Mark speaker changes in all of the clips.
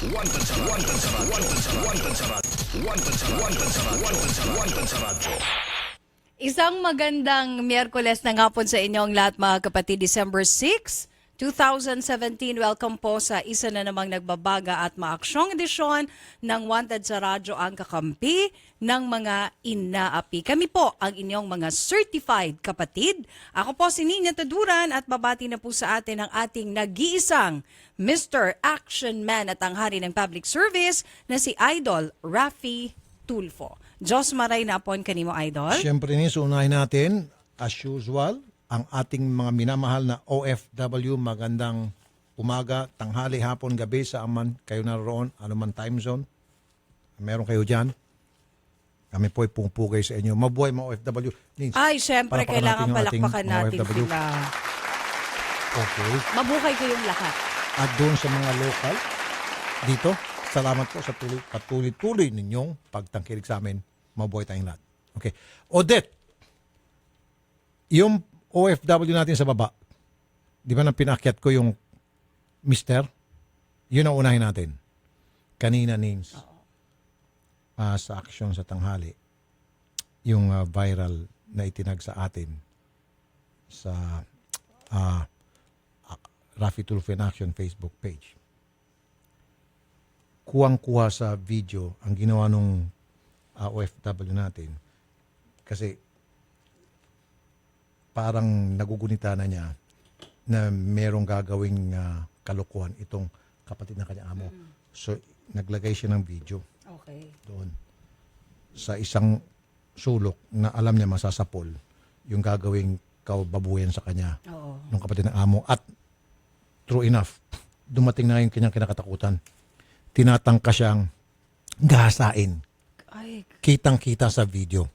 Speaker 1: Isang magandang Miyerkules na nga po sa inyong lahat mga kapatid. December 6, 2017. Welcome po sa isa na namang nagbabaga at maaksyong edisyon ng Wanted sa Radyo, ang kakampi ng mga inaapi. Kami po ang inyong mga certified kapatid. Ako po si Nina Taduran at babati na po sa atin ang ating nag-iisang Mr. Action Man at ang hari ng public service na si Idol Raffy Tulfo. Diyos maray na apon kanimo, Idol.
Speaker 2: Siyempre ni unahin natin, as usual, ang ating mga minamahal na OFW. Magandang umaga, tanghali, hapon, gabi, saan man kayo naroon, anuman time zone. Meron kayo dyan. Kami po'y pumupugay sa inyo. Mabuhay mga OFW. Nins,
Speaker 1: Ay, siyempre, kailangan palakpakan natin sila.
Speaker 2: Okay.
Speaker 1: Mabuhay kayong lahat.
Speaker 2: At doon sa mga local, dito, salamat po sa patuloy-tuloy ninyong pagtangkilik sa amin. Mabuhay tayong lahat. Okay. Odette, yung OFW natin sa baba, di ba nang pinakyat ko yung mister? Yun ang unahin natin. Kanina, Nins, sa aksyon sa tanghali, yung viral na itinag sa atin sa Raffy Tulfo in Action Facebook page. Kuwang-kuha sa video ang ginawa nung OFW natin kasi parang nagugunita na niya na merong gagawing kalokohan itong kapatid ng kanyang amo. So, naglagay siya ng video
Speaker 1: Okay.
Speaker 2: doon sa isang sulok na alam niya masasapol yung gagawing kaubabuyan sa kanya
Speaker 1: Oo.
Speaker 2: ng kapatid ng amo. At true enough, dumating na yung kanyang kinakatakutan. Tinatangka siyang gahasain.
Speaker 1: Ay,
Speaker 2: Kitang-kita sa video.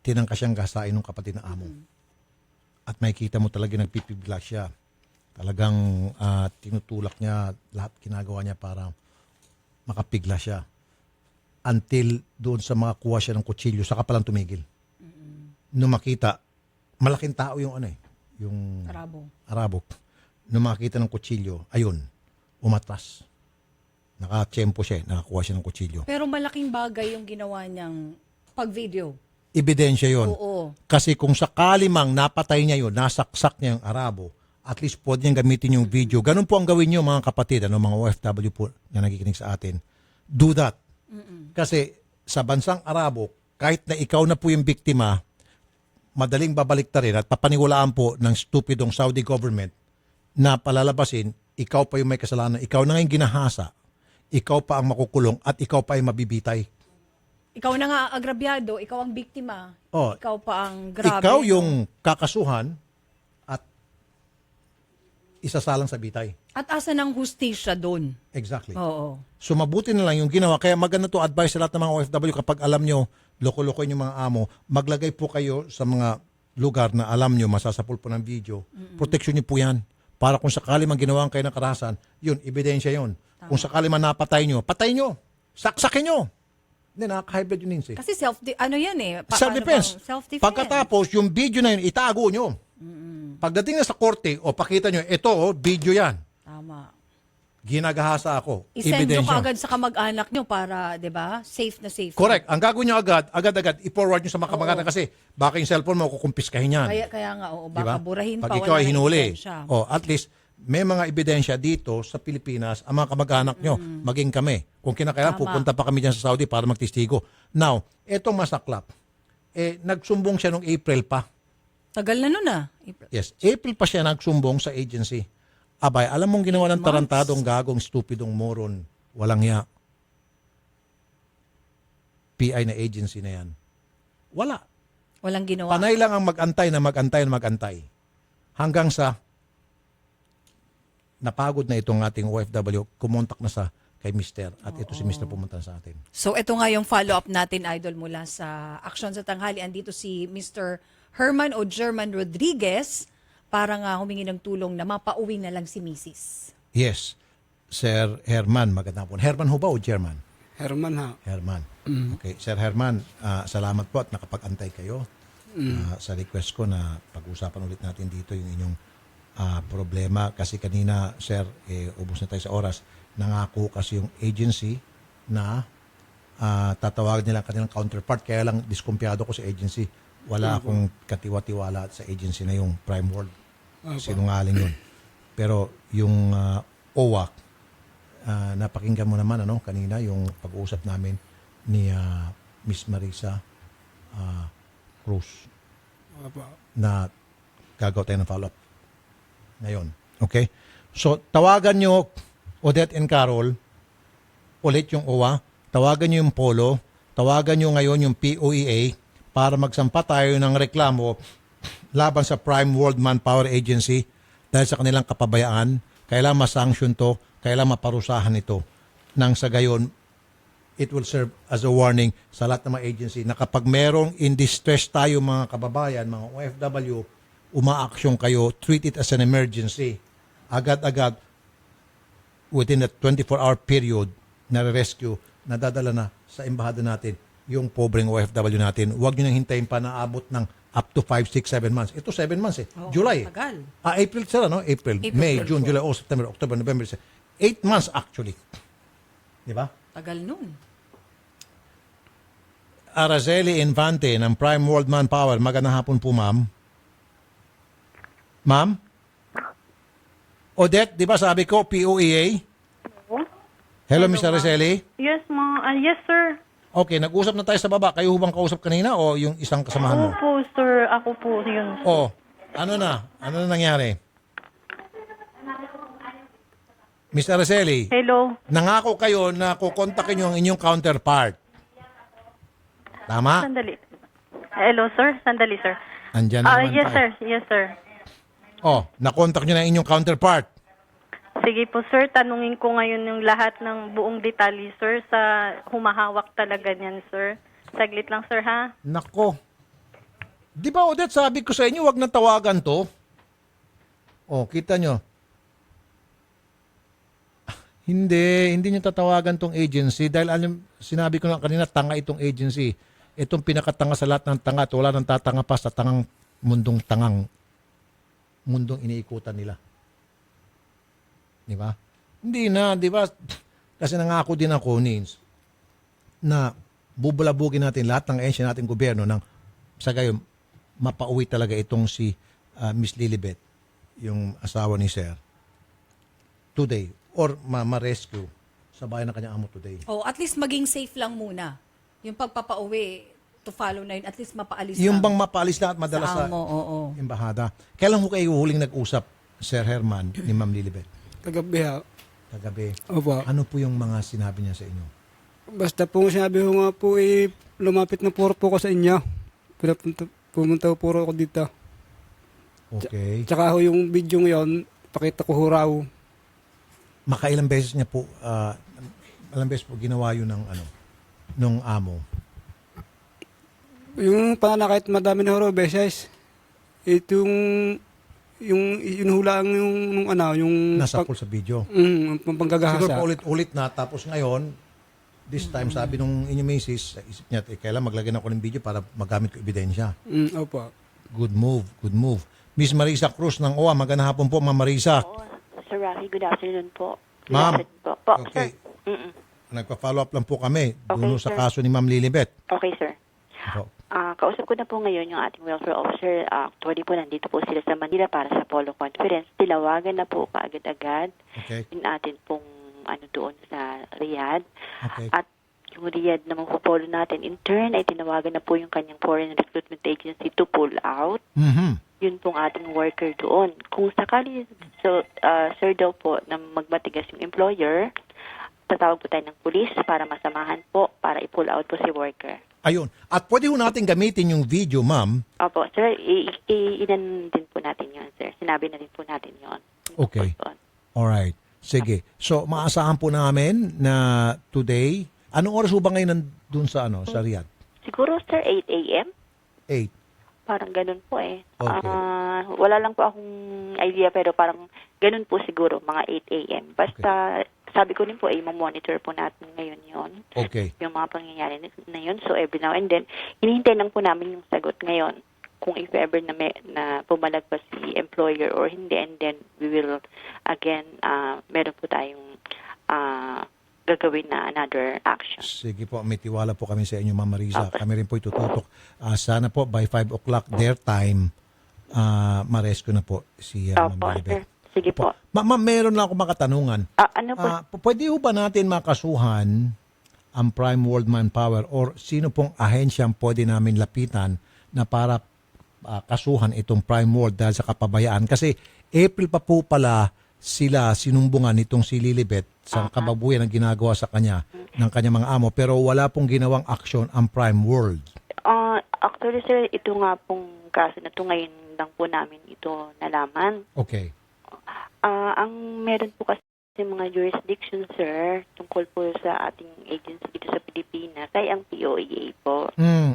Speaker 2: Tinangka siyang gahasain ng kapatid ng amo. At may kita mo talaga nagpipigla siya. Talagang tinutulak niya, lahat ginagawa niya para makapigla siya. Until doon sa makakuha siya ng kutsilyo, saka palang tumigil. Nung makita, malaking tao yung yung Arabo. Nung makita ng kutsilyo, ayun, umatras. Naka-tsempo siya, nakakuha siya ng kutsilyo.
Speaker 1: pero malaking bagay yung ginawa niyang pag-video.
Speaker 2: Ebidensya yon.
Speaker 1: Oo.
Speaker 2: Kasi kung sakali mang napatay niya yun, nasaksak niya yung Arabo, at least pwede niyang gamitin yung video. Ganun po ang gawin niyo mga kapatid, mga OFW po na nakikinig sa atin. Do that. Kasi sa bansang Arabo, kahit na ikaw na po yung biktima, madaling babalik ta rin at papaniwalaan po ng stupidong Saudi government na palalabasin, ikaw pa yung may kasalanan, ikaw na ngayon ginahasa, ikaw pa ang makukulong at ikaw pa ay mabibitay.
Speaker 1: Ikaw na nga agrabyado, ikaw ang biktima.
Speaker 2: Oh,
Speaker 1: Ikaw pa ang grabe.
Speaker 2: ikaw yung kakasuhan at isasalang sa bitay.
Speaker 1: At asa ng hustisya doon?
Speaker 2: Exactly.
Speaker 1: Oo.
Speaker 2: So mabuti na lang yung ginawa. Kaya maganda to advice sa lahat ng mga OFW kapag alam nyo, loko-loko yung mga amo, maglagay po kayo sa mga lugar na alam nyo, masasapul po ng video. Protection nyo po yan. Para kung sakali man ginawa kayo ng karahasan, yun, ebidensya yun. Kung sakali man napatay nyo, patay nyo. Saksakin nyo. Hindi, nakaka-hybrid yun, Nincy.
Speaker 1: Kasi yan eh.
Speaker 2: Self-defense.
Speaker 1: Self-defense.
Speaker 2: Pagkatapos, yung video na yun, itago nyo. Pagdating na sa korte, o pakita nyo, ito, video yan.
Speaker 1: Tama.
Speaker 2: Ginagahasa ako.
Speaker 1: I-send nyo
Speaker 2: Ebidensya.
Speaker 1: kaagad sa kamag-anak nyo para, di ba, safe na safe.
Speaker 2: Correct. Ang gagawin nyo agad-agad, i-forward nyo sa mga kamag-anak kasi baka yung cellphone mo, kukumpiskahin yan.
Speaker 1: Kaya nga, oo,
Speaker 2: Diba?
Speaker 1: baka burahin
Speaker 2: Pag
Speaker 1: pa.
Speaker 2: ikaw
Speaker 1: wala
Speaker 2: ay
Speaker 1: na
Speaker 2: hinuli,
Speaker 1: ebidensya.
Speaker 2: at least may mga ebidensya dito sa Pilipinas, ang mga kamag-anak nyo, maging kami. Kung kinakailangan,
Speaker 1: Tama.
Speaker 2: pupunta pa kami dyan sa Saudi para magtistigo. Now, etong masaklap, nagsumbong siya noong April pa.
Speaker 1: Tagal na nun ah.
Speaker 2: Yes, April pa siya nagsumbong sa agency. Abay, alam mong ginawa ng tarantadong gagong, stupidong moron, walang hiya. PI na agency na yan. Wala.
Speaker 1: Walang ginawa.
Speaker 2: Panay lang ang mag-antay. Hanggang sa napagod na itong ating OFW, kumontak na sa kay Mr. At ito si Mr. pumunta sa atin.
Speaker 1: So ito nga yung follow-up natin, Idol, mula sa Aksyon sa Tanghali. Andito si Mr. Herman o German Rodriguez para nga humingi ng tulong na mapauwi na lang si Mrs.
Speaker 2: Yes, Sir Herman, magandang po. Herman ho ba o German?
Speaker 3: Herman ha.
Speaker 2: Herman. Okay, Sir Herman, salamat po at nakapag-antay kayo sa request ko na pag-usapan ulit natin dito yung inyong problema. Kasi kanina, Sir, ubos na tayo sa oras. nangako kasi yung agency na tatawagin nila ang kanilang counterpart. Kaya lang diskumpiyado ko sa agency. Wala akong katiwa-tiwala sa agency na yung Prime World. Sinungaling yun. Pero yung OWAC, napakinggan mo naman kanina yung pag-uusap namin ni Miss Marisa Cruz na gagawa tayo ng follow-up ngayon. Okay? So, tawagan nyo Odette and Carol, ulit yung OWA, tawagan nyo yung POLO, tawagan nyo ngayon yung POEA para magsampa tayo ng reklamo laban sa Prime World Manpower Agency dahil sa kanilang kapabayaan. Kailangan masanction to, kailangan maparusahan ito. Nang sa gayon, it will serve as a warning sa lahat ng mga agency na kapag merong in distress tayo mga kababayan, mga OFW, umaaksyon kayo, treat it as an emergency. Agad-agad, within a 24-hour period, na-rescue, nadadala na sa embahada natin yung pobreng OFW natin. Huwag nyo nang hintayin pa na abot ng up to 5, 6, 7 months. Ito 7 months eh.
Speaker 1: Oh,
Speaker 2: July.
Speaker 1: tagal.
Speaker 2: April sila, no? April, May, June, July, August, September, October, November. 8 months actually. Di ba?
Speaker 1: Tagal nun.
Speaker 2: Araceli Infante ng Prime World Manpower. Magandang hapon po, ma'am. Ma'am? Odette, di ba sabi ko, POEA? Hello, Miss Araceli?
Speaker 3: Yes, yes, sir.
Speaker 2: Okay, nag-usap na tayo sa baba. Kayo hubang kausap kanina o yung isang kasamahan mo?
Speaker 3: Opo, sir. Ako po yun.
Speaker 2: Oh, ano na? Ano na nangyari? Miss Araceli,
Speaker 3: Hello.
Speaker 2: nangako kayo na kukontakin nyo ang inyong counterpart. Tama?
Speaker 3: Sandali. Hello, sir. Sandali, sir.
Speaker 2: Andyan na naman
Speaker 3: Yes,
Speaker 2: tayo.
Speaker 3: sir. Yes, sir.
Speaker 2: Oh, nakontak nyo na ang inyong counterpart.
Speaker 3: Sige po, sir. Tanungin ko ngayon yung lahat ng buong detalye, sir, sa humahawak talaga niyan, sir. Saglit lang, sir, ha?
Speaker 2: Nako. Di ba, Odette, sabi ko sa inyo, wag na tawagan to. Oh, kita nyo. Hindi nyo tatawagan tong agency dahil sinabi ko na kanina, tanga itong agency. Itong pinakatanga sa lahat ng tanga at wala nang tatanga pa sa mundong iniikutan nila. Di ba? Hindi na, di ba? Kasi nangako din ako, Nins, na bubulabugin natin lahat ng ahensya natin gobyerno nang sa gayon, mapauwi talaga itong si Miss Lilibet, yung asawa ni Sir, today. Or ma-rescue sa bayan ng kanyang amo today.
Speaker 1: Oh, at least maging safe lang muna. Yung pagpapauwi, to follow na yun, at least mapaalis
Speaker 2: Yung
Speaker 1: lang.
Speaker 2: bang mapaalis na at madala sa
Speaker 1: amo, oo.
Speaker 2: embahada. Kailan mo kayo huling nag-usap, Sir Herman, ni Ma'am Lilibet?
Speaker 4: Kagabi ha.
Speaker 2: Kagabi.
Speaker 4: Opo.
Speaker 2: Ano po yung mga sinabi niya sa inyo?
Speaker 4: Basta po sinabi ko nga po lumapit na puro po ko sa inyo. Pumunta po puro ako dito.
Speaker 2: Okay.
Speaker 4: Tsaka ho yung video ngayon, pakita ko ho raw.
Speaker 2: Makailang beses niya po, ilang beses po ginawa yun ng nung amo?
Speaker 4: Yung pananakit madami na ho raw beses. Ito yung hula yung
Speaker 2: Nasa pool sa video.
Speaker 4: yung panggagahasa.
Speaker 2: Siguro paulit-ulit na, tapos ngayon, this time, sabi nung inyong misis, sa isip niya, kailan maglagay ako ng video para magamit ko ebidensya.
Speaker 4: Opo.
Speaker 2: Good move, good move. Miss Marisa Cruz ng OWA, magandang hapon po, Ma'am Marisa.
Speaker 5: Sir Rafi, good afternoon po. Good
Speaker 2: Ma'am,
Speaker 5: afternoon po. Po,
Speaker 2: okay.
Speaker 5: sir. Mm-mm.
Speaker 2: Nagpa-follow up lang po kami
Speaker 5: Okay,
Speaker 2: doon sa
Speaker 5: sir.
Speaker 2: kaso ni Ma'am Lilibet.
Speaker 5: Okay, sir.
Speaker 2: Opo.
Speaker 5: Kausap ko na po ngayon yung ating welfare officer. Actually po, nandito po sila sa Manila para sa Polo Conference. Tilawagan na po kaagad-agad
Speaker 2: Okay.
Speaker 5: yung atin pong doon sa Riyadh.
Speaker 2: Okay.
Speaker 5: At yung Riyadh naman po polo natin, in turn ay tinawagan na po yung kanyang foreign recruitment agency to pull out.
Speaker 2: Mhm.
Speaker 5: Yun pong ating worker doon. Kung sakali, sir daw po na magmatigas yung employer, tatawag po tayo ng pulis para masamahan po, para i-pull out po si worker.
Speaker 2: Ayun. At pwede ho natin gamitin yung video, ma'am.
Speaker 5: Opo, sir, inan din po natin yun, sir. Sinabi na din po natin yun.
Speaker 2: Okay. Alright. Sige. So, maasahan po namin na today, anong oras ho ba ngayon nandun sa, sa Riyadh?
Speaker 5: Siguro, sir, 8 a.m.?
Speaker 2: 8.
Speaker 5: Parang ganun po eh.
Speaker 2: Okay.
Speaker 5: Wala lang po akong idea, pero parang ganun po siguro, mga 8 a.m. Basta, sabi ko din po, monitor po natin ngayon yon.
Speaker 2: Okay.
Speaker 5: Yung mga pangyayari na yun. So, every now and then, hinihintay lang po namin yung sagot ngayon. Kung if ever na pumalag pa si employer or hindi, and then we will, again, meron po tayong gagawin na another action.
Speaker 2: Sige po, may tiwala po kami sa inyo, Ma'am Marisa.
Speaker 5: Opo.
Speaker 2: Kami rin po itututok. Sana po by 5 o'clock their time, ma-rescue na po si Ma'am
Speaker 5: Opo,
Speaker 2: Lilibet.
Speaker 5: sir. Sige po.
Speaker 2: Ma'am, meron lang ako makatanungan.
Speaker 5: Ano po?
Speaker 2: Pwede ho ba natin makasuhan ang Prime World Manpower or sino pong ahensyang pwede namin lapitan na para kasuhan itong Prime World dahil sa kapabayaan? Kasi April pa po pala sila sinumbungan nitong si Lilibet sa kababuyan na ginagawa sa kanya ng kanyang mga amo pero wala pong ginawang action ang Prime World.
Speaker 5: Actually, sir, ito nga pong kaso na ito ngayon lang po namin ito nalaman.
Speaker 2: Okay.
Speaker 5: Ang meron po kasi mga jurisdiction, sir, tungkol po sa ating agency dito sa Pilipinas ay ang POEA po.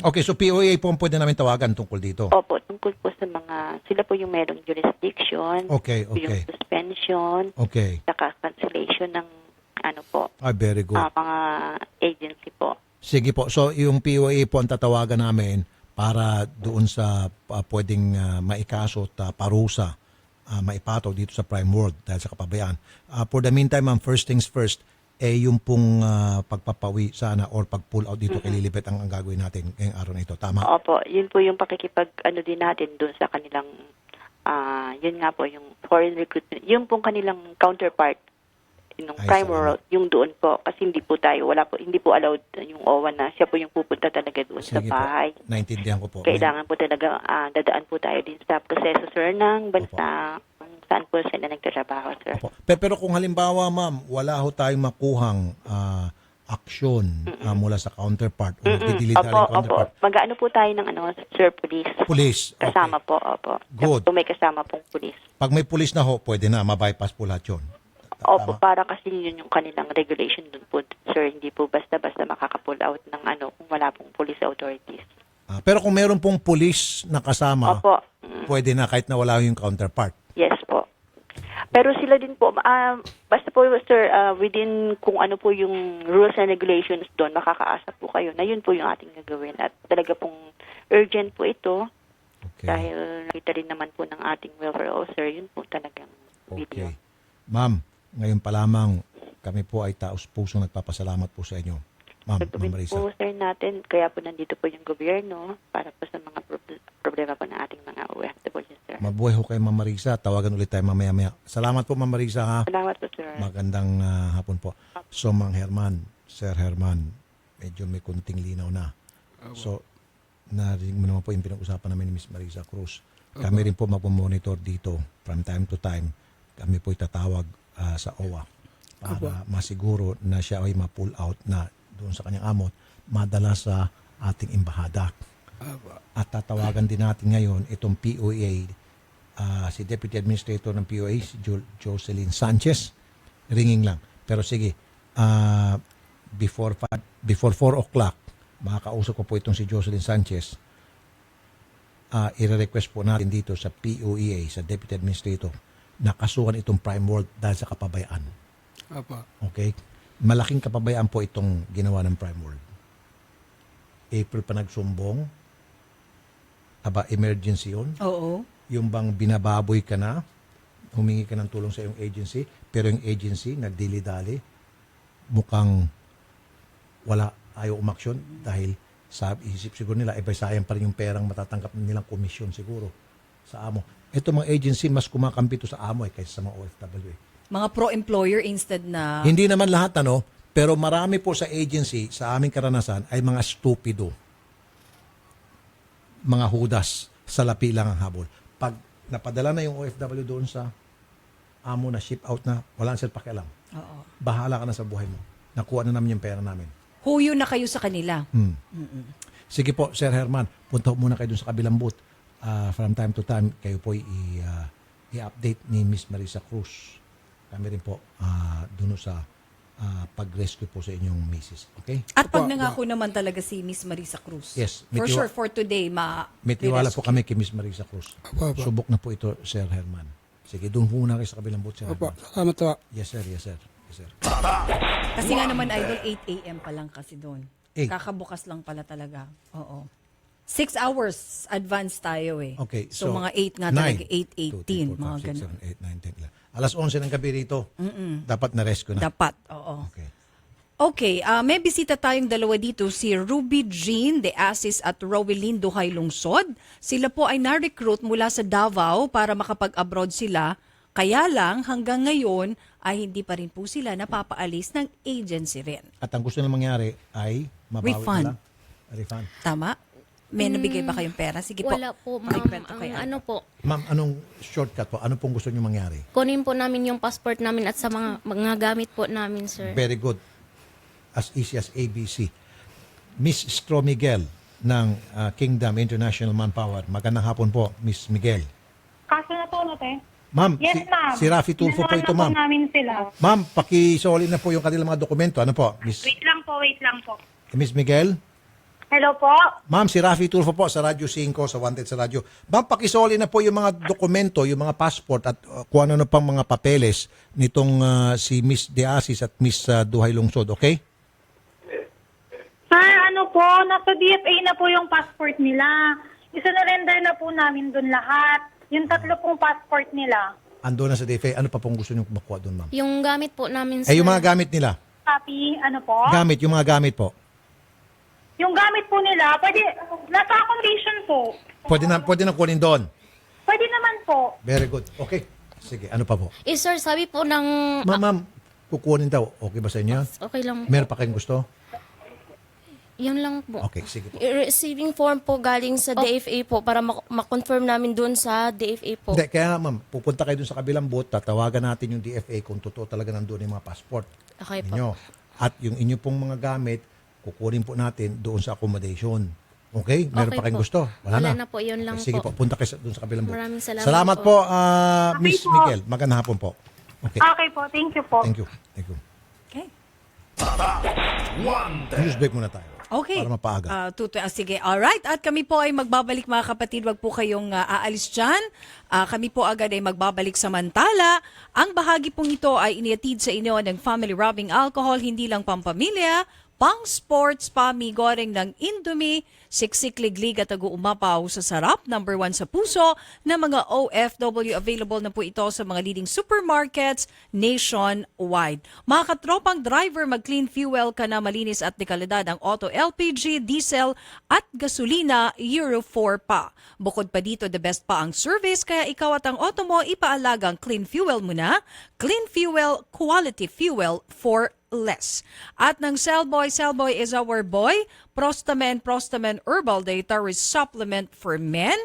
Speaker 2: Okay, so POA po ang pwede namin tawagan tungkol dito.
Speaker 5: Opo, tungkol po sa mga, sila po yung merong jurisdiction,
Speaker 2: Okay,
Speaker 5: yung
Speaker 2: okay.
Speaker 5: suspension,
Speaker 2: Okay.
Speaker 5: saka cancellation ng
Speaker 2: Very good.
Speaker 5: mga agency po.
Speaker 2: Sige po. So, yung POA po ang tatawagan namin para doon sa pwedeng maikaso at parusa, maipataw dito sa Prime World dahil sa kapabayaan. For the meantime, ma'am, first things first, yung pong pagpapawi sana or pag-pull out dito kay Lilibet ang gagawin natin ngayong araw na ito. Tama?
Speaker 5: Opo, yun po yung din natin doon sa kanilang, yun nga po, yung foreign recruitment, yung pong kanilang counterpart, yung
Speaker 2: Ay,
Speaker 5: Prime
Speaker 2: salamat.
Speaker 5: World, yung doon po, kasi hindi po allowed yung OWA na siya po yung pupunta talaga doon sa
Speaker 2: Sige
Speaker 5: bahay.
Speaker 2: po. Naintindihan ko po.
Speaker 5: Kailangan po talaga, dadaan po tayo din sa proseso, sir, ng bansa kung saan po sila nagtatrabaho, sir.
Speaker 2: Opo. Pero kung halimbawa, ma'am, wala ho tayong makuhang aksyon mula sa counterpart o nagdidilita
Speaker 5: Opo,
Speaker 2: yung
Speaker 5: opo.
Speaker 2: counterpart.
Speaker 5: Mag-ano po tayo ng sir, police.
Speaker 2: Police. Okay.
Speaker 5: Kasama po, opo.
Speaker 2: Good.
Speaker 5: Kung may kasama pong police.
Speaker 2: Pag may police na ho, pwede na, ma-bypass po lahat yun.
Speaker 5: Opo,
Speaker 2: Tama?
Speaker 5: para kasi yun yung kanilang regulation dun po, sir. Hindi po basta-basta makaka-pull out ng kung wala pong police authorities.
Speaker 2: Pero kung meron pong police na kasama,
Speaker 5: Opo.
Speaker 2: pwede na kahit na wala yung counterpart.
Speaker 5: Yes po. Pero sila din po, basta po, sir, within kung ano po yung rules and regulations doon, makakaasa po kayo na yun po yung ating gagawin. At talaga pong urgent po ito.
Speaker 2: Okay.
Speaker 5: Dahil nakita rin naman po ng ating welfare officer, yun po talagang video.
Speaker 2: Okay. Ma'am, ngayon pa lamang kami po ay taos-pusong nagpapasalamat po sa inyo. Ma'am
Speaker 5: Gagawin
Speaker 2: Marisa.
Speaker 5: po, sir, natin. Kaya po nandito po yung gobyerno para po sa mga problema po ng ating mga OFW, sir.
Speaker 2: Mabuhay ho kay Ma'am Marisa. Tawagan ulit tayo mamaya-maya. Salamat po, Ma'am Marisa, ha?
Speaker 5: Salamat po, sir.
Speaker 2: Magandang hapon po. So, Mang Herman, Sir Herman, medyo may kunting linaw na. So, narinig mo naman po yung pinag-usapan namin ni Miss Marisa Cruz. Kami rin po magmamonitor dito from time to time. Kami po itatawag sa OWA para masiguro na siya ay ma-pull out na doon sa kanyang amot, madala sa ating embahada. At tatawagan din natin ngayon itong POA, si Deputy Administrator ng POA, si Jocelyn Sanchez. Ringing lang. Pero sige, before 4 o'clock, makakausap ko po itong si Jocelyn Sanchez. I-request po natin dito sa POEA, sa Deputy Administrator, na kasuhan itong Prime World dahil sa kapabayaan.
Speaker 4: Opo.
Speaker 2: Okay? Malaking kapabayaan po itong ginawa ng Prime World. April pa nagsumbong. Emergency yun.
Speaker 1: Oo.
Speaker 2: Yung bang binababoy ka na, humingi ka ng tulong sa iyong agency, pero yung agency nagdili-dali, mukhang wala, ayaw umaksyon dahil isip siguro nila, sayang pa rin yung perang matatanggap nilang komisyon siguro sa amo. Ito mga agency, mas kumakampi to sa amo kaysa sa mga OFW.
Speaker 1: Mga pro-employer instead na...
Speaker 2: Hindi naman lahat, pero marami po sa agency, sa aming karanasan, ay mga stupido. Mga hudas, salapi lang ang habol. Pag napadala na yung OFW doon sa amo na ship out na, wala na sila pakialam.
Speaker 1: Oo.
Speaker 2: Bahala ka na sa buhay mo. Nakuha na namin yung pera namin.
Speaker 1: Huyo na kayo sa kanila.
Speaker 2: Sige po, Sir Herman, punta muna kayo doon sa kabilang booth. From time to time, kayo po i-update ni Miss Marisa Cruz. Kami rin po doon sa pag-rescue po sa inyong misis. Okay?
Speaker 1: At pag nangako naman talaga si Miss Marisa Cruz.
Speaker 2: Yes.
Speaker 1: For sure, for today,
Speaker 2: May tiwala po kami kay Miss Marisa Cruz.
Speaker 4: Opo.
Speaker 2: Subok na po ito, Sir Herman. Sige, doon muna kayo sa kabilang booth, Sir
Speaker 4: Opo.
Speaker 2: Herman.
Speaker 4: Salamat po.
Speaker 2: Yes, sir. Yes, sir. Yes, sir.
Speaker 1: Kasi nga naman, Idol, 8 a.m. pa lang kasi doon.
Speaker 2: 8.
Speaker 1: Kakabukas lang pala talaga. Oo. 6 hours advance tayo eh.
Speaker 2: Okay.
Speaker 1: So, mga 8 nga talaga, 8:18, mga ganun.
Speaker 2: 8, 9, 10, 11. Alas 11 ng gabi rito. Dapat na-rescue na.
Speaker 1: Dapat, oo.
Speaker 2: Okay.
Speaker 1: Okay, may bisita tayong dalawa dito, si Ruby Jean de Asis at Rowelyn Duhay Lungsod. Sila po ay na-recruit mula sa Davao para makapag-abroad sila. Kaya lang, hanggang ngayon ay hindi pa rin po sila napapaalis ng agency rin.
Speaker 2: At ang gusto na mangyari ay mabawi
Speaker 1: Refund.
Speaker 2: nila. Refund.
Speaker 1: Tama? May nabigay ba kayong pera? Sige po.
Speaker 6: Wala po, ma'am.
Speaker 1: Pakikwento kay
Speaker 6: Ang
Speaker 1: Ate.
Speaker 6: ano po,
Speaker 2: Ma'am, anong shortcut po? Ano pong gusto niyo mangyari?
Speaker 6: kunin po namin yung passport namin at sa mga gamit po namin, sir.
Speaker 2: Very good. As easy as ABC. Miss Stro Miguel ng Kingdom International Manpower. Magandang hapon po, Miss Miguel.
Speaker 7: Kaso na po, no, te?
Speaker 2: Ma'am,
Speaker 7: Yes, ma'am.
Speaker 2: si Rafi Tulfo po ito, ma'am.
Speaker 7: Nanawan na po namin sila.
Speaker 2: Ma'am, pakisoli na po yung kanilang mga dokumento. Ano po, Miss,
Speaker 7: Wait lang po.
Speaker 2: Miss Miguel?
Speaker 7: Hello po?
Speaker 2: Ma'am, si Rafi Tulfo po sa Radyo 5, sa Wanted sa Radyo. Ma'am, pakisoli na po yung mga dokumento, yung mga passport at kung ano pang mga papeles nitong si Miss De Asis at Miss Duhay Lungsod, okay?
Speaker 7: Sir, ano po, nasa DFA na po yung passport nila. Isinurrender na po namin dun lahat. Yung 3 pong passport nila.
Speaker 2: Ando na sa DFA. Ano pa pong gusto niyo makuha doon, ma'am?
Speaker 6: Yung gamit po namin, sir.
Speaker 2: Eh, yung mga gamit nila.
Speaker 7: Copy, ano po?
Speaker 2: Yung mga gamit po.
Speaker 7: Yung gamit po nila, pwede, nasa accommodation po.
Speaker 2: Pwede na kunin doon.
Speaker 7: Pwede naman po.
Speaker 2: Very good. Okay. Sige, ano pa po?
Speaker 6: Sir, sabi po ng...
Speaker 2: Ma'am, kukunin daw. Okay ba sa inyo?
Speaker 6: Okay lang po.
Speaker 2: Meron pa kayong gusto?
Speaker 6: Yun lang po.
Speaker 2: Okay, sige po.
Speaker 8: Receiving form po galing sa DFA po para ma-confirm namin doon sa DFA po.
Speaker 2: Hindi, kaya ma'am, pupunta kayo dun sa kabilang booth, tatawagan natin yung DFA kung totoo talaga nandun yung mga passport
Speaker 8: Okay po.
Speaker 2: ninyo. At yung inyo pong mga gamit, kukunin po natin doon sa accommodation. Okay? Meron
Speaker 6: Okay
Speaker 2: pa kayong
Speaker 6: po.
Speaker 2: gusto?
Speaker 6: Wala na po, yun lang
Speaker 2: Sige
Speaker 6: po.
Speaker 2: po, punta kayo doon sa kabilang booth.
Speaker 6: Maraming
Speaker 2: Salamat
Speaker 6: po.
Speaker 2: po, Miss
Speaker 7: po.
Speaker 2: Miguel. Magandang hapon po. Okay.
Speaker 7: Okay po, thank you po.
Speaker 2: Thank you. Thank you.
Speaker 1: Okay.
Speaker 2: News break muna tayo.
Speaker 1: Okay.
Speaker 2: Para mapaaga.
Speaker 1: Sige, alright. At kami po ay magbabalik mga kapatid. Wag po kayong aalis dyan. Kami po agad ay magbabalik samantala. Ang bahagi pong ito ay iniatid sa inyo ng Family Rubbing Alcohol, hindi lang pampamilya, pang sports, pamigoreng ng Indomie, siksik, liglig at tagu-umapaw sa sarap, number 1 sa puso, na mga OFW. Available na po ito sa mga leading supermarkets nationwide. Mga katropang driver, mag-clean fuel ka na, malinis at de kalidad ang auto, LPG, diesel at gasolina, Euro 4 pa. Bukod pa dito, the best pa ang service, kaya ikaw at ang auto mo, ipaalagang clean fuel mo na. Clean fuel, quality fuel for less. At ng Cellboy is our boy. Prostamen Herbal Dietary Supplement for Men.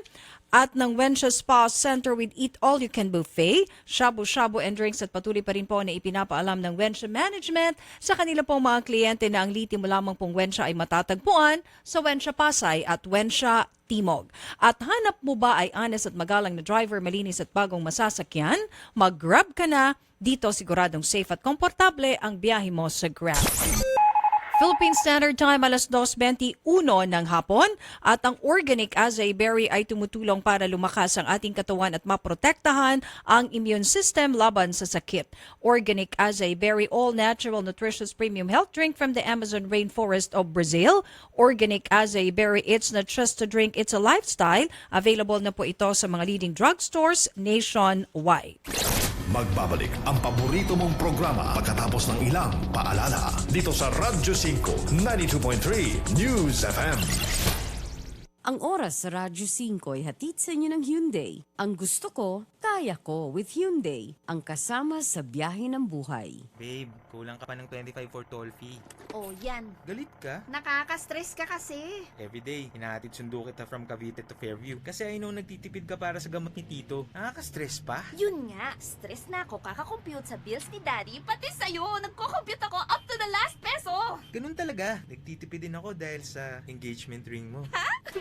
Speaker 1: At ng Wensha Spa Center with Eat All You Can Buffet, shabu-shabu and drinks at patuloy pa rin po na ipinapaalam ng Wensha Management sa kanila pong mga kliyente na ang liti mo lamang pong Wensha ay matatagpuan sa Wensha Pasay at Wensha Timog. At hanap mo ba ay honest at magalang na driver, malinis at bagong masasakyan? Mag-Grab ka na. Dito siguradong safe at komportable ang biyahe mo sa Grab. Philippine Standard Time, alas 2:21 ng hapon. At ang Organic Acai Berry ay tumutulong para lumakas ang ating katawan at maprotektahan ang immune system laban sa sakit. Organic Acai Berry, all-natural, nutritious premium health drink from the Amazon rainforest of Brazil. Organic Acai Berry, it's not just a drink, it's a lifestyle. Available na po ito sa mga leading drugstores nationwide.
Speaker 9: Magbabalik ang paborito mong programa pagkatapos ng ilang paalala dito sa Radyo 5 92.3 News FM.
Speaker 10: Ang oras sa Radyo 5 ay hatid sa inyo ng Hyundai. Ang gusto ko, kaya ko with Hyundai. Ang kasama sa biyahe ng buhay.
Speaker 11: Babe, kulang ka pa ng 25 for toll fee.
Speaker 12: Oh, yan.
Speaker 11: Galit ka?
Speaker 12: Nakaka-stress ka kasi.
Speaker 11: Everyday, hinahatid sundo kita from Cavite to Fairview. Kasi I know nagtitipid ka para sa gamot ni Tito. Nakaka-stress pa?
Speaker 12: Yun nga, stress na ako kakakompute sa bills ni Daddy. Pati sa'yo, nagko-compute ako up to the last peso.
Speaker 11: Ganun talaga. Nagtitipid din ako dahil sa engagement ring mo.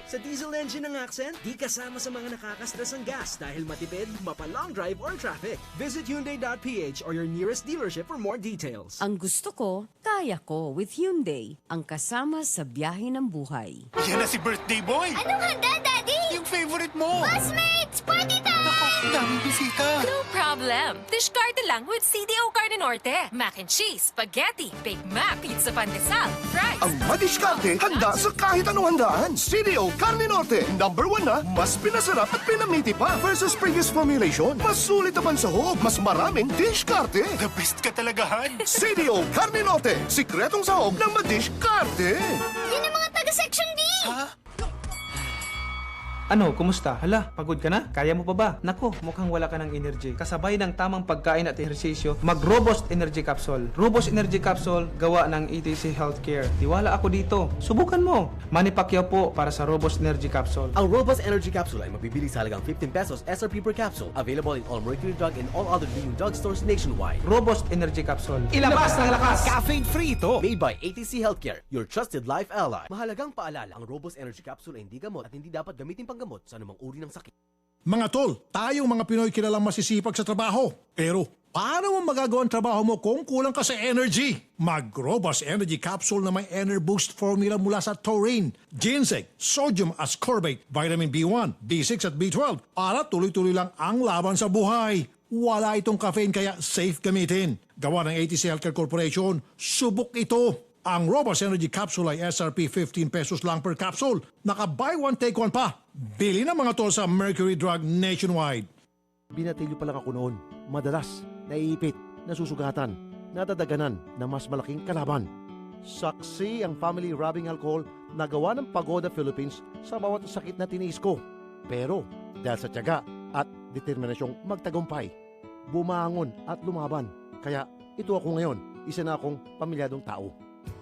Speaker 13: Sa diesel engine ng Accent, di kasama sa mga nakaka-stress ang gas dahil matipid, mapa-long drive or traffic. Visit Hyundai.ph or your nearest dealership for more details.
Speaker 10: Ang gusto ko, kaya kaya ko with Hyundai, ang kasama sa biyahe ng buhay.
Speaker 14: Yan na si birthday boy!
Speaker 12: Anong handa, Daddy?
Speaker 14: Yung favorite mo!
Speaker 12: Classmates! Party time!
Speaker 14: Daming bisita!
Speaker 15: No problem. Diskarte lang with CDO Carne Norte. Mac and cheese, spaghetti, Big Mac, pizza pandesal, fries.
Speaker 9: Ang madiskarte, handa sa kahit anong handaan. CDO Carne Norte, number 1 na, mas pinasarap at pinamiti pa versus previous formulation. Mas sulit naman sa hog, mas maraming diskarte.
Speaker 14: The best ka talagahan!
Speaker 9: CDO Carne Norte, sikretong sahog ng madiskarte.
Speaker 12: Yan ang mga taga-section B!
Speaker 11: Ano, kumusta? Hala, pagod ka na? Kaya mo pa ba? Nako, mukhang wala ka ng energy. Kasabay ng tamang pagkain at ehersisyo, mag-Robust Energy Capsule. Robust Energy Capsule, gawa ng ETC Healthcare. Tiwala ako dito. Subukan mo. Manny Pacquiao po para sa Robust Energy Capsule.
Speaker 13: Ang Robust Energy Capsule ay mabibili sa halagang 15 pesos SRP per capsule. Available in all Mercury Drug and all other leading drugstores nationwide.
Speaker 11: Robust Energy Capsule. Ilabas ng lakas!
Speaker 13: Caffeine-free ito! Made by ATC Healthcare, your trusted life ally. Mahalagang paalala, ang Robust Energy Capsule ay hindi gamot at hindi dapat gamitin panggamot sa anumang uri ng sakit.
Speaker 2: Mga tol, tayong mga Pinoy kilalang masisipag sa trabaho. Pero, paano mo magagawa ang trabaho mo kung kulang ka sa energy? Mag-Robust Energy Capsule na may Enerboost formula mula sa taurine, ginseng, sodium ascorbate, vitamin B1, B6 at B12 para tuloy-tuloy lang ang laban sa buhay. Wala itong caffeine kaya safe gamitin. Gawa ng ATC Healthcare Corporation, subok ito. Ang Robust Energy Capsule ay SRP 15 pesos lang per capsule. Naka-buy one, take one pa. Bili na mga tol sa Mercury Drug nationwide.
Speaker 16: Binatilyo pa lang ako noon. Madalas, naiipit, nasusugatan, nadadaganan na mas malaking kalaban. Saksi ang family rubbing alcohol na gawa ng Pagoda Philippines sa bawat sakit na tiniis ko. Pero dahil sa tiyaga at determinasyong magtagumpay, bumangon at lumaban. Kaya ito ako ngayon, isa na akong pamilyadong tao.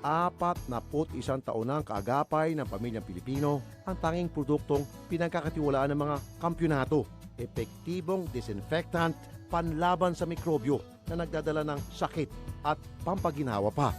Speaker 16: 41 taon na ang kaagapay ng pamilyang Pilipino, ang tanging produktong pinagkakatiwalaan ng mga kampyonato. Epektibong disinfectant, panlaban sa mikrobyo na nagdadala ng sakit at pampaginawa pa.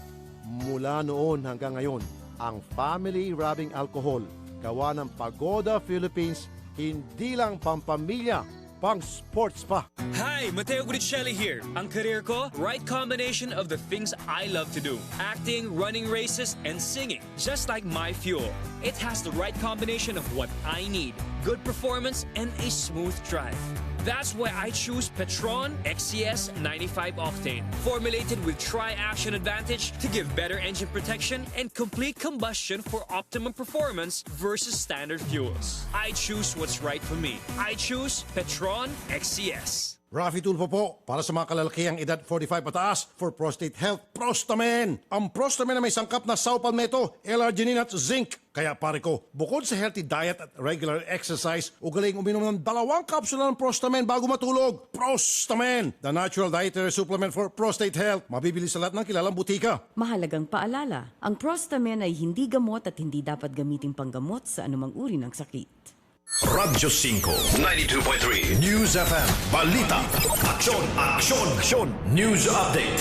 Speaker 16: Mula noon hanggang ngayon, ang family rubbing alcohol, gawa ng Pagoda Philippines, hindi lang pampamilya, pang sports pa.
Speaker 17: Hi, Mateo Guricelli here. Ang career ko, right combination of the things I love to do. Acting, running races, and singing. Just like my fuel. It has the right combination of what I need. Good performance and a smooth drive. That's why I choose Petron XCS 95 Octane. Formulated with Tri-Action Advantage to give better engine protection and complete combustion for optimum performance versus standard fuels. I choose what's right for me. I choose Petron XCS.
Speaker 2: Rafi Tulfo po, para sa mga kalalakiang edad 45 pataas for prostate health, Prostamen. Ang Prostamen na may sangkap na saw palmetto, L-arginine at zinc. Kaya pare ko, bukod sa healthy diet at regular exercise, ugaling uminom ng 2 kapsula ng Prostamen bago matulog. Prostamen, the natural dietary supplement for prostate health. Mabibili sa lahat ng kilalang butika.
Speaker 10: Mahalagang paalala, ang Prostamen ay hindi gamot at hindi dapat gamitin panggamot sa anumang uri ng sakit.
Speaker 9: Radyo 5, 92.3 News FM, Balita, Aksyon, Aksyon, Aksyon, News Update.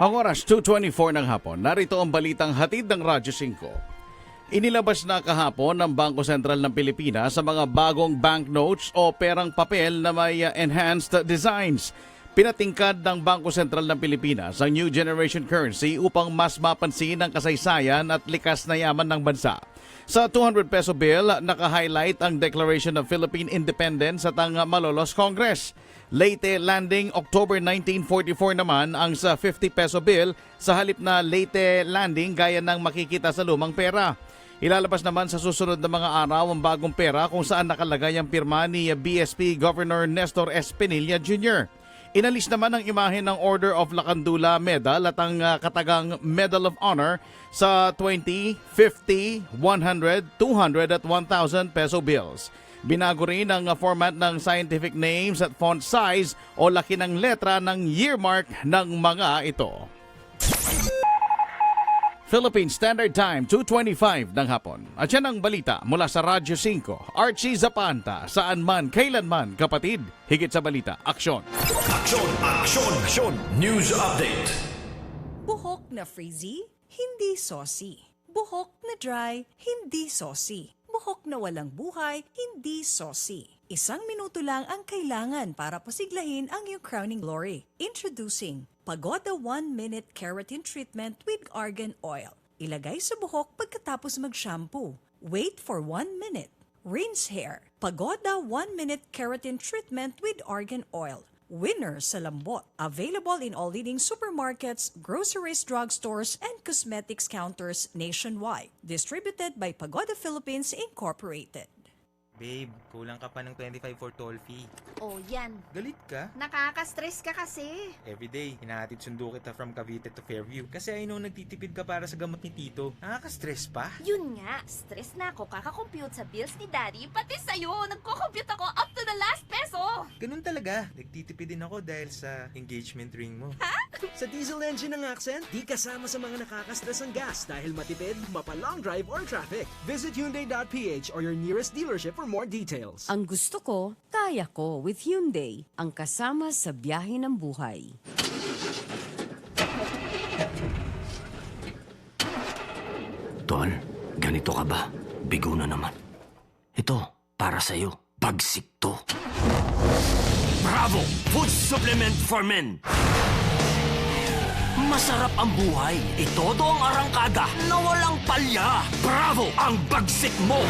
Speaker 18: Ang oras 2:24 ng hapon, narito ang balitang hatid ng Radyo 5. Inilabas na kahapon ng Bangko Sentral ng Pilipinas sa mga bagong banknotes o perang papel na may enhanced designs. Pinatingkad ng Bangko Sentral ng Pilipinas ang new generation currency upang mas mapansin ang kasaysayan at likas na yaman ng bansa. Sa 200 peso bill, naka-highlight ang Declaration of Philippine Independence at ang Malolos Congress. Leyte Landing October 1944 naman ang sa 50 peso bill sa halip na Leyte Landing gaya ng makikita sa lumang pera. Ilalabas naman sa susunod na mga araw ang bagong pera kung saan nakalagay ang pirma ni BSP Governor Nestor S. Pinilla Jr. Inalis naman ang imahe ng Order of Lacandula Medal at ang katagang Medal of Honor sa 20, 50, 100, 200 at 1,000 peso bills. Binago rin ang format ng scientific names at font size o laki ng letra ng year mark ng mga ito. Philippine Standard Time, 2:25 ng hapon. At yan ang balita mula sa Radyo 5. Archie Zapanta, saan man, kailanman, kapatid. Higit sa balita, aksyon.
Speaker 9: Aksyon, aksyon, aksyon, News Update.
Speaker 1: Buhok na frizzy, hindi saucy. Buhok na dry, hindi saucy. Buhok na walang buhay, hindi saucy. 1 minuto lang ang kailangan para pasiglahin ang iyong crowning glory. Introducing
Speaker 19: Pagoda 1-Minute Keratin Treatment with Argan Oil. Ilagay sa buhok pagkatapos mag-shampoo. Wait for 1 minute. Rinse hair. Pagoda 1-Minute Keratin Treatment with Argan Oil. Winner sa lambot. Available in all leading supermarkets, groceries, drugstores, and cosmetics counters nationwide. Distributed by Pagoda Philippines Incorporated.
Speaker 20: Babe, kulang ka pa ng 25 for toll fee.
Speaker 12: Oh, yan.
Speaker 20: Galit ka?
Speaker 12: Nakaka-stress ka kasi.
Speaker 20: Everyday, hinahatid sundo kita from Cavite to Fairview. Kasi I know nagtitipid ka para sa gamot ni Tito. Nakaka-stress pa?
Speaker 12: Yun nga, stress na ako kakakompute sa bills ni Daddy, pati sa'yo. Nagko-compute ako up to the last peso.
Speaker 20: Ganun talaga. Nagtitipid din ako dahil sa engagement ring mo.
Speaker 13: Sa diesel engine ng Accent, di kasama sa mga nakaka-stress ang gas dahil matipid, mapa-long drive or traffic. Visit Hyundai.ph or your nearest dealership for more details.
Speaker 10: Ang gusto ko, kaya ko with Hyundai. Ang kasama sa biyahe ng buhay.
Speaker 21: Tol, ganito ka ba? Bigo na naman. Ito, para sa'yo. Bagsik to. Bravo! Food supplement for men! Masarap ang buhay. Itodo ang arangkada na walang palya. Bravo! Ang bagsik mo!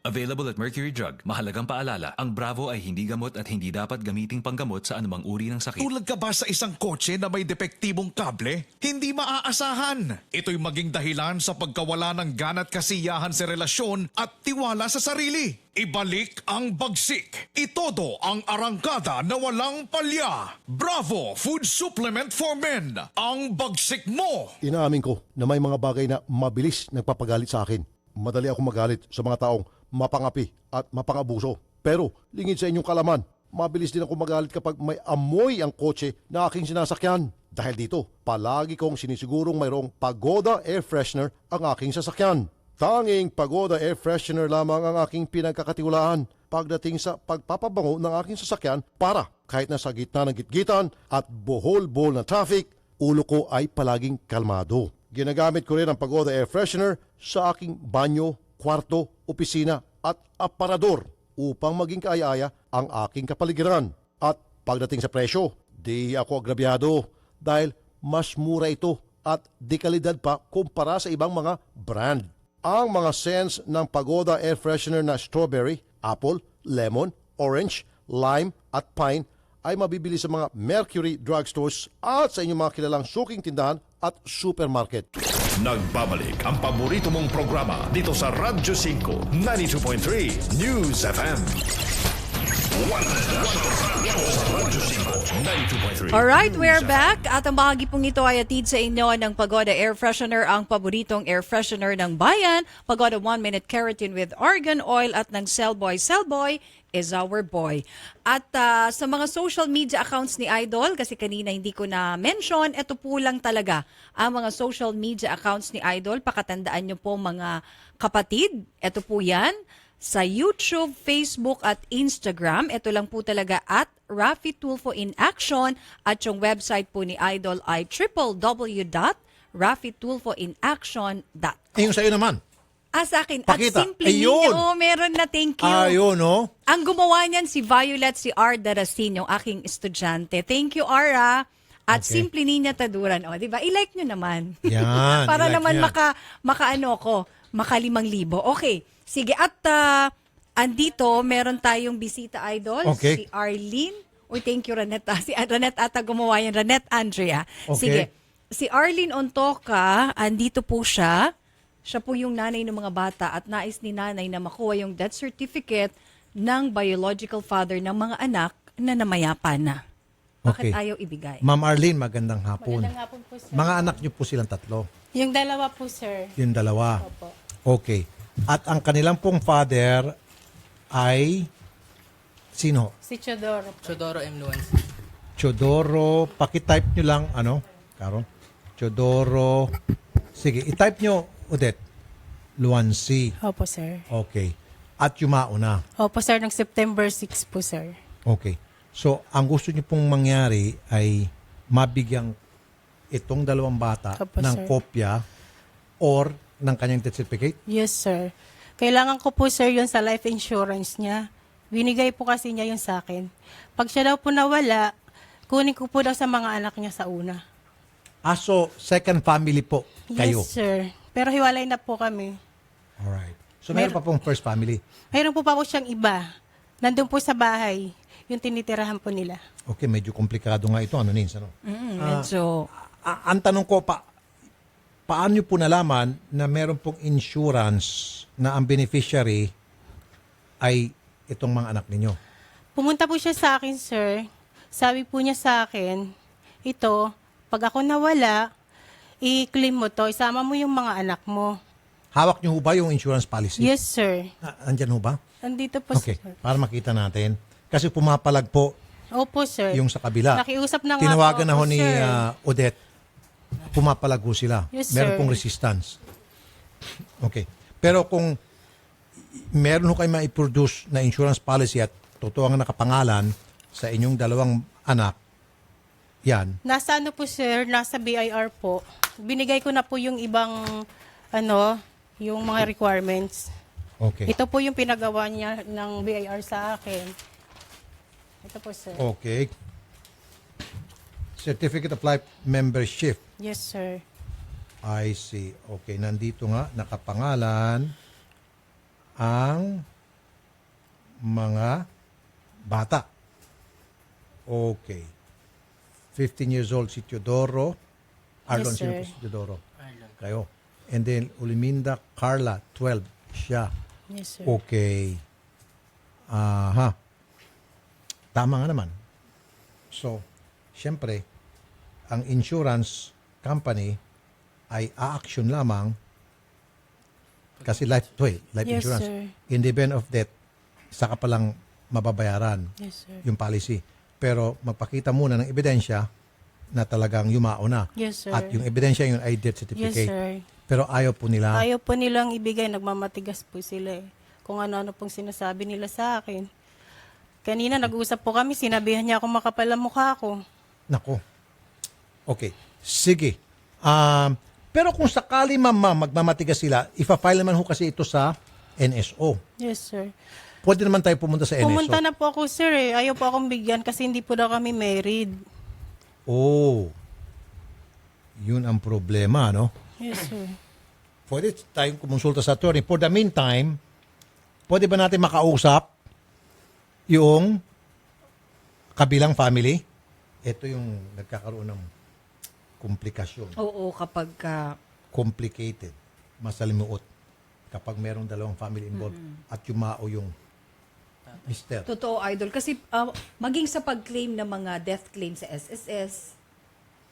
Speaker 22: Available at Mercury Drug. Mahalagang paalala, ang Bravo ay hindi gamot at hindi dapat gamiting panggamot sa anumang uri ng sakit.
Speaker 23: Tulad ka ba sa isang kotse na may depektibong kable? Hindi maaasahan. Ito'y maging dahilan sa pagkawala ng gana at kasiyahan sa relasyon at tiwala sa sarili. Ibalik ang bagsik. Itodo ang arangkada na walang palya. Bravo Food Supplement for Men. Ang bagsik mo.
Speaker 16: Inaamin ko na may mga bagay na mabilis nagpapagalit sa akin. Madali ako magalit sa mga taong mapangapi at mapangabuso. Pero lingid sa inyong kalaman, mabilis din ako magalit kapag may amoy ang kotse na aking sinasakyan. Dahil dito, palagi kong sinisigurong mayroong Pagoda Air Freshener ang aking sasakyan. Tanging Pagoda Air Freshener lamang ang aking pinagkakatiwalaan pagdating sa pagpapabango ng aking sasakyan para kahit nasa gitna ng gitgitan at bohol-bohol na traffic, ulo ko ay palaging kalmado. Ginagamit ko rin ang Pagoda Air Freshener sa aking banyo, kwarto, opisina at aparador upang maging kaaya-aya ang aking kapaligiran. At pagdating sa presyo, di ako agrabyado dahil mas mura ito at di kalidad pa kumpara sa ibang mga brand. Ang mga scents ng Pagoda Air Freshener na strawberry, apple, lemon, orange, lime at pine ay mabibili sa mga Mercury drugstores at sa inyong mga kilalang suking tindahan at supermarket.
Speaker 9: Nagbabalik ang paborito mong programa dito sa Radyo 5, 92.3 News FM.
Speaker 1: Alright, we're back. At ang bahagi pong ito ay atid sa inyo ng Pagoda Air Freshener, ang paboritong air freshener ng bayan. Pagoda 1-Minute Keratin with Argan Oil at ng Cellboy. Cellboy is our boy. At sa mga social media accounts ni Idol, kasi kanina hindi ko na-mention, ito po lang talaga ang mga social media accounts ni Idol. Pakatandaan nyo po mga kapatid. Ito po yan. Sa YouTube, Facebook at Instagram, ito lang po talaga at Rafi Tulfo in Action at yung website po ni Idol ay www.rafitulfoinaction.com.
Speaker 2: Yung sa'yo naman.
Speaker 1: Sa akin.
Speaker 2: Pakita.
Speaker 1: At simple ninyo, meron na, thank you.
Speaker 2: Ayun, no?
Speaker 1: Ang gumawa niyan si Violet, si R. Daracin, yung aking estudyante. Thank you, Ara. At
Speaker 2: Okay.
Speaker 1: simple ninya taduran. O, di ba? I-like nyo naman.
Speaker 2: Yan,
Speaker 1: Para
Speaker 2: i-like
Speaker 1: naman
Speaker 2: niya.
Speaker 1: maka 5,000. Okay. Sige, at andito, meron tayong bisita, Idol.
Speaker 2: Okay.
Speaker 1: Si Arlene. Uy, thank you, Ranette. Si Ranette ata gumawa yan. Ranette Andrea.
Speaker 2: Okay.
Speaker 1: Sige. Si Arlene Ontoka, andito po siya. Siya po yung nanay ng mga bata at nais ni nanay na makuha yung death certificate ng biological father ng mga anak na namayapa na. Bakit
Speaker 2: Okay.
Speaker 1: ayaw ibigay?
Speaker 2: Ma'am Arlene, magandang hapon.
Speaker 24: Magandang hapon po, sir.
Speaker 2: Mga anak niyo po silang tatlo.
Speaker 24: Yung dalawa po, sir.
Speaker 2: Yung dalawa.
Speaker 24: Opo.
Speaker 2: Okay. At ang kanilang pong father ay sino?
Speaker 24: Si Chodoro.
Speaker 25: Chodoro M. Luans.
Speaker 2: Chodoro. Pakitype nyo lang, Karo? Chodoro. Sige, itype nyo, Odette. Luansi.
Speaker 24: Opo, sir.
Speaker 2: Okay. At yumao na.
Speaker 24: Opo, sir. Ng September 6 po, sir.
Speaker 2: Okay. So, ang gusto nyo pong mangyari ay mabigyan itong dalawang bata
Speaker 24: Opo,
Speaker 2: ng
Speaker 24: sir.
Speaker 2: kopya or ng kanyang death certificate?
Speaker 24: Yes, sir. Kailangan ko po, sir, yun sa life insurance niya. Binigay po kasi niya yun sa akin. Pag siya daw po nawala, Kunin ko po daw sa mga anak niya sa una.
Speaker 2: So, second family po kayo.
Speaker 24: Yes, sir. Pero hiwalay na po kami.
Speaker 2: Alright. So, meron pa pong first family.
Speaker 24: Mayroon po pa po siyang iba. Nandun po sa bahay. Yung tinitirahan po nila.
Speaker 2: Okay, medyo komplikado nga ito. Ano, Nins? Ano?
Speaker 1: Medyo...
Speaker 2: Ang tanong ko, paano nyo po nalaman na meron pong insurance na ang beneficiary ay itong mga anak ninyo?
Speaker 24: Pumunta po siya sa akin, sir. Sabi po niya sa akin, ito, pag ako nawala, i-claim mo to, isama mo yung mga anak mo.
Speaker 2: Hawak nyo ho ba yung insurance policy?
Speaker 24: Yes, sir.
Speaker 2: Andyan ho ba?
Speaker 24: Andito po,
Speaker 2: Okay,
Speaker 24: sir.
Speaker 2: para makita natin. Kasi pumapalag po
Speaker 24: Opo, sir.
Speaker 2: yung sa kabila.
Speaker 24: Nakiusap na nga
Speaker 2: Tinawagan
Speaker 24: po
Speaker 2: na ho
Speaker 24: ako,
Speaker 2: ni
Speaker 24: sir.
Speaker 2: Odette. Pumapalag ho sila.
Speaker 24: Yes,
Speaker 2: Meron
Speaker 24: sir.
Speaker 2: pong resistance. Okay. Pero kung meron ho kayo ma-produce na insurance policy at totoo ang nakapangalan sa inyong dalawang anak, yan.
Speaker 24: Nasa ano po, sir? Nasa BIR po. Binigay ko na po yung ibang, yung mga requirements.
Speaker 2: Okay.
Speaker 24: Ito po yung pinagawa niya ng BIR sa akin. Ito po, sir.
Speaker 2: Okay. Certificate of Life Membership.
Speaker 24: Yes, sir.
Speaker 2: I see. Okay, nandito nga nakapangalan ang mga bata. Okay. 15 years old si Teodoro. Arlon,
Speaker 24: Yes,
Speaker 2: sino
Speaker 24: sir.
Speaker 2: po si Teodoro? Kayo. And then, Uliminda Carla, 12. Siya.
Speaker 24: Yes, sir.
Speaker 2: Okay. Aha. Tama nga naman. So, syempre, ang insurance company ay a-action lamang kasi life
Speaker 24: Yes,
Speaker 2: insurance.
Speaker 24: sir.
Speaker 2: In the event of death, saka palang mababayaran
Speaker 24: Yes, sir.
Speaker 2: yung policy. Pero magpakita muna ng ebidensya na talagang yumao na.
Speaker 24: Yes, sir.
Speaker 2: At yung ebidensya yung death
Speaker 24: Yes,
Speaker 2: certificate.
Speaker 24: sir.
Speaker 2: Pero ayaw po nila.
Speaker 24: Ayaw po nilang ibigay, nagmamatigas po sila eh. Kung ano-ano pong sinasabi nila sa akin. Kanina nag-uusap po kami, sinabihan niya ako makapal ang mukha ko.
Speaker 2: Nako. Okay. Sige. Pero kung sakali magmamatigas sila, ipa-file naman ho kasi ito sa NSO.
Speaker 24: Yes, sir.
Speaker 2: Pwede naman tayo pumunta sa NSO.
Speaker 24: Pumunta na po ako, sir eh. Ayaw po akong bigyan kasi hindi po daw kami married.
Speaker 2: Oh. Yun ang problema, no?
Speaker 24: Yes, sir.
Speaker 2: Pwede tayong kumonsulta sa attorney. For the meantime, pwede ba natin makausap yung kabilang family? Ito yung nagkakaroon ng komplikasyon.
Speaker 1: Oo, kapag...
Speaker 2: Complicated. Masalimuot. Kapag merong dalawang family involved at yumao yung mister.
Speaker 1: Totoo, Idol. Kasi maging sa pag-claim ng mga death claim sa SSS,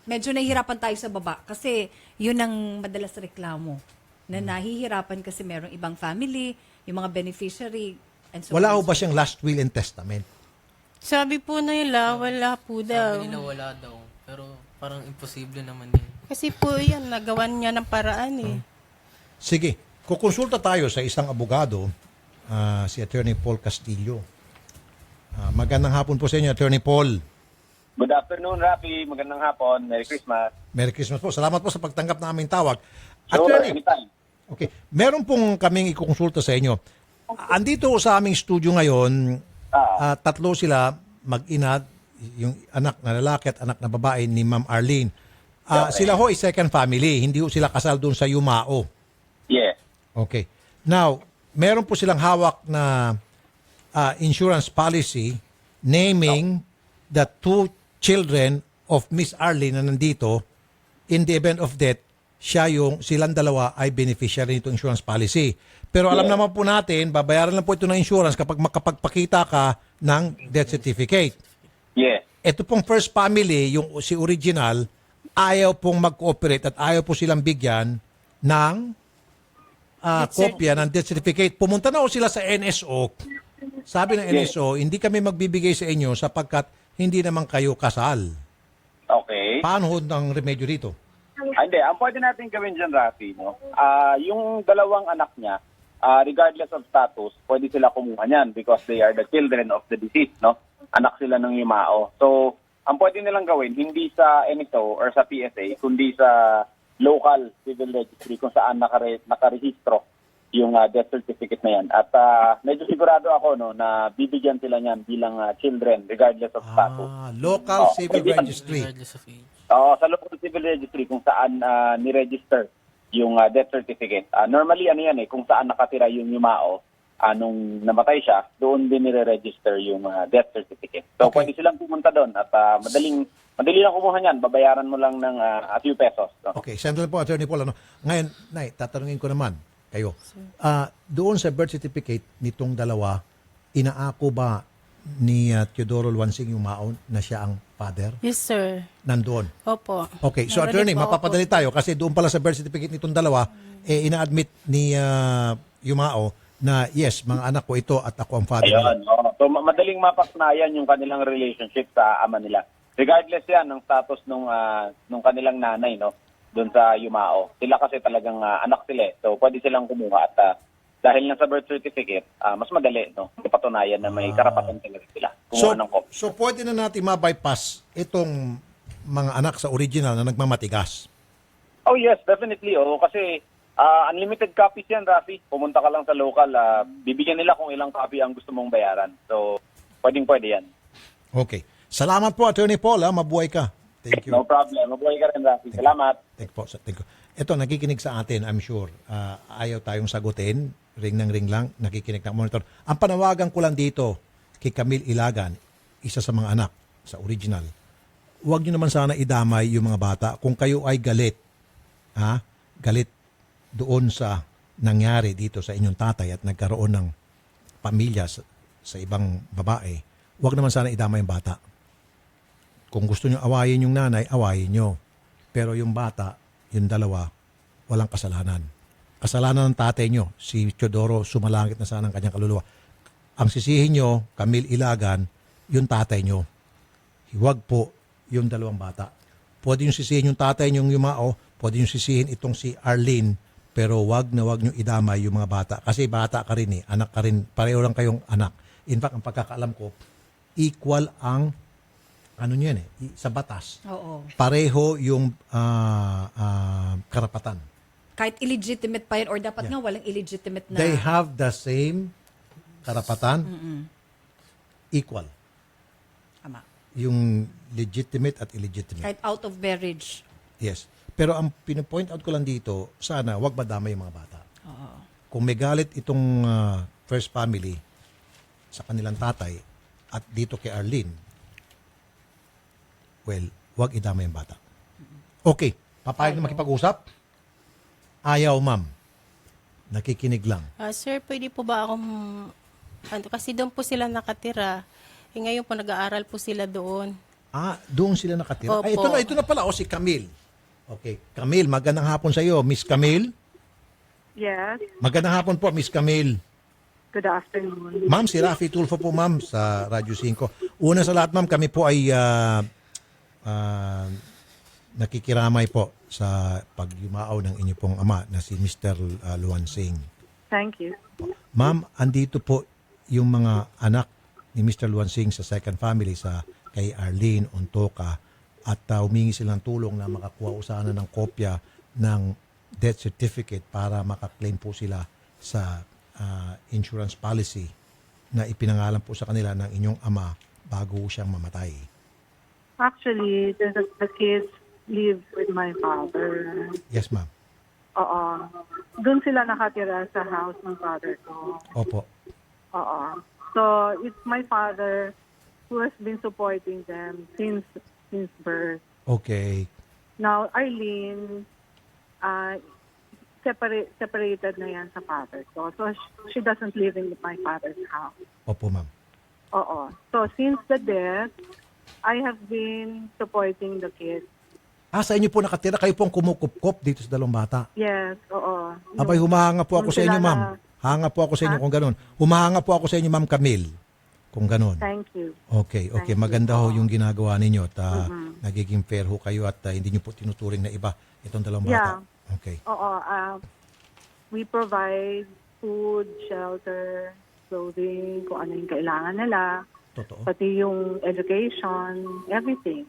Speaker 1: medyo nahihirapan tayo sa baba. Kasi yun ang madalas reklamo. Na nahihirapan kasi merong ibang family, yung mga beneficiary, and so
Speaker 2: Wala
Speaker 1: on.
Speaker 2: ho ba siyang last will and testament?
Speaker 24: Sabi po nila, wala po daw.
Speaker 3: Sabi nila wala daw. Pero parang imposible naman yun.
Speaker 24: Kasi po yan, nagawan niya ng paraan eh.
Speaker 2: Sige, kukonsulta tayo sa isang abogado, si Attorney Paul Castillo. Magandang hapon po sa inyo, Attorney Paul.
Speaker 4: Good afternoon, Rafi. Magandang hapon. Merry Christmas.
Speaker 2: Merry Christmas po. Salamat po sa pagtanggap na aming tawag.
Speaker 4: Sure,
Speaker 2: Attorney,
Speaker 4: anytime.
Speaker 2: okay, meron pong kaming ikukonsulta sa inyo. Andito sa aming studio ngayon, tatlo sila mag-ina, yung anak na lalaki at anak na babae ni Ma'am Arlene. Sila ho ay second family, hindi ho sila kasal doon sa Yumao.
Speaker 4: Yes.
Speaker 2: Okay. Now, meron po silang hawak na insurance policy naming the two children of Miss Arlene na nandito. In the event of death, silang dalawa ay beneficiary nitong insurance policy. Pero alam naman po natin, babayaran lang po ito ng insurance kapag makapagpakita ka ng death certificate.
Speaker 4: Yes.
Speaker 2: Ito pong first family, yung si original, ayaw pong mag-cooperate at ayaw po silang bigyan ng kopya ng death certificate. Pumunta na ho sila sa NSO. Sabi ng NSO, hindi kami magbibigay sa inyo sapagkat hindi naman kayo kasal.
Speaker 4: Okay.
Speaker 2: Paano ho ang remedyo dito?
Speaker 4: Hindi, ang pwede natin gawin dyan, Rafi, no? Yung dalawang anak niya, regardless of status, pwede sila kumuha niyan because they are the children of the deceased, no? Anak sila ng Yumao. So, ang pwede nilang gawin, hindi sa NSO or sa PSA, kundi sa local civil registry kung saan nakarehistro yung death certificate na yan. At medyo sigurado ako no na bibigyan sila niyan bilang children regardless of status.
Speaker 2: Local Civil
Speaker 4: pwede yan.
Speaker 2: Registry.
Speaker 4: Oo, sa local civil registry kung saan ni-register yung death certificate. Normally ano yan kung saan nakatira yung yumao nung namatay siya, doon din nire-register yung death certificate. So pwede silang pumunta doon at madali lang kumuha niyan. Babayaran mo lang ng a few pesos. No?
Speaker 2: Okay, Sandal po, Attorney Paul. Ngayon, Nay, tatanungin ko naman kayo. Doon sa birth certificate nitong dalawa, inaako ba ni Teodoro Luansing Yumao na siya ang father?
Speaker 24: Yes, sir.
Speaker 2: Nandoon?
Speaker 24: Opo.
Speaker 2: Okay, so
Speaker 24: Narinig
Speaker 2: Attorney,
Speaker 24: po ako.
Speaker 2: mapapadali tayo kasi doon pala sa birth certificate nitong dalawa, ina-admit ni Yumao na yes, mga anak ko ito at ako ang father nila.
Speaker 4: Ayun. So madaling mapatunayan yung kanilang relationship sa ama nila. Regardless yan ng status nung kanilang nanay, no? Doon sa Yumao. Sila kasi talagang anak sila. So pwede silang kumuha at dahil na sa birth certificate, mas madali, no? Patunayan na may karapatan talaga sila. Kumuha ng copy.
Speaker 2: So pwede na natin ma-bypass itong mga anak sa original na nagmamatigas.
Speaker 4: Oh yes, definitely. Kasi unlimited copies yan, Rafi. Pumunta ka lang sa local, bibigyan nila kung ilang copy ang gusto mong bayaran. So pwede yan.
Speaker 2: Okay. Salamat po, Attorney Paul. Mabuhay ka. Thank you.
Speaker 4: No problem. Mabuhay ka rin, Rafi. Salamat.
Speaker 2: Thank you po. Thank you. Ito, nakikinig sa atin, I'm sure. Ayaw tayong sagutin. Ring ng ring lang. Nakikinig ng monitor. Ang panawagan ko lang dito kay Camille Ilagan, isa sa mga anak sa original, huwag nyo naman sana idamay yung mga bata. Kung kayo ay galit, galit doon sa nangyari dito sa inyong tatay at nagkaroon ng pamilya sa ibang babae, huwag naman sana idamay yung bata. Kung gusto nyo awayin yung nanay, awayin nyo. Pero yung bata, yung dalawa, walang kasalanan. Kasalanan ng tatay nyo, si Teodoro, sumalangit na sana ang kanyang kaluluwa. Ang sisihin nyo, Camille Ilagan, yung tatay nyo. Huwag po yung dalawang bata. Pwede yung sisihin yung tatay nyo yung Yumao, pwede yung sisihin itong si Arlene, pero wag na wag nyo idamay yung mga bata. Kasi bata ka rin anak ka rin, pareho lang kayong anak. In fact, ang pagkakaalam ko, equal ang sa batas.
Speaker 1: Oo.
Speaker 2: Pareho yung karapatan.
Speaker 1: Kahit illegitimate pa yun or dapat nga walang illegitimate na.
Speaker 2: They have the same karapatan, equal.
Speaker 1: Tama.
Speaker 2: Yung legitimate at illegitimate.
Speaker 1: Kahit out of marriage.
Speaker 2: Yes. Pero ang pinapoint out ko lang dito, sana wag madamay yung mga bata.
Speaker 1: Oo.
Speaker 2: Kung may galit itong first family sa kanilang tatay at dito kay Arlene, well, wag idamay yung bata. Okay. Papayag na makipag-usap? Ayaw, ma'am. Nakikinig lang.
Speaker 24: Sir, pwede po ba akong... kasi doon po sila nakatira. Ngayon po nag-aaral po sila doon.
Speaker 2: Doon sila nakatira?
Speaker 24: Opo.
Speaker 2: Ito na pala. Si Camille. Okay. Camille, magandang hapon sa iyo. Miss Camille?
Speaker 5: Yes.
Speaker 2: Magandang hapon po, Miss Camille.
Speaker 5: Good afternoon.
Speaker 2: Ma'am, si Rafi Tulfo po, ma'am, sa Radyo 5. Una sa lahat, ma'am, kami po ay nakikiramay po sa pagyumao ng inyo pong ama na si Mr. Luansing.
Speaker 5: Thank you.
Speaker 2: Ma'am, andito po yung mga anak ni Mr. Luansing sa second family sa kay Arlene Ontoka at humingi silang tulong na makakuha sana ng kopya ng death certificate para makaklaim po sila sa insurance policy na ipinangalan po sa kanila ng inyong ama bago siyang mamatay.
Speaker 5: Actually, the kids live with my father.
Speaker 2: Yes, ma'am.
Speaker 5: Oo. Doon sila nakatira sa house ng father ko.
Speaker 2: Opo.
Speaker 5: Oo. So, it's my father who has been supporting them since birth.
Speaker 2: Okay.
Speaker 5: Now, Arlene, separated na yan sa father ko. So, she doesn't live in my father's house.
Speaker 2: Opo, ma'am.
Speaker 5: Oo. So, since the death, I have been supporting the kids.
Speaker 2: Sa inyo po nakatira, kayo pong kumukupkop dito sa dalawang bata.
Speaker 5: Yes, oo.
Speaker 2: Abay, humahanga po ako sa inyo, ma'am. Hanga po ako sa inyo kung ganun. Humahanga po ako sa inyo, ma'am Camille, kung ganun.
Speaker 5: Thank you.
Speaker 2: Okay. Maganda ho yung ginagawa ninyo at nagiging fair ho kayo at hindi nyo po tinuturing na iba itong dalawang bata.
Speaker 5: Yeah.
Speaker 2: Okay.
Speaker 5: Oo. We provide food, shelter, clothing, kung ano yung kailangan nila.
Speaker 2: Totoo.
Speaker 5: Pati yung education, everything.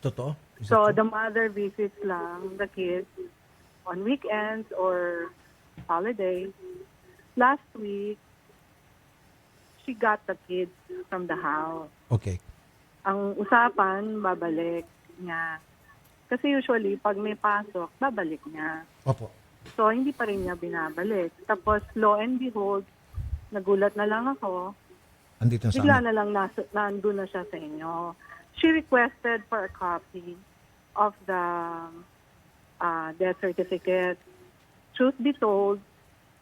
Speaker 2: Totoo.
Speaker 5: So, the mother visits lang the kids on weekends or holidays. last week, she got the kids from the house.
Speaker 2: Okay.
Speaker 5: Ang usapan, babalik niya. Kasi usually, pag may pasok, babalik niya.
Speaker 2: Opo.
Speaker 5: So, hindi pa rin niya binabalik. Tapos, lo and behold, nagulat na lang ako.
Speaker 2: Andito na sa
Speaker 5: Bigla
Speaker 2: amin.
Speaker 5: na lang nandun na siya sa inyo. She requested for a copy of the death certificate. Truth be told,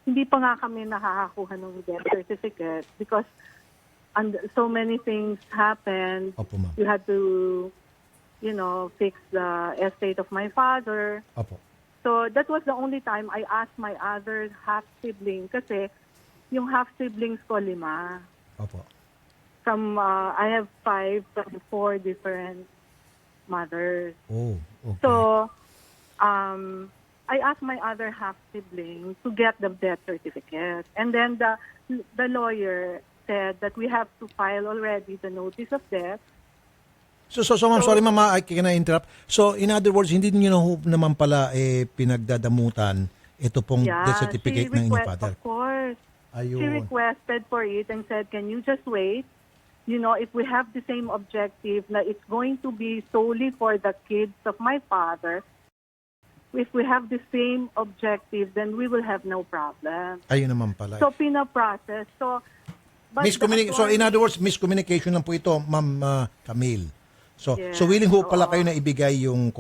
Speaker 5: hindi pa nga kami nakakakuha ng death certificate because so many things happened.
Speaker 2: Opo, ma'am.
Speaker 5: You had to, fix the estate of my father.
Speaker 2: Opo.
Speaker 5: So that was the only time I asked my other half-sibling kasi yung half-siblings ko 5.
Speaker 2: Opo.
Speaker 5: I have 5 from 4 different mothers.
Speaker 2: Oh, okay.
Speaker 5: So, I asked my other half-sibling to get the death certificate. And then the lawyer said that we have to file already the notice of death.
Speaker 2: So ma'am, sorry ma'am, can I interrupt? So, in other words, hindi niyo naman pala pinagdadamutan ito pong death certificate ng inyong father?
Speaker 5: Of course.
Speaker 2: Ayun.
Speaker 5: She requested for it and said, can you just wait? If we have the same objective na it's going to be solely for the kids of my father, if we have the same objective, then we will have no problem.
Speaker 2: Ayun naman pala.
Speaker 5: So, pinaprocess. So,
Speaker 2: So, in other words, miscommunication lang po ito, Ma'am Camille. So,
Speaker 5: Yeah,
Speaker 2: so willing ho pala kayo na ibigay yung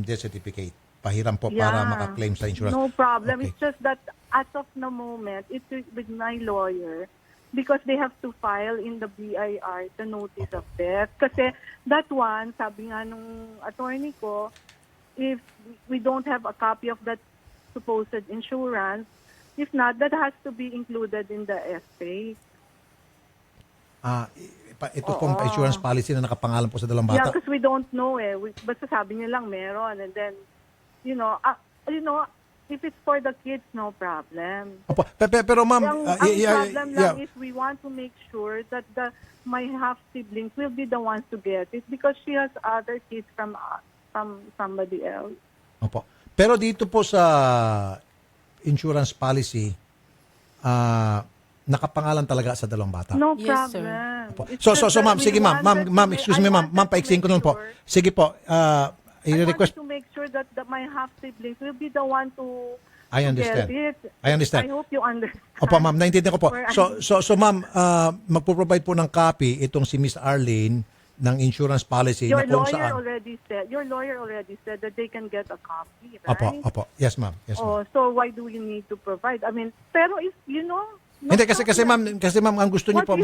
Speaker 2: death certificate. Pahiram po para
Speaker 5: Yeah.
Speaker 2: maka-claim sa insurance.
Speaker 5: No problem.
Speaker 2: Okay.
Speaker 5: It's just that as of the moment, it's with my lawyer because they have to file in the BIR the notice of death. Kasi that one, sabi nga nung attorney ko, if we don't have a copy of that supposed insurance, if not, that has to be included in the estate.
Speaker 2: Ito pong insurance policy na nakapangalan po sa dalawang bata.
Speaker 5: Yeah, because we don't know basta sabi niya lang meron. And then, if it's for the kids, no problem.
Speaker 2: Opo. Pero ma'am,
Speaker 5: Ang problem lang is we want to make sure that my half-siblings will be the ones to get it because she has other kids from somebody else.
Speaker 2: Opo. Pero dito po sa insurance policy, nakapangalan talaga sa dalawang bata.
Speaker 5: No
Speaker 19: Yes, sir.
Speaker 5: problem. It's
Speaker 2: So
Speaker 5: just
Speaker 2: ma'am,
Speaker 5: that
Speaker 2: sige
Speaker 5: we
Speaker 2: ma'am,
Speaker 5: wanted
Speaker 2: ma'am,
Speaker 5: to
Speaker 2: excuse
Speaker 5: make-
Speaker 2: me
Speaker 5: I
Speaker 2: ma'am,
Speaker 5: wanted to
Speaker 2: paiksin ko
Speaker 5: make
Speaker 2: nun po.
Speaker 5: sure-
Speaker 2: Sige po,
Speaker 5: I
Speaker 2: i-request.
Speaker 5: wanted to make sure that my half-siblings will be the one to
Speaker 2: I understand.
Speaker 5: get it.
Speaker 2: I understand.
Speaker 5: I hope you understand.
Speaker 2: Opo ma'am, naintindihan ko po.
Speaker 5: Or
Speaker 2: So ma'am, magpo-provide po ng copy itong si Miss Arlene ng insurance policy
Speaker 5: Your
Speaker 2: na kung
Speaker 5: lawyer
Speaker 2: saan.
Speaker 5: already said that they can get a copy, right?
Speaker 2: Opo. Yes ma'am. Yes ma'am.
Speaker 5: Oh, so why do we need to provide? I mean, pero if no
Speaker 2: Hindi kasi ma'am, ang gusto niyo po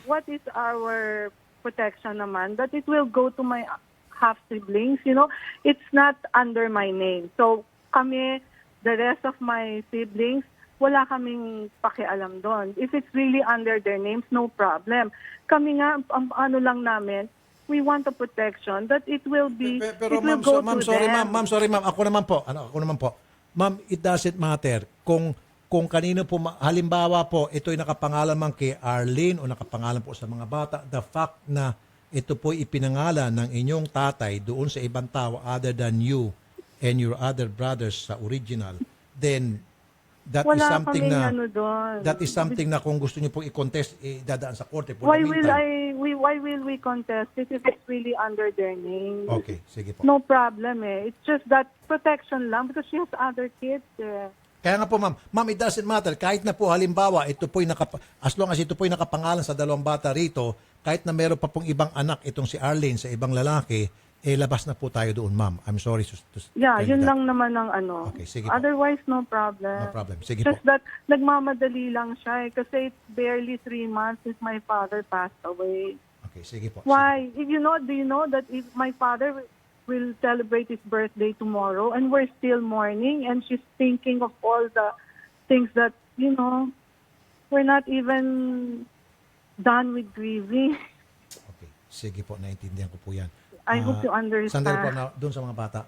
Speaker 5: what is our protection naman that it will go to my half siblings, it's not under my name. So kami, the rest of my siblings, wala kaming pakialam doon. If it's really under their names, no problem. Kami nga, ano lang namin, we want a protection that it will be,
Speaker 2: Pero
Speaker 5: it will
Speaker 2: ma'am,
Speaker 5: go
Speaker 2: ma'am,
Speaker 5: to
Speaker 2: sorry
Speaker 5: them.
Speaker 2: ma'am, sorry ma'am. Ako naman po. Ma'am, it doesn't matter kung kanino po, halimbawa po, ito'y nakapangalan man kay Arlene o nakapangalan po sa mga bata, the fact na ito po'y ipinangalan ng inyong tatay doon sa ibang tao other than you and your other brothers sa original, then that is
Speaker 5: Wala
Speaker 2: something
Speaker 5: kaming
Speaker 2: na
Speaker 5: doon.
Speaker 2: that is something na kung gusto niyo pong i-contest, dadaan sa korte. For
Speaker 5: Why
Speaker 2: the meantime.
Speaker 5: will we contest it if it's really under their name?
Speaker 2: Okay, sige po.
Speaker 5: No problem It's just that protection lang because she has other kids
Speaker 2: Kaya nga po ma'am, it doesn't matter. Kahit na po halimbawa, as long as ito po'y nakapangalan sa dalawang bata rito, kahit na meron pa pong ibang anak itong si Arlene sa ibang lalaki, labas na po tayo doon ma'am. I'm sorry to
Speaker 5: Yeah,
Speaker 2: tell you
Speaker 5: yun
Speaker 2: that.
Speaker 5: lang naman ang ano.
Speaker 2: Okay, sige po.
Speaker 5: Otherwise, no problem.
Speaker 2: No problem. Sige
Speaker 5: Just
Speaker 2: po.
Speaker 5: that nagmamadali lang siya kasi it's barely 3 months since my father passed away.
Speaker 2: Okay, sige po.
Speaker 5: Why? Do you know that if my father will celebrate his birthday tomorrow and we're still mourning and she's thinking of all the things that, we're not even done with grieving.
Speaker 2: Okay, sige po, naintindihan ko po yan.
Speaker 5: I hope you understand.
Speaker 2: Sandali po na doon sa mga bata.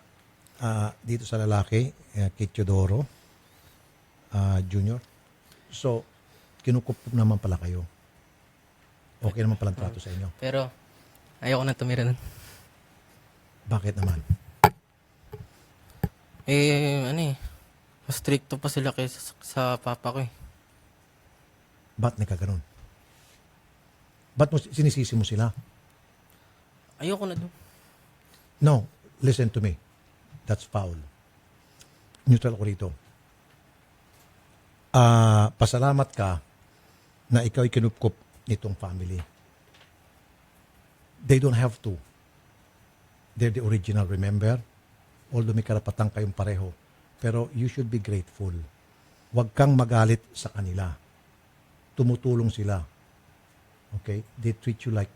Speaker 2: Dito sa lalaki, kay Teodoro Junior. So, kinukup naman pala kayo. Okay naman palang trato sa inyo.
Speaker 3: Pero, ayoko na tumira nun.
Speaker 2: Bakit naman?
Speaker 3: Mas stricto pa sila kaysa sa papa ko .
Speaker 2: Ba't nagkaganon? Ba't mo sinisisi mo sila?
Speaker 3: Ayoko na doon.
Speaker 2: No, listen to me. That's foul. Neutral ako rito. Pasalamat ka na ikaw ay kinupkup nitong family. They don't have to. They're the original, remember? Although may karapatan kayong pareho. Pero you should be grateful. Huwag kang magalit sa kanila. Tumutulong sila. Okay? They treat you like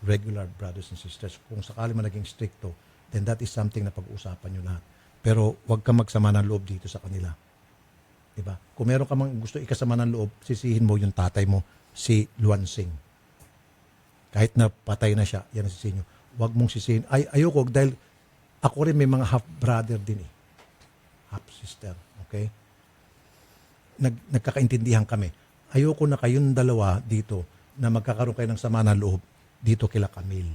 Speaker 2: regular brothers and sisters. Kung sakali man naging stricto, then that is something na pag-uusapan nyo lahat. Pero huwag kang magsama ng loob dito sa kanila. Diba? Kung meron ka mang gusto ikasama ng loob, sisihin mo yung tatay mo, si Luan Singh. Kahit na patay na siya, yan ang sisihin nyo. Huwag mong sisihin. Ayoko, dahil ako rin may mga half-brother din eh. Half-sister. Okay? Nagkakaintindihan kami. Ayoko na kayong dalawa dito na magkakaroon kayo ng sama ng loob dito kila Camille.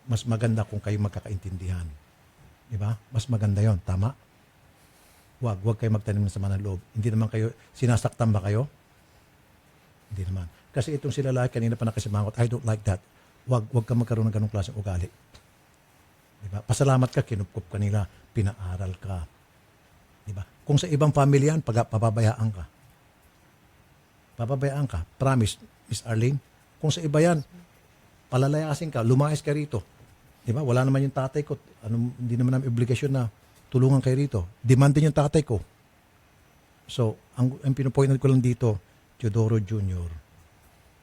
Speaker 2: Mas maganda kung kayo magkakaintindihan. Diba? Mas maganda yon, tama? Huwag kayo magtanim ng sama ng loob. Hindi naman kayo, sinasaktan ba kayo? Hindi naman. Kasi itong sila lahat, kanina pa nakasimangot, I don't like that. Huwag ka magkaroon ng ganong klaseng ugali. Diba? Pasalamat ka, kinupkup ka nila, pinaaral ka. Diba? Kung sa ibang family yan, pababayaan ka. Pababayaan ka. Promise, Miss Arlene. Kung sa iba yan, palalayasin ka, lumayas ka rito. Diba? Wala naman yung tatay ko. Hindi naman namin obligasyon na tulungan kayo rito. Demand din yung tatay ko. So, ang pinupoint ko lang dito, Teodoro Jr.,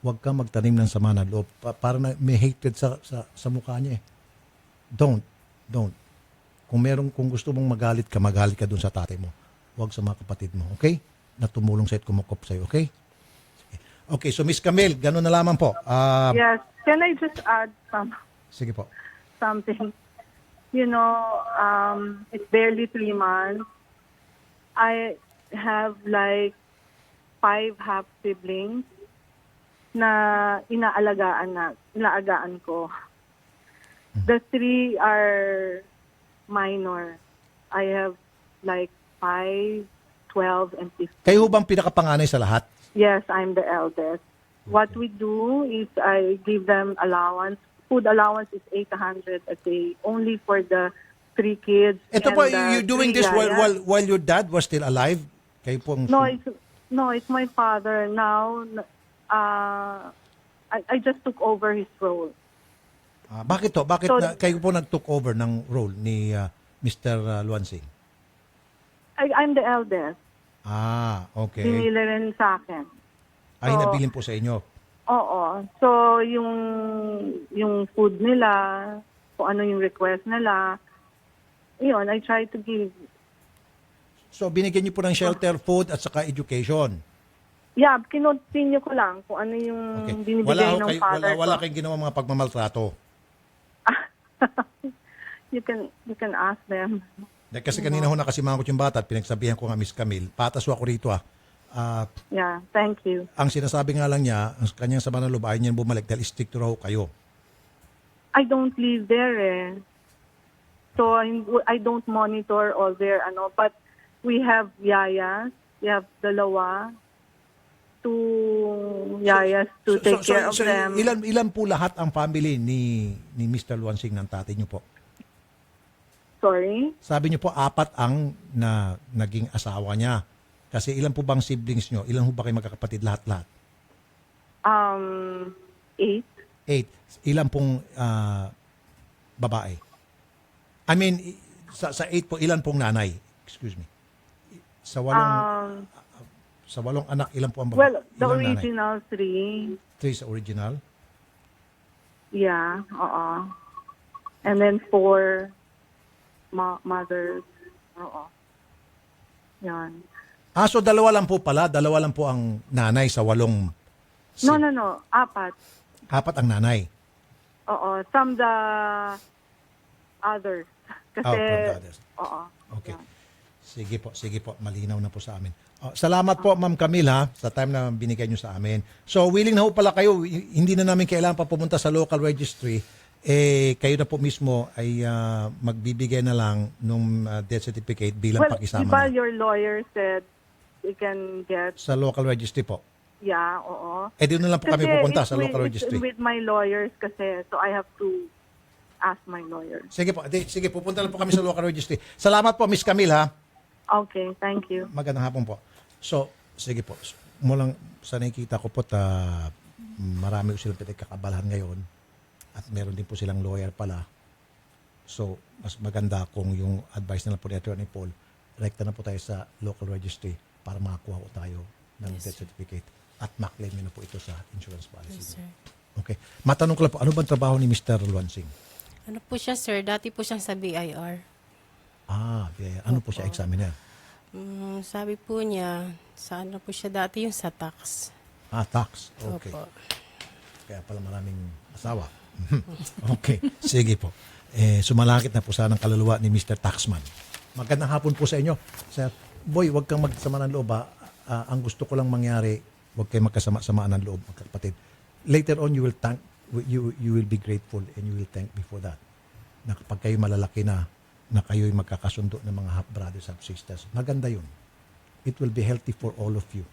Speaker 2: huwag kang magtanim ng sama ng loob. Para na may hatred sa mukha niya eh. Don't. Kung gusto mong magalit ka dun sa tatay mo. Huwag sa mga kapatid mo. Okay? Na tumulong sa'yo at kumukop sa'yo. Okay? Okay, so Miss Camille, gano'n na lamang po.
Speaker 5: Yes. Can I just add
Speaker 2: Sige po.
Speaker 5: something? You know, it's barely 3 months. I have like 5 half-siblings na inaalagaan ko. The 3 are minor. I have like 5, 12, and 15.
Speaker 2: Kayo bang pinakapanganay sa lahat?
Speaker 5: Yes, I'm the eldest. What we do is I give them allowance. Food allowance is 800 a day, only for the 3 kids.
Speaker 2: Ito
Speaker 5: and
Speaker 2: po,
Speaker 5: the
Speaker 2: you doing
Speaker 5: 3
Speaker 2: this
Speaker 5: yayas.
Speaker 2: while your dad was still alive? Kayo pong...
Speaker 5: No, it's my father now. I just took over his role.
Speaker 2: Bakit to? Bakit
Speaker 5: So,
Speaker 2: kayo po nag-took over ng role ni Mr. Luan Singh?
Speaker 5: I'm the eldest.
Speaker 2: Okay.
Speaker 5: Binili rin sa akin.
Speaker 2: Ay,
Speaker 5: So,
Speaker 2: nabilin po sa inyo.
Speaker 5: Oo. So, yung food nila, kung ano yung request nila, yun, I try to give.
Speaker 2: So, binigyan niyo po ng shelter, food, at saka education.
Speaker 5: Yeah, kinontinue ko lang kung ano yung binibigay ng father
Speaker 2: Wala
Speaker 5: ko.
Speaker 2: kayong ginawa mga pagmamaltrato.
Speaker 5: You can ask them.
Speaker 2: Dahil kasi kanina ho nakasimangot yung bata at pinagsabihan ko nga, Miss Camille, patas ho ako rito
Speaker 5: Yeah, thank you.
Speaker 2: Ang sinasabi nga lang niya, ang kanyang sama ng loob, ayaw niya bumalik dahil strict raw kayo.
Speaker 5: I don't live there eh. So I don't monitor all their but we have yayas, we have dalawa, 2 yayas to take care of them.
Speaker 2: Ilan po lahat ang family ni Mr. Luan Singh ng tatay niyo po?
Speaker 5: Sorry?
Speaker 2: Sabi niyo po 4 ang naging asawa niya. Kasi ilan po bang siblings niyo? Ilan po ba kayo magkakapatid lahat-lahat?
Speaker 5: 8.
Speaker 2: 8. Ilan pong babae? I mean, sa 8 po, ilan pong nanay? Excuse me. Sa 8 anak, ilan po ang babae?
Speaker 5: Well, the
Speaker 2: Ilang nanay?
Speaker 5: original 3.
Speaker 2: 3 sa original?
Speaker 5: Yeah, and then 4 mothers. Yan.
Speaker 2: So 2 lang po pala. 2 lang po ang nanay sa 8.
Speaker 5: No. 4.
Speaker 2: 4 ang nanay.
Speaker 5: Oo. From the others. Kasi,
Speaker 2: from the others.
Speaker 5: Oo.
Speaker 2: Okay. Sige po. Malinaw na po sa amin. Salamat po, Ma'am Camille, sa time na binigay nyo sa amin. So, willing na po pala kayo. Hindi na namin kailangan pa pumunta sa local registry. Kayo na po mismo ay magbibigay na lang nung death certificate bilang pakisama.
Speaker 5: Diba your lawyer said we can get...
Speaker 2: Sa local registry po.
Speaker 5: Yeah, oo.
Speaker 2: Eh, doon na lang po kami
Speaker 5: Kasi
Speaker 2: pupunta
Speaker 5: it's
Speaker 2: sa local
Speaker 5: with-
Speaker 2: registry.
Speaker 5: It's with my lawyers kasi, so I have to ask my lawyer.
Speaker 2: Sige po, sige, pupunta lang po kami sa local registry. Salamat po, Miss Camille, ha?
Speaker 5: Okay, thank you.
Speaker 2: Magandang hapon po. So, sige po, mulang sa nakikita ko po, marami ko silang pinagkakabalahan ngayon at meron din po silang lawyer pala. So, mas maganda kung yung advice na lang po ni Attorney Paul, rekta na po tayo sa local registry para makakuha po tayo ng death certificate at ma-claim nyo na po ito sa insurance policy.
Speaker 24: Yes, sir.
Speaker 2: Okay. Matanong ko lang po, ano bang trabaho ni Mr. Luansing?
Speaker 24: Ano po siya, sir? Dati po siyang sa BIR.
Speaker 2: Ano po siya, examiner?
Speaker 24: Sabi po niya, sa ano po siya dati, yung sa tax.
Speaker 2: Tax. Okay.
Speaker 24: Opo.
Speaker 2: Kaya pala maraming asawa. Okay. Sige po. Sumalakit na po sana ang kaluluwa ni Mr. Taxman. Magandang hapon po sa inyo. Sir, boy, huwag kang magsama ng loob. Ang gusto ko lang mangyari, huwag kayong magkasama-samaan ng loob, magkakapatid. Later on, you will thank, you will be grateful and you will thank me for that. Na kapag kayo malalaki na kayo'y magkakasundo ng mga half brothers, half sisters, maganda yun. It will be healthy for all of you.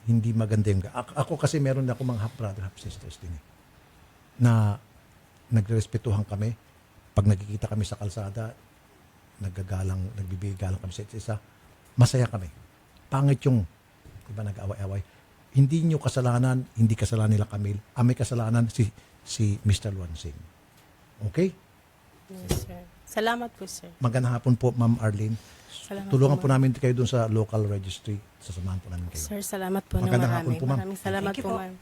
Speaker 2: Hindi maganda yung... Ako kasi meron na ako mga half brother, half sisters din na nagrespetuhan kami. Pag nagkikita kami sa kalsada, nagbibigay galang kami sa isa, masaya kami. Pangit yung, diba, nag-away-away. Hindi nyo kasalanan, hindi kasalanan nila Camille. May kasalanan si Mr. Luansing. Okay?
Speaker 24: Yes, sir. Salamat po, sir.
Speaker 2: Magandang hapon po, Ma'am Arlene.
Speaker 24: Salamat
Speaker 2: Tulungan
Speaker 24: po,
Speaker 2: po namin kayo dun sa local registry. Sasamahan po namin kayo.
Speaker 24: Sir, salamat po na
Speaker 2: Magandang
Speaker 24: marami.
Speaker 2: hapon po, ma'am.
Speaker 24: Maraming salamat
Speaker 1: Thank you
Speaker 24: po,
Speaker 1: po.
Speaker 24: ma'am.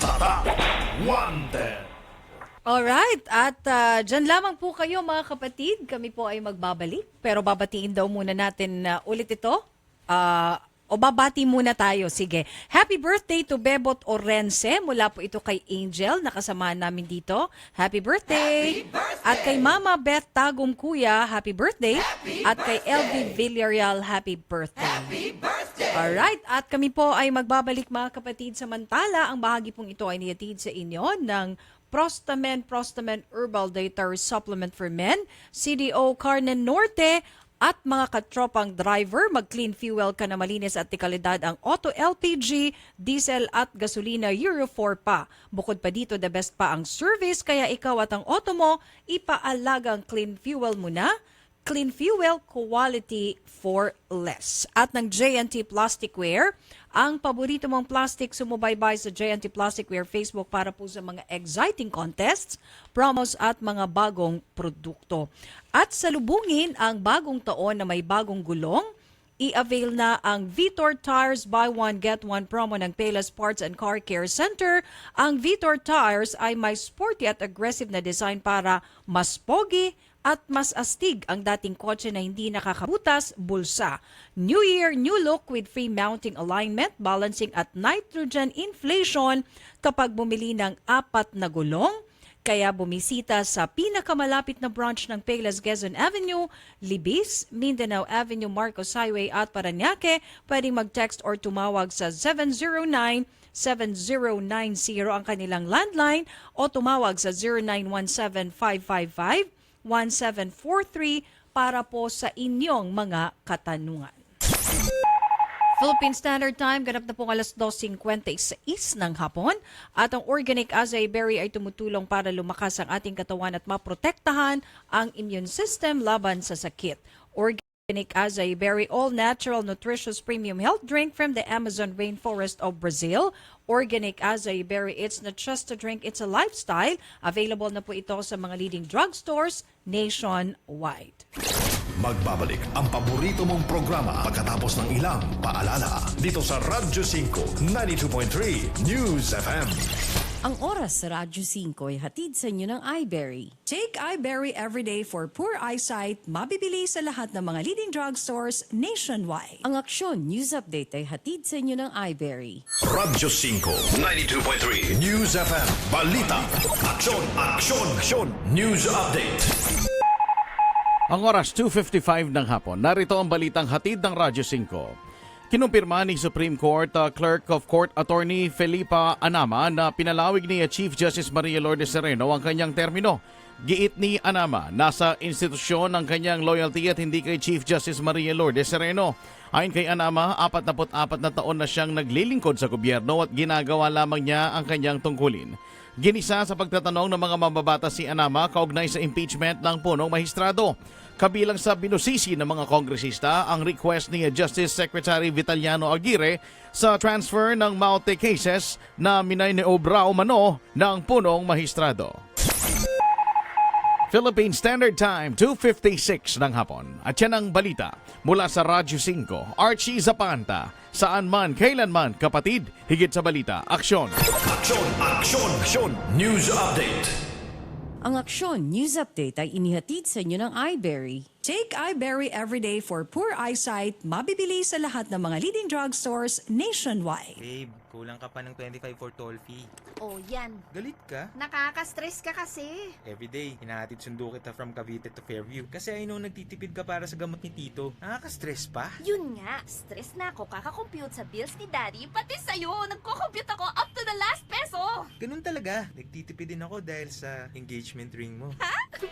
Speaker 1: Alright, at dyan lamang po kayo mga kapatid. Kami po ay magbabalik. Pero babatiin daw muna natin ulit ito. O babati muna tayo. Sige. Happy birthday to Bebot Orense. Mula po ito kay Angel. Nakasamahan namin dito. Happy birthday! At kay Mama Beth Tagum Kuya, happy birthday! At kay LV Villarreal, happy birthday! Alright, at kami po ay magbabalik mga kapatid. Samantala, ang bahagi pong ito ay niyatid sa inyo ng Prostamen Herbal Dietary Supplement for Men, CDO Carnen Norte, at mga katropang driver, mag-clean fuel ka na malinis at dekalidad ang Auto LPG, diesel at gasolina Euro 4 pa. Bukod pa dito, the best pa ang service, kaya ikaw at ang auto mo, ipaalagang clean fuel mo na. Clean fuel, quality for less. At ng J&T Plasticware, ang paborito mong plastic, sumubaybay sa J&T Plasticware Facebook para po sa mga exciting contests, promos at mga bagong produkto. At salubungin ang bagong taon na may bagong gulong, i-avail na ang Vitor Tires Buy One Get One promo ng Payless Parts and Car Care Center. Ang Vitor Tires ay may sporty at aggressive na design para mas pogi at mas astig ang dating kotse na hindi nakakabutas bulsa. New Year, new look with free mounting alignment, balancing at nitrogen inflation kapag bumili ng 4 na gulong. Kaya bumisita sa pinakamalapit na branch ng Payless Quezon Avenue, Libis, Mindanao Avenue, Marcos Highway at Parañaque. Pwedeng mag-text or tumawag sa 709-7090 ang kanilang landline o tumawag sa 0917-555-1743 para po sa inyong mga katanungan. Philippine Standard Time, ganap na pong alas 2:56 ng hapon. At ang Organic Acai Berry ay tumutulong para lumakas ang ating katawan at maprotektahan ang immune system laban sa sakit. Organic Acai Berry, all-natural, nutritious premium health drink from the Amazon rainforest of Brazil. Organic Acai Berry, it's not just a drink, it's a lifestyle. Available na po ito sa mga leading drugstores nationwide.
Speaker 9: Magbabalik ang paborito mong programa pagkatapos ng ilang paalala dito sa Radyo 5 92.3 News FM.
Speaker 10: Ang oras sa Radyo 5 ay hatid sa inyo ng iBerry.
Speaker 19: Take iBerry everyday for poor eyesight. Mabibili sa lahat ng mga leading drugstores nationwide.
Speaker 10: Ang aksyon news update ay hatid sa inyo ng iBerry.
Speaker 9: Radyo 5 92.3 News FM. Balita, aksyon, aksyon, aksyon. News update.
Speaker 18: Ang oras 2:55 ng hapon. Narito ang balitang hatid ng Radyo 5. Kinumpirma ni Supreme Court Clerk of Court Attorney Felipa Anama na pinalawig ni Chief Justice Maria Lourdes Sereno ang kanyang termino Giit ni Anama, nasa institusyon ng kanyang loyalty at hindi kay Chief Justice Maria Lourdes Sereno. Ayon kay Anama, 44 na taon na siyang naglilingkod sa gobyerno at ginagawa lamang niya ang kanyang tungkulin. Ginisa sa pagtatanong ng mga mambabatas si Anama kaugnay sa impeachment ng punong mahistrado. Kabilang sa binusisi ng mga kongresista ang request ni Justice Secretary Vitaliano Aguirre sa transfer ng multi cases na minaniobra umano ng punong mahistrado. Philippine Standard Time, 2:56 ng hapon. At yan ang balita mula sa Radyo 5, Archie Zapanta. Saan man, kailanman, kapatid, higit sa balita, aksyon!
Speaker 9: Aksyon! Aksyon! Aksyon! News Update!
Speaker 10: Ang Aksyon News Update ay inihatid sa inyo ng iBerry.
Speaker 19: Take iBerry everyday for poor eyesight. Mabibili sa lahat ng mga leading drugstores nationwide.
Speaker 20: Babe, kulang ka pa ng 25 for toll fee.
Speaker 12: Oh, yan.
Speaker 20: Galit ka?
Speaker 12: Nakaka-stress ka kasi.
Speaker 20: Everyday, hinahatid sundo kita from Cavite to Fairview. Kasi I know nagtitipid ka para sa gamot ni Tito. Nakaka-stress pa?
Speaker 12: Yun nga, stress na ako kakakompute sa bills ni Daddy, pati sa'yo. Nagko-compute ako up to the last peso.
Speaker 20: Ganun talaga. Nagtitipid din ako dahil sa engagement ring mo.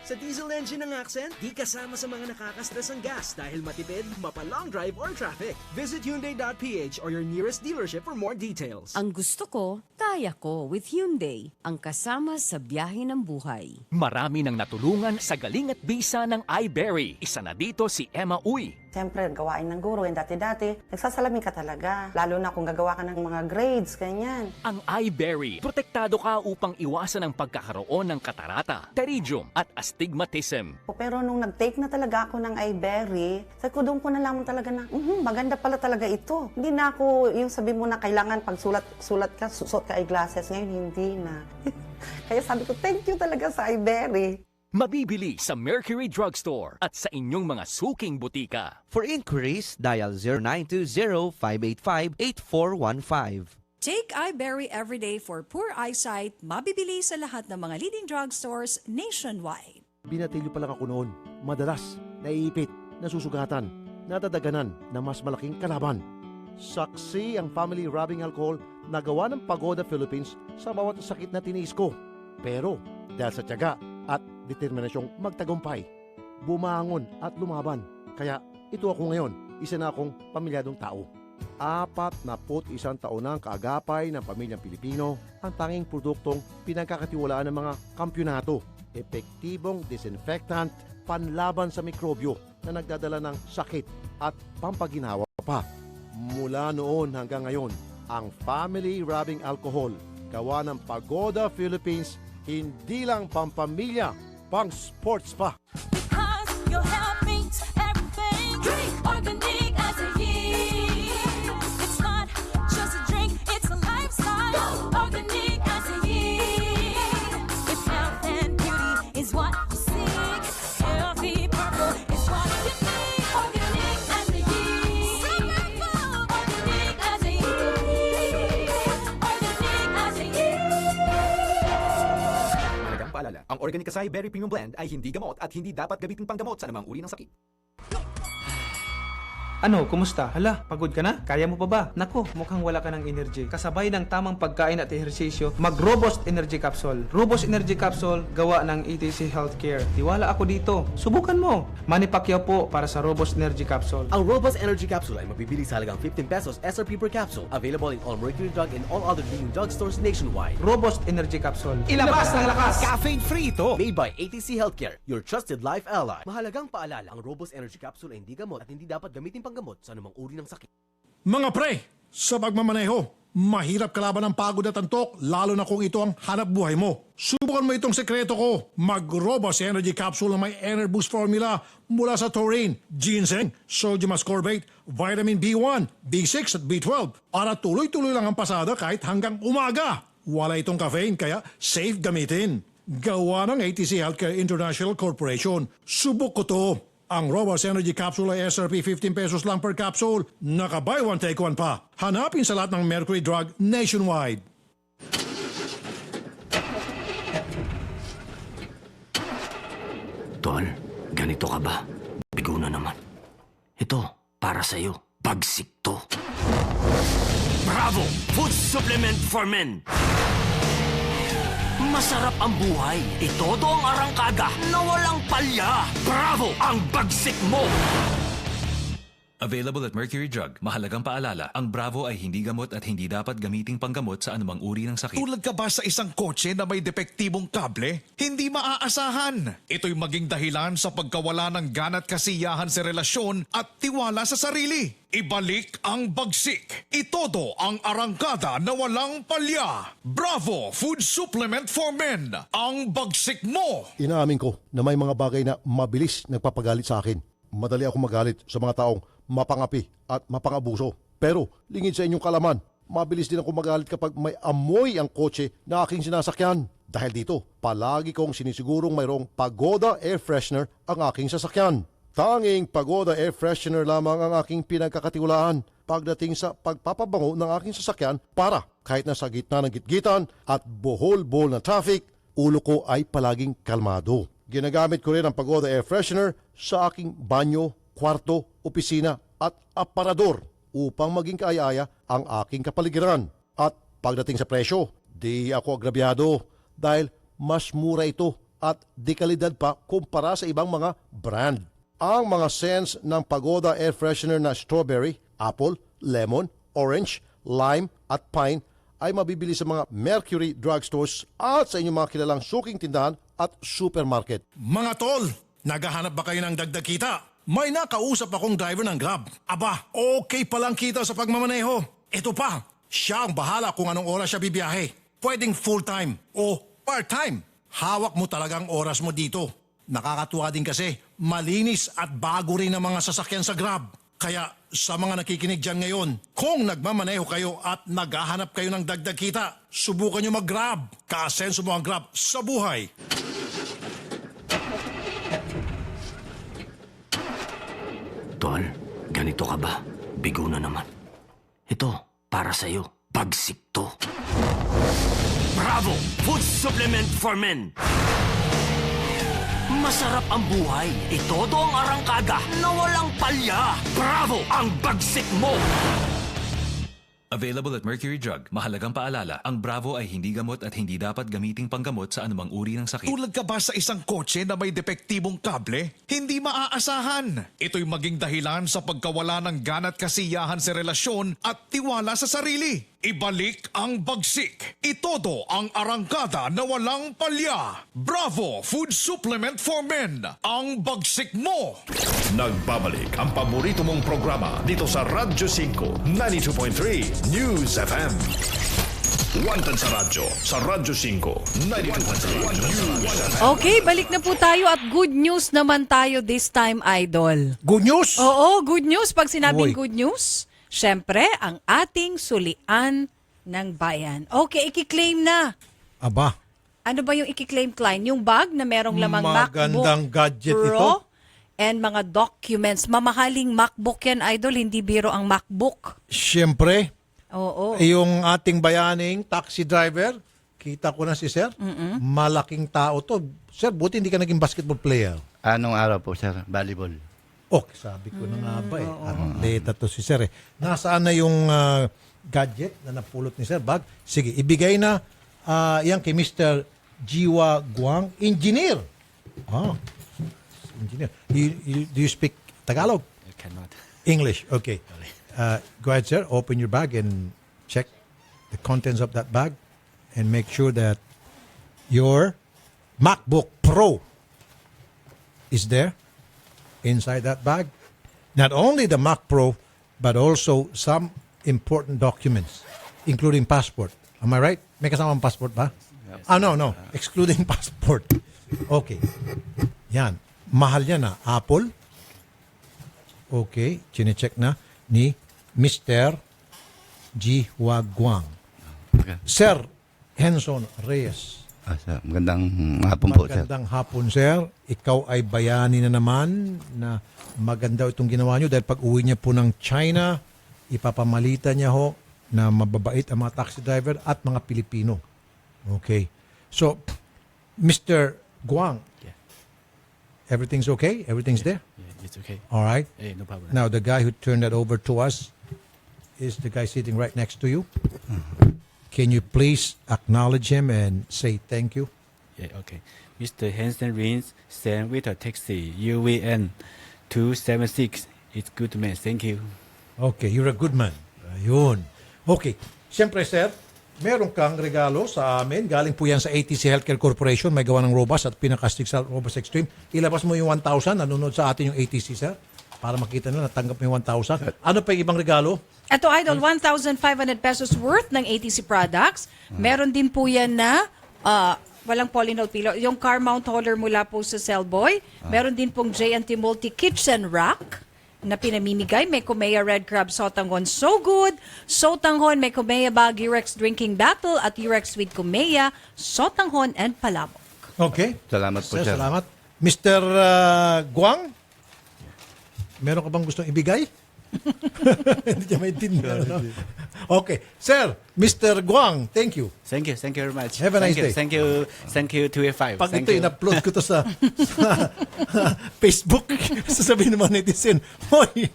Speaker 13: Sa diesel engine ng Accent, di kasama sa mga nakaka-stress ang gas dahil matipid, mapa-long drive or traffic. Visit Hyundai.ph or your nearest dealership for more details.
Speaker 10: Ang gusto ko, kaya ko with Hyundai. Ang kasama sa biyahe ng buhay.
Speaker 6: Marami nang natulungan sa galing at bisa ng iBerry. Isa na dito si Emma Uy.
Speaker 7: Siyempre, gawain ng guro. Dati-dati, nagsasalamin ka talaga. Lalo na kung gagawa ka ng mga grades, ganyan.
Speaker 6: Ang iBerry, protektado ka upang iwasan ang pagkakaroon ng katarata, pterygium at astigmatism.
Speaker 7: Pero nung nag-take na talaga ako ng iBerry, sabi ko doon ko nalaman talaga na, maganda pala talaga ito. Hindi na ako yung sabi mo na kailangan pag sulat ka, suot ka eyeglasses. Ngayon, hindi na. Kaya sabi ko, thank you talaga sa iBerry.
Speaker 6: Mabibili sa Mercury Drugstore at sa inyong mga suking butika.
Speaker 8: For inquiries, dial 0920-585-8415.
Speaker 19: Take iBerry everyday for poor eyesight. Mabibili sa lahat ng mga leading drugstores nationwide.
Speaker 16: Binatilyo pa lang ako noon. Madalas, naiipit, nasusugatan, nadadaganan na mas malaking kalaban. Saksi ang family rubbing alcohol na gawa ng Pagoda Philippines sa bawat sakit na tiniis ko. Pero dahil sa tiyaga at determinasyong magtagumpay, bumangon at lumaban. Kaya ito ako ngayon, isa na akong pamilyadong tao. 41 taon na ang kaagapay ng pamilyang Pilipino, ang tanging produktong pinagkakatiwalaan ng mga kampyonato. Epektibong disinfectant, panlaban sa mikrobyo na nagdadala ng sakit at pampaginawa pa. Mula noon hanggang ngayon, ang family rubbing alcohol, gawa ng Pagoda Philippines, hindi lang pampamilya, pang sports pa.
Speaker 15: Because your health means everything. Drink organic as a year. It's not just a drink, it's a lifestyle. Organic as a year. If health and beauty is what you seek, healthy purple is what you need. Organic as a year. Organic as a year. Organic as a year.
Speaker 25: Paalala, ang Organic Acai Berry Premium Blend ay hindi gamot at hindi dapat gamitin panggamot sa anumang uri ng sakit.
Speaker 11: Ano, kumusta? Hala, pagod ka na? Kaya mo pa ba? Nako, mukhang wala ka ng energy. Kasabay ng tamang pagkain at ehersisyo, mag-Robust Energy Capsule. Robust Energy Capsule, gawa ng ETC Healthcare. Tiwala ako dito. Subukan mo. Manny Pacquiao po para sa Robust Energy Capsule.
Speaker 26: Ang Robust Energy Capsule ay mabibili sa halagang 15 pesos SRP per capsule. Available in all Mercury Drug and all other leading drugstores nationwide.
Speaker 11: Robust Energy Capsule. Ilabas ng lakas!
Speaker 26: Caffeine-free ito! Made by ATC Healthcare, your trusted life ally. Mahalagang paalala, ang Robust Energy Capsule ay hindi gamot at hindi dapat gamitin panggamot sa anumang uri ng sakit.
Speaker 2: Mga pre, sa pagmamaneho, mahirap kalaban ng pagod at antok, lalo na kung ito ang hanap buhay mo. Subukan mo itong sekreto ko. Mag-Robust Energy Capsule na may Ener Boost formula mula sa taurine, ginseng, sodium ascorbate, vitamin B1, B6 at B12 para tuloy-tuloy lang ang pasada kahit hanggang umaga. Wala itong caffeine kaya safe gamitin. Gawa ng ATC Healthcare International Corporation. Subok ko to. Ang Robust Energy Capsule ay SRP 15 pesos lang per capsule. Naka-buy one take one pa. Hanapin sa lahat ng Mercury Drug nationwide.
Speaker 21: Tol, ganito ka ba? Bigo na naman. Ito, para sa'yo. Bagsik to. Bravo! Food supplement for men! Masarap ang buhay. Itodo ang arangkada na walang palya. Bravo ang bagsik mo!
Speaker 3: Available at Mercury Drug. Mahalagang paalala, ang Bravo ay hindi gamot at hindi dapat gamiting panggamot sa anumang uri ng sakit.
Speaker 4: Tulad ka ba sa isang kotse na may depektibong kable? Hindi maaasahan. Ito'y maging dahilan sa pagkawala ng gana at kasiyahan sa relasyon at tiwala sa sarili. Ibalik ang bagsik. Itodo ang arangkada na walang palya. Bravo Food Supplement for Men. Ang bagsik mo.
Speaker 16: Inaamin ko na may mga bagay na mabilis nagpapagalit sa akin. Madali ako magalit sa mga taong mapangapi at mapangabuso. Pero lingid sa inyong kalaman, mabilis din ako magalit kapag may amoy ang kotse na aking sinasakyan. Dahil dito, palagi kong sinisigurong mayroong Pagoda Air Freshener ang aking sasakyan. Tanging Pagoda Air Freshener lamang ang aking pinagkakatiwalaan pagdating sa pagpapabango ng aking sasakyan para kahit nasa gitna ng gitgitan at bohol-bohol na traffic, ulo ko ay palaging kalmado. Ginagamit ko rin ang Pagoda Air Freshener sa aking banyo, kwarto, opisina at aparador upang maging kaaya-aya ang aking kapaligiran. At pagdating sa presyo, di ako agrabyado dahil mas mura ito at di kalidad pa kumpara sa ibang mga brand. Ang mga scents ng Pagoda Air Freshener na strawberry, apple, lemon, orange, lime at pine ay mabibili sa mga Mercury drugstores at sa inyong mga kilalang suking tindahan at supermarket.
Speaker 4: Mga tol, naghahanap ba kayo ng dagdag kita? May nakausap akong driver ng Grab. Aba, okay palang kita sa pagmamaneho. Ito pa, siya ang bahala kung anong oras siya bibiyahe. Pwedeng full-time o part-time. Hawak mo talagang oras mo dito. Nakakatuwa din kasi, malinis at bago rin ang mga sasakyan sa Grab. Kaya sa mga nakikinig dyan ngayon, kung nagmamaneho kayo at naghahanap kayo ng dagdag kita, subukan nyo mag-Grab. Kaasenso mo ang Grab sa buhay.
Speaker 21: Tol, ganito ka ba? Bigo na naman. Ito, para sa'yo. Bagsik to. Bravo! Food Supplement for Men! Masarap ang buhay. Itodo ang arangkada na walang palya. Bravo ang bagsik mo!
Speaker 3: Available at Mercury Drug. Mahalagang paalala, ang Bravo ay hindi gamot at hindi dapat gamiting panggamot sa anumang uri ng sakit.
Speaker 4: Tulad ka ba sa isang kotse na may depektibong kable? Hindi maaasahan. Ito'y maging dahilan sa pagkawala ng gana at kasiyahan sa relasyon at tiwala sa sarili. Ibalik ang bagsik. Itodo ang arangkada na walang palya. Bravo Food Supplement for Men. Ang bagsik mo.
Speaker 9: Nagbabalik ang paborito mong programa dito sa Radyo 5 92.3 News FM. Wanted sa radyo, sa Radyo 5 92.3 News FM.
Speaker 1: Okay, balik na po tayo at good news naman tayo this time, Idol.
Speaker 2: Good news?
Speaker 1: Oo, good news. Pag sinabing
Speaker 2: Uy.
Speaker 1: good news, syempre, ang ating sulian ng bayan. Okay, ikiklaim na.
Speaker 2: Aba,
Speaker 1: Ano ba yung ikiklaim, Klein? Yung bag na merong lamang
Speaker 2: magandang
Speaker 1: MacBook
Speaker 2: gadget
Speaker 1: Pro
Speaker 2: ito.
Speaker 1: and mga documents. Mamahaling MacBook yan, Idol. Hindi biro ang MacBook.
Speaker 2: Siyempre,
Speaker 1: Oo.
Speaker 2: yung ating bayaning taxi driver, kita ko na si Sir, malaking tao to. Sir, buti hindi ka naging basketball player.
Speaker 14: Anong araw po, sir? Volleyball.
Speaker 2: Okay, sabi ko na nga ba eh. Atleta to si Sir eh. Nasaan na yung gadget na napulot ni Sir? Bag? Sige, ibigay na yan kay Mr. Jiwa Guang, engineer. Engineer. Do you speak Tagalog?
Speaker 14: I cannot.
Speaker 2: English, okay. Go ahead, sir. Open your bag and check the contents of that bag and make sure that your MacBook Pro is there inside that bag. Not only the Mac Pro, but also some important documents, including passport. Am I right? May kasamang passport ba? No. Excluding passport. Okay. Yan. Mahal yan na. Apple. Okay. Chinecheck na ni Mr. G. Wagwang.
Speaker 14: Okay.
Speaker 2: Sir Henson Reyes.
Speaker 14: Sir, magandang hapon po, sir.
Speaker 2: Magandang hapon, sir. Ikaw ay bayani na naman na maganda itong ginawa nyo dahil pag uwi niya po ng China, ipapamalita niya ho na mababait ang mga taxi driver at mga Pilipino. Okay. So, Mr. Guang, everything's okay? Everything's there?
Speaker 14: Yeah, it's okay.
Speaker 2: All right.
Speaker 14: No problem.
Speaker 2: Now, the guy who turned that over to us is the guy sitting right next to you. Can you please acknowledge him and say thank you?
Speaker 5: Yeah, okay. Mr. Hansen Rins, send with a taxi, UVN 276. It's good man. Thank you.
Speaker 2: Okay, you're a good man. Ayun. Okay. Siyempre, sir, meron kang regalo sa amin. Galing po yan sa ATC Healthcare Corporation. May gawa ng Robust at pinakastig sa Robust Extreme. Ilabas mo yung 1,000. Nanonood sa atin yung ATC, sir. Para makita nila, natanggap mo yung 1,000. Ano pa yung ibang regalo?
Speaker 1: Ito, Idol, 1,500 pesos worth ng ATC products. Meron din po yan na walang Polynol pillow. Yung car mount holder mula po sa Cellboy. Meron din pong J&T Multi Kitchen Rack na pinamimigay. May Kumeya Red Crab Sotanghon So Good. Sotanghon, may Kumeya Bag Urex Drinking Battle at Urex with Kumeya, Sotanghon and Palabok.
Speaker 2: Okay.
Speaker 14: Salamat po,
Speaker 2: Sir,
Speaker 14: sir.
Speaker 2: salamat. Mr. Guang, meron ka bang gustong ibigay? Hindi niya maintindihan. No? Okay. Sir, Mr. Guang, thank you.
Speaker 5: Thank you very much.
Speaker 2: Have a nice day.
Speaker 5: Thank you, 285.
Speaker 2: Pag
Speaker 5: Thank
Speaker 2: ito,
Speaker 5: you.
Speaker 2: in-upload ko to sa Facebook, sasabihin ng mga netizen, hoy,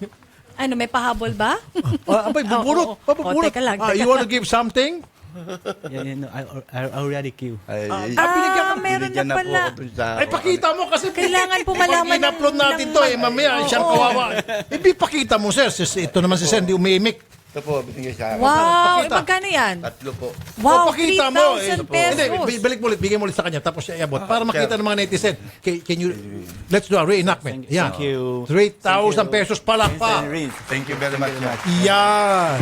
Speaker 1: Ano, may pahabol ba?
Speaker 2: abay, bubulot.
Speaker 1: Oo. Teka lang.
Speaker 2: You want to give something?
Speaker 5: Yeah, no, I already give.
Speaker 1: Meron na pala.
Speaker 2: Ay, pakita mo kasi.
Speaker 1: Kailangan po malaman
Speaker 2: Pag in-upload natin to, mamaya, siyang kawawa. Hindi, pakita mo, sir. Ito naman si Sir, hindi umiimik.
Speaker 14: Ito po, binigay sa akin.
Speaker 1: Wow,
Speaker 2: Pakita.
Speaker 1: magkano yan?
Speaker 14: 3 po.
Speaker 1: Wow,
Speaker 2: pakita mo.
Speaker 1: 3,000 pesos.
Speaker 2: Hindi, balik mo ulit, bigay mo ulit sa kanya, tapos siya iabot. Para makita ng mga netizen. Can you, let's do a reenactment. Yan.
Speaker 5: Thank you.
Speaker 2: 3,000 pesos pala pa.
Speaker 14: Thank you very much.
Speaker 2: Yan.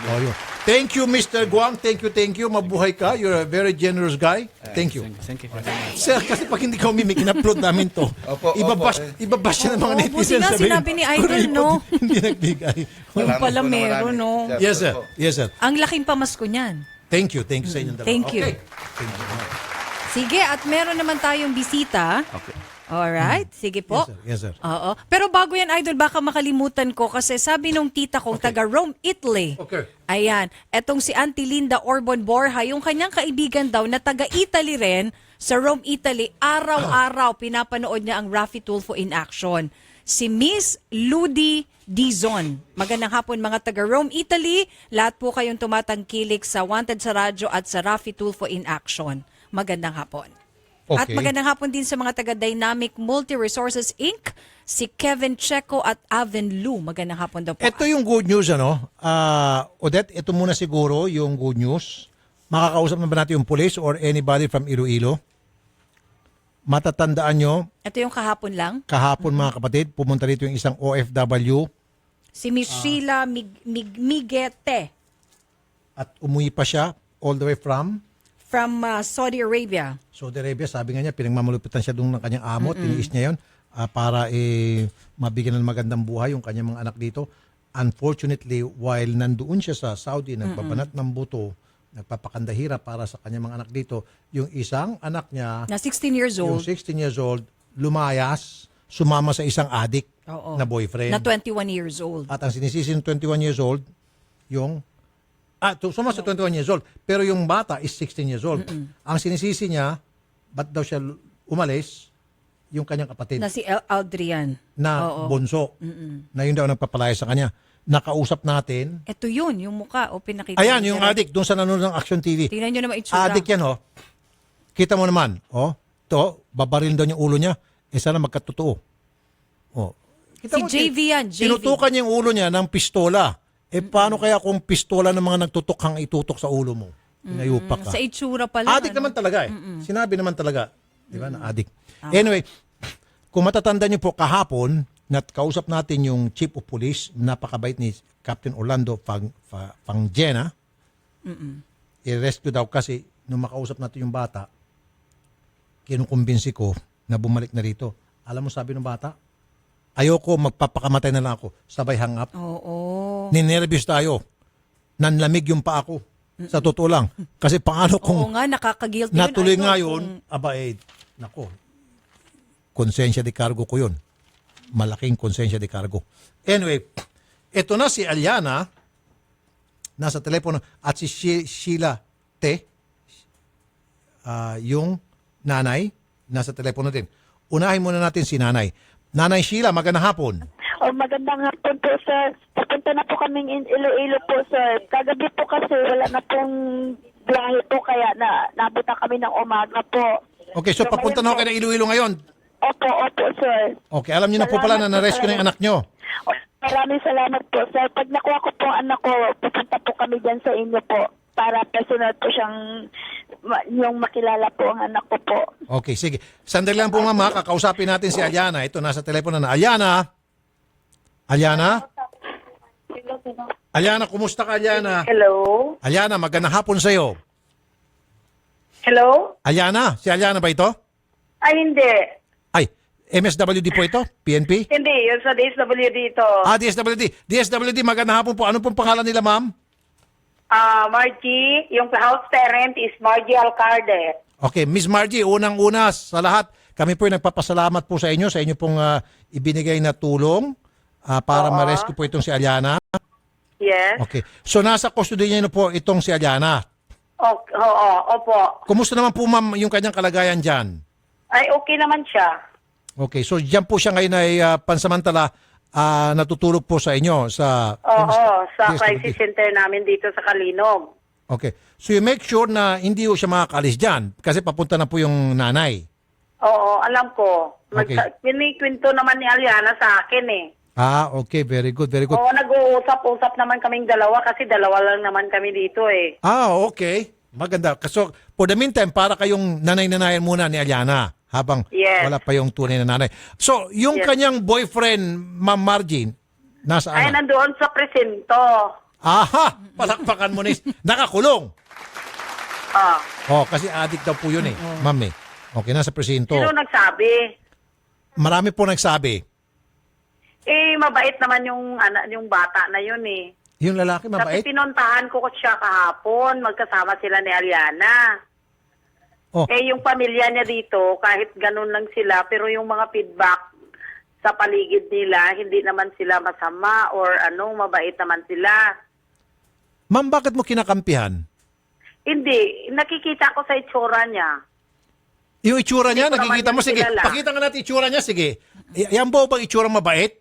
Speaker 2: Oh, yun. Thank you, Mr. Guang. Thank you. Mabuhay ka. You're a very generous guy. Thank you.
Speaker 5: Thank you very much.
Speaker 2: Sir, kasi pag hindi ka umimik, in-upload namin to. Ibabash siya ng mga
Speaker 1: Oo,
Speaker 2: netizen.
Speaker 1: buti nga
Speaker 2: sabihin,
Speaker 1: sinabi ni Idol, no?
Speaker 2: Hindi nagbigay.
Speaker 1: Yung pala meron, no?
Speaker 2: Yes, sir. Yes, sir.
Speaker 1: Ang laking pamasko niyan.
Speaker 2: Thank you sa inyong dalawa.
Speaker 1: Thank you.
Speaker 2: Okay. Thank you.
Speaker 1: Sige, at meron naman tayong bisita.
Speaker 14: Okay.
Speaker 1: Alright, sige po.
Speaker 2: Yes, sir.
Speaker 1: Oo. Pero bago yan, Idol, baka makalimutan ko kasi sabi nung tita kong taga Rome, Italy.
Speaker 2: Okay.
Speaker 1: Ayan, etong si Auntie Linda Orbon Borja, yung kanyang kaibigan daw na taga Italy rin, sa Rome, Italy, araw-araw pinapanood niya ang Raffy Tulfo in action. Si Miss Ludi Dizon. Magandang hapon mga taga Rome, Italy. Lahat po kayong tumatangkilik sa Wanted sa Radyo at sa Raffy Tulfo in action. Magandang hapon.
Speaker 2: Okay.
Speaker 1: At magandang hapon din sa mga taga Dynamic Multi Resources Inc., si Kevin Checo at Aven Lu. Magandang hapon daw po.
Speaker 2: Ito yung good news, ano? Odette, ito muna siguro yung good news. Makakausap na ba natin yung police or anybody from Iloilo? Matatandaan nyo,
Speaker 1: Ito yung kahapon lang.
Speaker 2: kahapon mga kapatid, pumunta dito yung isang OFW
Speaker 1: Si Miss Sheila Migete
Speaker 2: at umuwi pa siya all the way from
Speaker 1: from Saudi Arabia.
Speaker 2: Saudi Arabia. Sabi nga niya, pinagmamalupitan siya doon ng kanyang amo, tiniis niya yun para mabigyan ng magandang buhay yung kanyang mga anak dito. Unfortunately, while nandoon siya sa Saudi, nagbabanat ng buto, nagpapakandahira para sa kanyang mga anak dito, yung isang anak niya,
Speaker 1: Na 16 years
Speaker 2: yung
Speaker 1: old.
Speaker 2: 16 years old, lumayas, sumama sa isang adik
Speaker 1: Oo.
Speaker 2: na boyfriend.
Speaker 1: Na 21 years old.
Speaker 2: At ang sinisisi ng 21 years old, yung sumama sa 21 years old, pero yung bata is 16 years old. Ang sinisisi niya, ba't daw siya umalis, yung kanyang kapatid
Speaker 1: Na si Aldrian.
Speaker 2: na
Speaker 1: Oo.
Speaker 2: bunso, na yun daw nagpapalaya sa kanya. Nakausap natin.
Speaker 1: Ito yun, yung muka. O pinakita.
Speaker 2: Ayan,
Speaker 1: niyo
Speaker 2: yung
Speaker 1: direct.
Speaker 2: adik, doon sa nanonood ng Action TV.
Speaker 1: Tingnan nyo naman itsura.
Speaker 2: Adik yan, oh. Kita mo naman, oh. To, babaril daw yung ulo niya. Sana magkatotoo. Oh.
Speaker 1: Si JV yan, JV.
Speaker 2: Tinutukan niya yung ulo niya ng pistola. Paano kaya kung pistola ng mga nagtutok itutok sa ulo mo? Pinayupak ka.
Speaker 1: Sa itsura pa lang.
Speaker 2: Adik naman talaga eh. Sinabi naman talaga. Di ba, na adik. Anyway, kung matatanda niyo po kahapon, kausap natin yung Chief of Police, napakabait ni Captain Orlando Fangjena. I-rescue daw kasi nung makausap natin yung bata, kinukumbinsi ko na bumalik na rito. Alam mo sabi ng bata? Ayoko, magpapakamatay na lang ako. Sabay hang up.
Speaker 1: Oo.
Speaker 2: Ninervyos tayo. Nanlamig yung pa ako. Sa totoo lang. Kasi paano kung
Speaker 1: Oo nga, nakaka-guilty yun.
Speaker 2: natuloy
Speaker 1: Idol,
Speaker 2: nga yun, nako, konsensya de cargo ko yun. Malaking konsensya de cargo. Anyway, ito na si Aliana, nasa telepono, at si Sheila T, yung nanay, nasa telepono din. Unahin muna natin si nanay. Nanay Sheila, magandang hapon.
Speaker 17: Magandang hapon po, sir. Papunta na po kaming Iloilo po, sir. Kagabi po kasi wala na pong biyahe po kaya nabuta kami ng umaga po.
Speaker 2: Okay, so papunta na ako kayo ng Iloilo ngayon.
Speaker 17: Opo, sir.
Speaker 2: Okay, alam niyo na po pala na na-rescue na yung anak niyo.
Speaker 17: Maraming salamat po, sir. Pag nakuha ko po ang anak ko, pupunta po kami dyan sa inyo po para personal po siyang yung makilala po ang anak ko po.
Speaker 2: Okay, sige. Sandali lang po, ma'am, kakausapin natin si Aliana. Ito, nasa telepono na. Aliana? Aliana, kumusta ka, Aliana?
Speaker 17: Hello?
Speaker 2: Aliana, magandang hapon sa'yo.
Speaker 17: Hello?
Speaker 2: Aliana? Si Aliana ba ito?
Speaker 17: Ay, hindi.
Speaker 2: Ay, MSWD po ito? PNP?
Speaker 17: Hindi, yun sa DSWD ito.
Speaker 2: DSWD. DSWD, magandang hapon po. Ano pong pangalan nila, ma'am?
Speaker 17: Margie, yung house parent is Margie Alcarde.
Speaker 2: Okay, Miss Margie, unang-una sa lahat, kami po ay nagpapasalamat po sa inyo pong ibinigay na tulong para ma-rescue po itong si Aliana.
Speaker 17: Yes.
Speaker 2: Okay. So nasa custody niyo po itong si Aliana.
Speaker 17: Oo, opo.
Speaker 2: Kumusta naman po, ma'am, yung kanyang kalagayan dyan?
Speaker 17: Ay, okay naman siya.
Speaker 2: Okay, so dyan po siya ngayon ay pansamantala natutulog po sa inyo sa
Speaker 17: Sa crisis center namin dito sa Kalinog.
Speaker 2: Okay. So you make sure na hindi po siya makakaalis dyan kasi papunta na po yung nanay.
Speaker 17: Oo, alam ko.
Speaker 2: Okay.
Speaker 17: Pinikwento naman ni Aliana sa akin eh.
Speaker 2: Okay. Very good, very good.
Speaker 17: Oo, nag-uusap-usap naman kaming dalawa kasi dalawa lang naman kami dito eh.
Speaker 2: Okay. Maganda. So, for the meantime, para kayong nanay-nanayan muna ni Aliana habang wala pa yung tunay na nanay. So, yung kanyang boyfriend, Ma'am Margie, nasaan
Speaker 17: Ay,
Speaker 2: na?
Speaker 17: nandoon sa presinto.
Speaker 2: Aha! Palakpakan mo, Nis. Nakakulong. Kasi addict daw po yun eh, ma'am eh. Okay, nasa presinto.
Speaker 17: Sino nagsabi?
Speaker 2: Marami po nagsabi.
Speaker 17: Mabait naman yung bata na yun eh.
Speaker 2: Yung lalaki mabait?
Speaker 17: Kasi pinuntahan ko siya kahapon, magkasama sila ni Aliana. Yung pamilya niya dito, kahit ganun lang sila, pero yung mga feedback sa paligid nila, hindi naman sila masama or mabait naman sila.
Speaker 2: Ma'am, bakit mo kinakampihan?
Speaker 17: Hindi, nakikita ko sa itsura niya.
Speaker 2: Yung itsura niya,
Speaker 17: Hindi ko
Speaker 2: nakikita mo?
Speaker 17: naman
Speaker 2: Sige,
Speaker 17: kilala.
Speaker 2: pakita nga natin itsura niya, sige. Yan ba bang itsura mabait?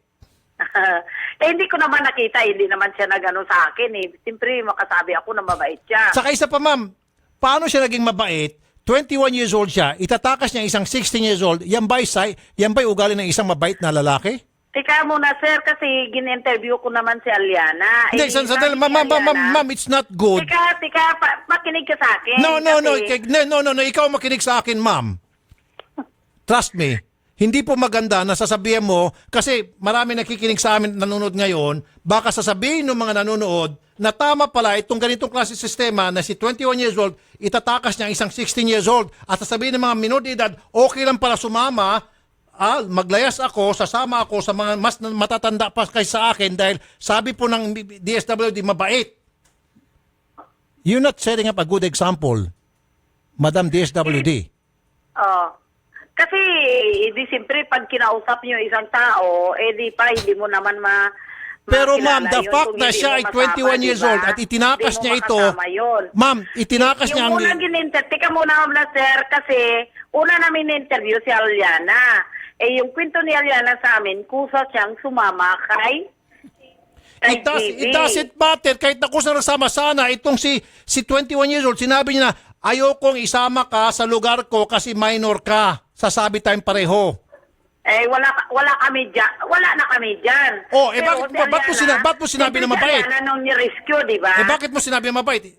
Speaker 17: Hindi ko naman nakita, hindi naman siya na gano'n sa akin eh. Siyempre, makasabi ako na mabait siya.
Speaker 2: Saka isa pa, ma'am, paano siya naging mabait? 21 years old siya, itatakas niya isang 16 years old, yan ba'y ugali ng isang mabait na lalaki?
Speaker 17: Tika muna, sir, kasi gin-interview ko naman si Aliana.
Speaker 2: Hindi, sandali, ma'am, it's not good.
Speaker 17: Tika, makinig ka sa akin.
Speaker 2: No, ikaw makinig sa akin, ma'am. Trust me. Hindi po maganda na sasabihin mo, kasi marami nakikinig sa amin nanonood ngayon, baka sasabihin ng mga nanonood na tama pala itong ganitong klase sistema na si 21 years old, itatakas niya isang 16 years old at sasabihin ng mga minor de edad, okay lang pala sumama, maglayas ako, sasama ako sa mga mas matatanda pa kaysa akin dahil sabi po ng DSWD mabait. You're not setting up a good example, Madam DSWD.
Speaker 17: Kasi, di siyempre, pag kinausap niyo isang tao, di pa, hindi mo naman
Speaker 2: Pero ma'am,
Speaker 17: makilala
Speaker 2: the
Speaker 17: yun
Speaker 2: fact
Speaker 17: kung
Speaker 2: na
Speaker 17: hindi
Speaker 2: siya
Speaker 17: mo
Speaker 2: ay
Speaker 17: masama,
Speaker 2: 21 years
Speaker 17: diba?
Speaker 2: old at itinakas
Speaker 17: Hindi mo
Speaker 2: niya ito,
Speaker 17: makasama yun.
Speaker 2: ma'am, itinakas niya
Speaker 17: Yung unang tika muna, sir, kasi una namin interview si Aliana. Yung kwento ni Aliana sa amin, kusa siyang sumama kay
Speaker 2: It doesn't matter. Kahit na kung saan nasama sana, itong si 21 years old, sinabi niya na, ayokong isama ka sa lugar ko kasi minor ka. Sasabi tayong pareho.
Speaker 17: Wala kami dyan. Wala na kami dyan.
Speaker 2: Ba't mo sinabi na mabait?
Speaker 17: Aliana nung ni-rescue, di ba?
Speaker 2: Bakit mo sinabi na mabait?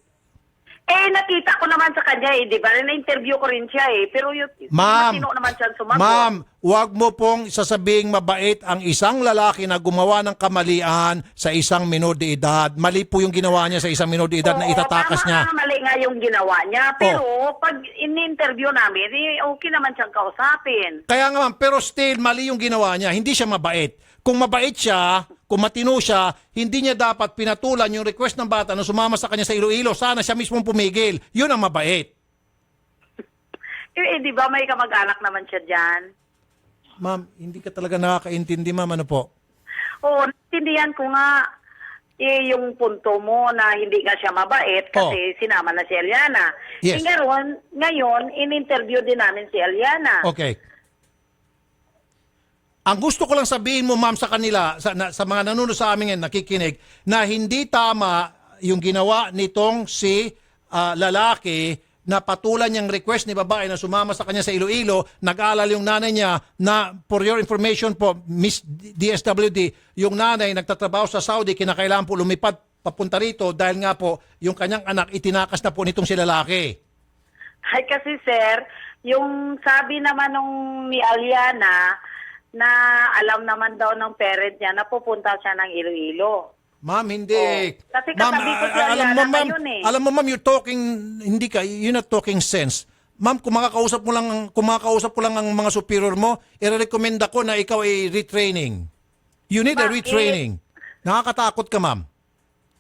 Speaker 17: Nakita ko naman sa kanya di ba? Na-interview ko rin siya pero matino naman siya sumagot.
Speaker 2: Ma'am, wag mo pong sasabing mabait ang isang lalaki na gumawa ng kamalian sa isang minor de edad. Mali po yung ginawa niya sa isang minor de edad na itatakas niya.
Speaker 17: Mali nga yung ginawa niya. Pero pag in-interview namin, okay naman siyang kausapin.
Speaker 2: Kaya nga ma'am, pero still mali yung ginawa niya. Hindi siya mabait. Kung mabait siya, kung matino siya, hindi niya dapat pinatulan yung request ng bata na sumama sa kanya sa Iloilo. Sana siya mismo pumigil. Yun ang mabait.
Speaker 17: Di ba may kamag-anak naman siya dyan?
Speaker 2: Ma'am, hindi ka talaga nakakaintindi, ma'am. Ano po?
Speaker 17: Naintindihan ko nga yung punto mo na hindi nga siya mabait kasi sinama na si Aliana.
Speaker 2: Yes.
Speaker 17: Ngayon, in-interview din namin si Aliana.
Speaker 2: Okay. Ang gusto ko lang sabihin mo, ma'am, sa kanila, sa mga nanonood sa amin ngayon, nakikinig, na hindi tama yung ginawa nitong si lalaki na patulan niyang request ni babae na sumama sa kanya sa Iloilo, nag-aalala yung nanay niya na, for your information po, Miss DSWD, yung nanay nagtatrabaho sa Saudi, kinakailangan po lumipad papunta rito dahil nga po yung kanyang anak itinakas na po nitong si lalaki.
Speaker 17: Ay kasi sir, yung sabi naman nung ni Aliana na alam naman daw ng parent niya na pupunta siya ng Iloilo.
Speaker 2: Ma'am, hindi.
Speaker 17: Kasi katabi ko si Aliana ngayon eh.
Speaker 2: Alam mo ma'am, you're talking, you're not talking sense. Ma'am, kung makakausap mo lang ang mga superior mo, i-recommend ko na ikaw ay retraining. You need a
Speaker 17: Bakit?
Speaker 2: retraining. Nakakatakot ka, ma'am.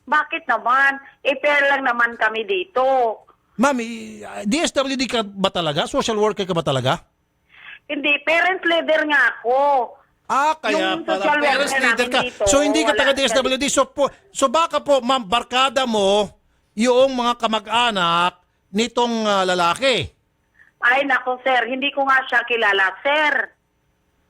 Speaker 17: Bakit naman? Pair lang naman kami dito.
Speaker 2: Ma'am, DSWD ka ba talaga? Social worker ka ba talaga?
Speaker 17: Hindi, parent leader nga ako.
Speaker 2: Kaya
Speaker 17: Yung
Speaker 2: pala,
Speaker 17: social
Speaker 2: parents
Speaker 17: worker
Speaker 2: leader ka.
Speaker 17: namin dito,
Speaker 2: So hindi ka
Speaker 17: wala
Speaker 2: taga DSWD. So baka po, ma'am, barkada mo yung mga kamag-anak nitong lalaki.
Speaker 17: Ay, nako sir, hindi ko nga siya kilala, sir.